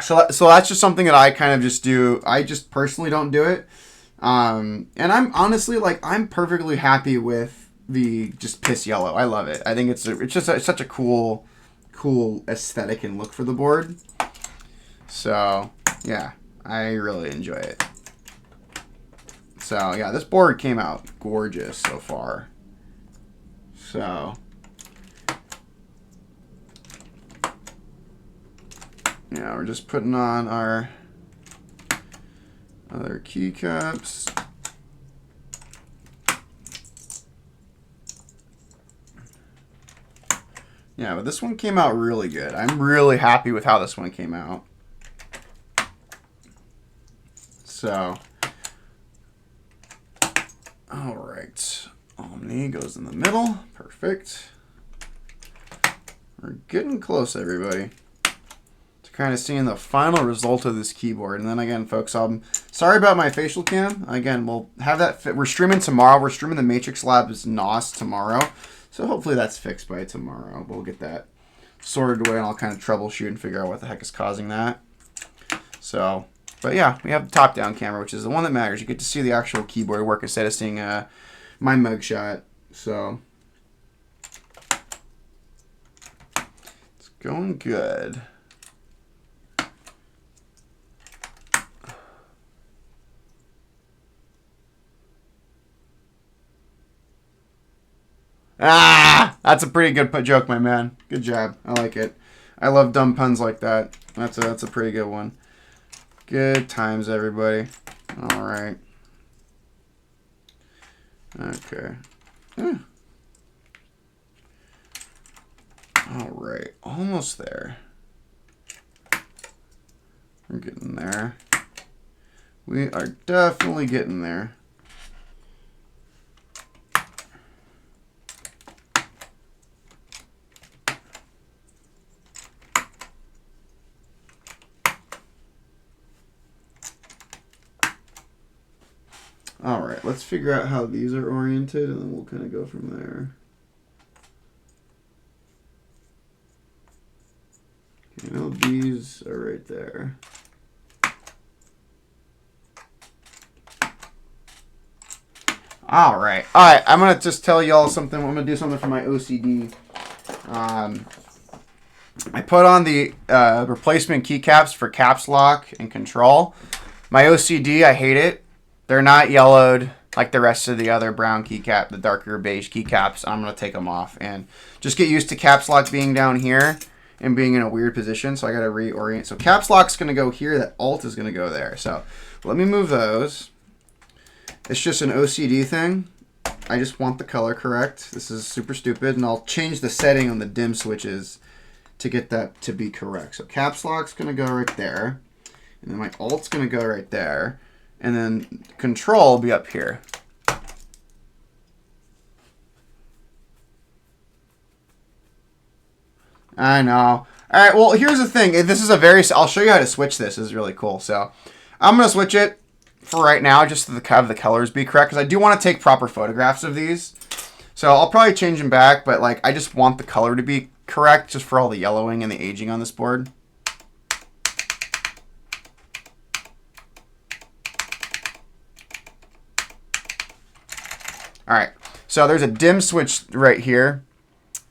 so that's just something that I kind of just do. I just personally don't do it. And I'm honestly like I'm perfectly happy with the just piss yellow. I love it. I think it's such a cool aesthetic and look for the board. So yeah, I really enjoy it. So yeah, this board came out gorgeous so far. So yeah, we're just putting on our other keycaps. Yeah, but this one came out really good. I'm really happy with how this one came out. So, all right. Omni goes in the middle. Perfect. We're getting close, everybody, to kind of seeing the final result of this keyboard. And then again, folks, I'm sorry about my facial cam. Again, we'll have that fit. We're streaming tomorrow. We're streaming the Matrix Labs NOS tomorrow. So hopefully that's fixed by tomorrow. We'll get that sorted away and I'll kind of troubleshoot and figure out what the heck is causing that. So, but yeah, we have the top-down camera, which is the one that matters. You get to see the actual keyboard work instead of seeing my mugshot. So, it's going good. Ah, that's a pretty good joke, my man. Good job. I like it. I love dumb puns like that. That's a pretty good one. Good times, everybody. All right. Okay. All right. Almost there. We're getting there. We are definitely getting there. All right, let's figure out how these are oriented, and then we'll kind of go from there. Okay, I know these are right there. All right. I'm gonna just tell y'all something. I'm gonna do something for my OCD. I put on the replacement keycaps for caps lock and control. My OCD, I hate it. They're not yellowed like the rest of the other brown keycap, the darker beige keycaps. I'm going to take them off and just get used to caps lock being down here and being in a weird position. So I got to reorient. So caps lock's going to go here. That alt is going to go there. So let me move those. It's just an OCD thing. I just want the color correct. This is super stupid. And I'll change the setting on the dim switches to get that to be correct. So caps lock's going to go right there. And then my alt's going to go right there. And then control will be up here. I know. All right, well, here's the thing. This is a very... I'll show you how to switch this. This is really cool. So I'm going to switch it for right now just to have the colors be correct because I do want to take proper photographs of these. So I'll probably change them back, but like I just want the color to be correct just for all the yellowing and the aging on this board. All right, so there's a dim switch right here.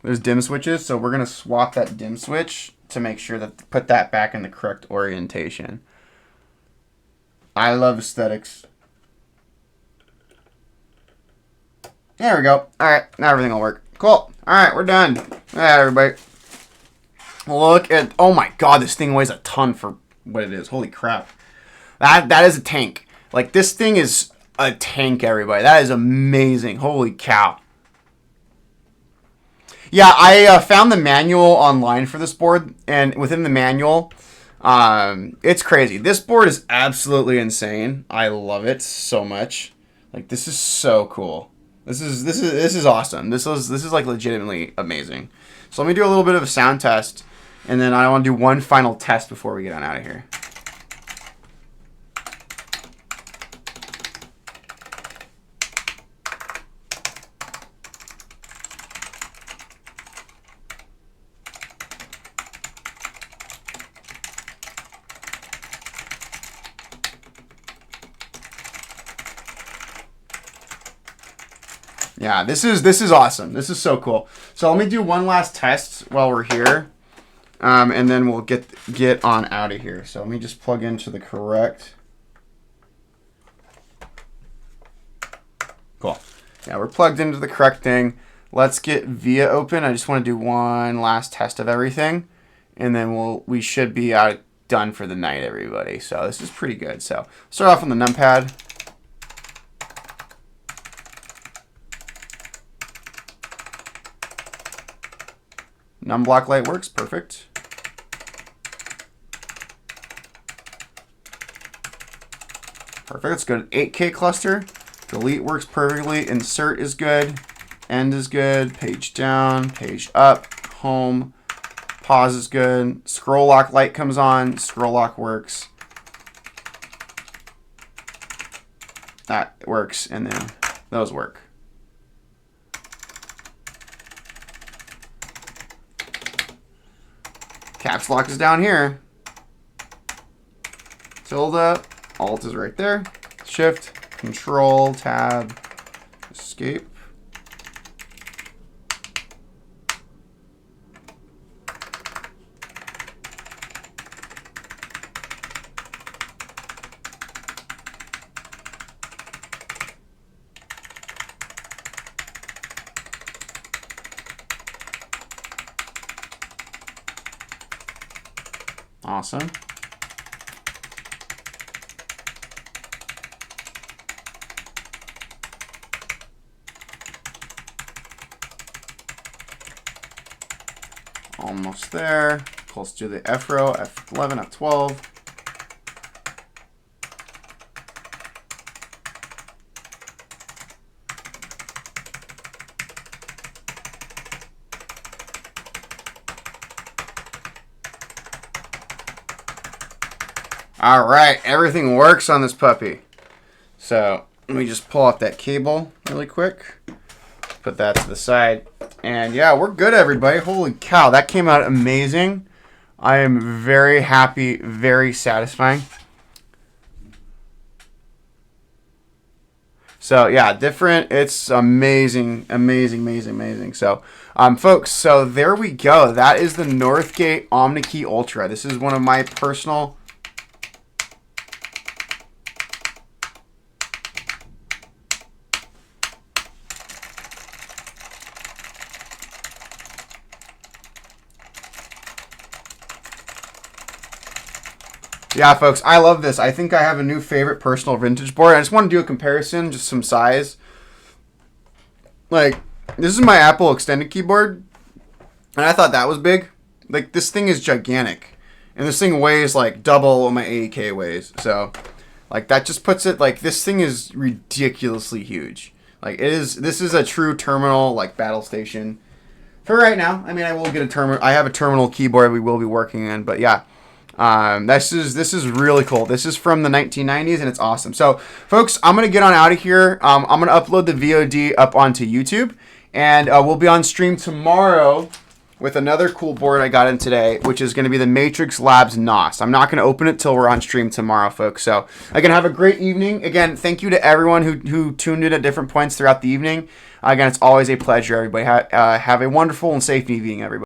There's dim switches, so we're gonna swap that dim switch to make sure that put that back in the correct orientation. I love aesthetics. There we go. All right, now everything will work. Cool. All right, we're done. All right, everybody. Look at, oh my God, this thing weighs a ton for what it is. Holy crap. That is a tank. Like this thing is a tank, everybody. That is amazing. Holy cow. Yeah, I found the manual online for this board, and within the manual, it's crazy. This board is absolutely insane. I love it so much. Like this is so cool. This is awesome. This is like legitimately amazing. So let me do a little bit of a sound test, and then I want to do one final test before we get on out of here. Yeah, this is awesome. This is so cool. So let me do one last test while we're here, and then we'll get on out of here. So let me just plug into the correct. Cool. Yeah, we're plugged into the correct thing. Let's get VIA open. I just want to do one last test of everything, and then we should be done for the night, everybody. So this is pretty good. So start off on the numpad. Num block light works, perfect. Perfect, let's go to 8K cluster. Delete works perfectly, insert is good, end is good, page down, page up, home, pause is good, scroll lock light comes on, scroll lock works. That works, and then those work. Caps lock is down here. Tilde, alt is right there. Shift, control, tab, escape. Awesome. Almost there. Let's do the F row, F11, F12. All right, everything works on this puppy. So let me just pull out that cable really quick. Put that to the side. And yeah, we're good, everybody. Holy cow, that came out amazing. I am very happy, very satisfying. So yeah, different. It's amazing, amazing, amazing, amazing. So, folks, so there we go. That is the Northgate OmniKey Ultra. This is one of my personal. Yeah, folks, I love this. I think I have a new favorite personal vintage board. I just want to do a comparison, just some size. Like, this is my Apple extended keyboard, and I thought that was big. Like, this thing is gigantic, and this thing weighs like double what my AEK weighs. So, like, that just puts it, like, this thing is ridiculously huge. Like, it is. This is a true terminal, like, battle station. For right now, I mean, I will get a terminal. I have a terminal keyboard we will be working in, but yeah. This is really cool. This is from the 1990s, and it's awesome. So, folks, I'm going to get on out of here. I'm going to upload the VOD up onto YouTube, and we'll be on stream tomorrow with another cool board I got in today, which is going to be the Matrix Labs NOS. I'm not going to open it till we're on stream tomorrow, folks. So, again, have a great evening. Again, thank you to everyone who tuned in at different points throughout the evening. Again, it's always a pleasure, everybody. Have a wonderful and safe evening, everybody.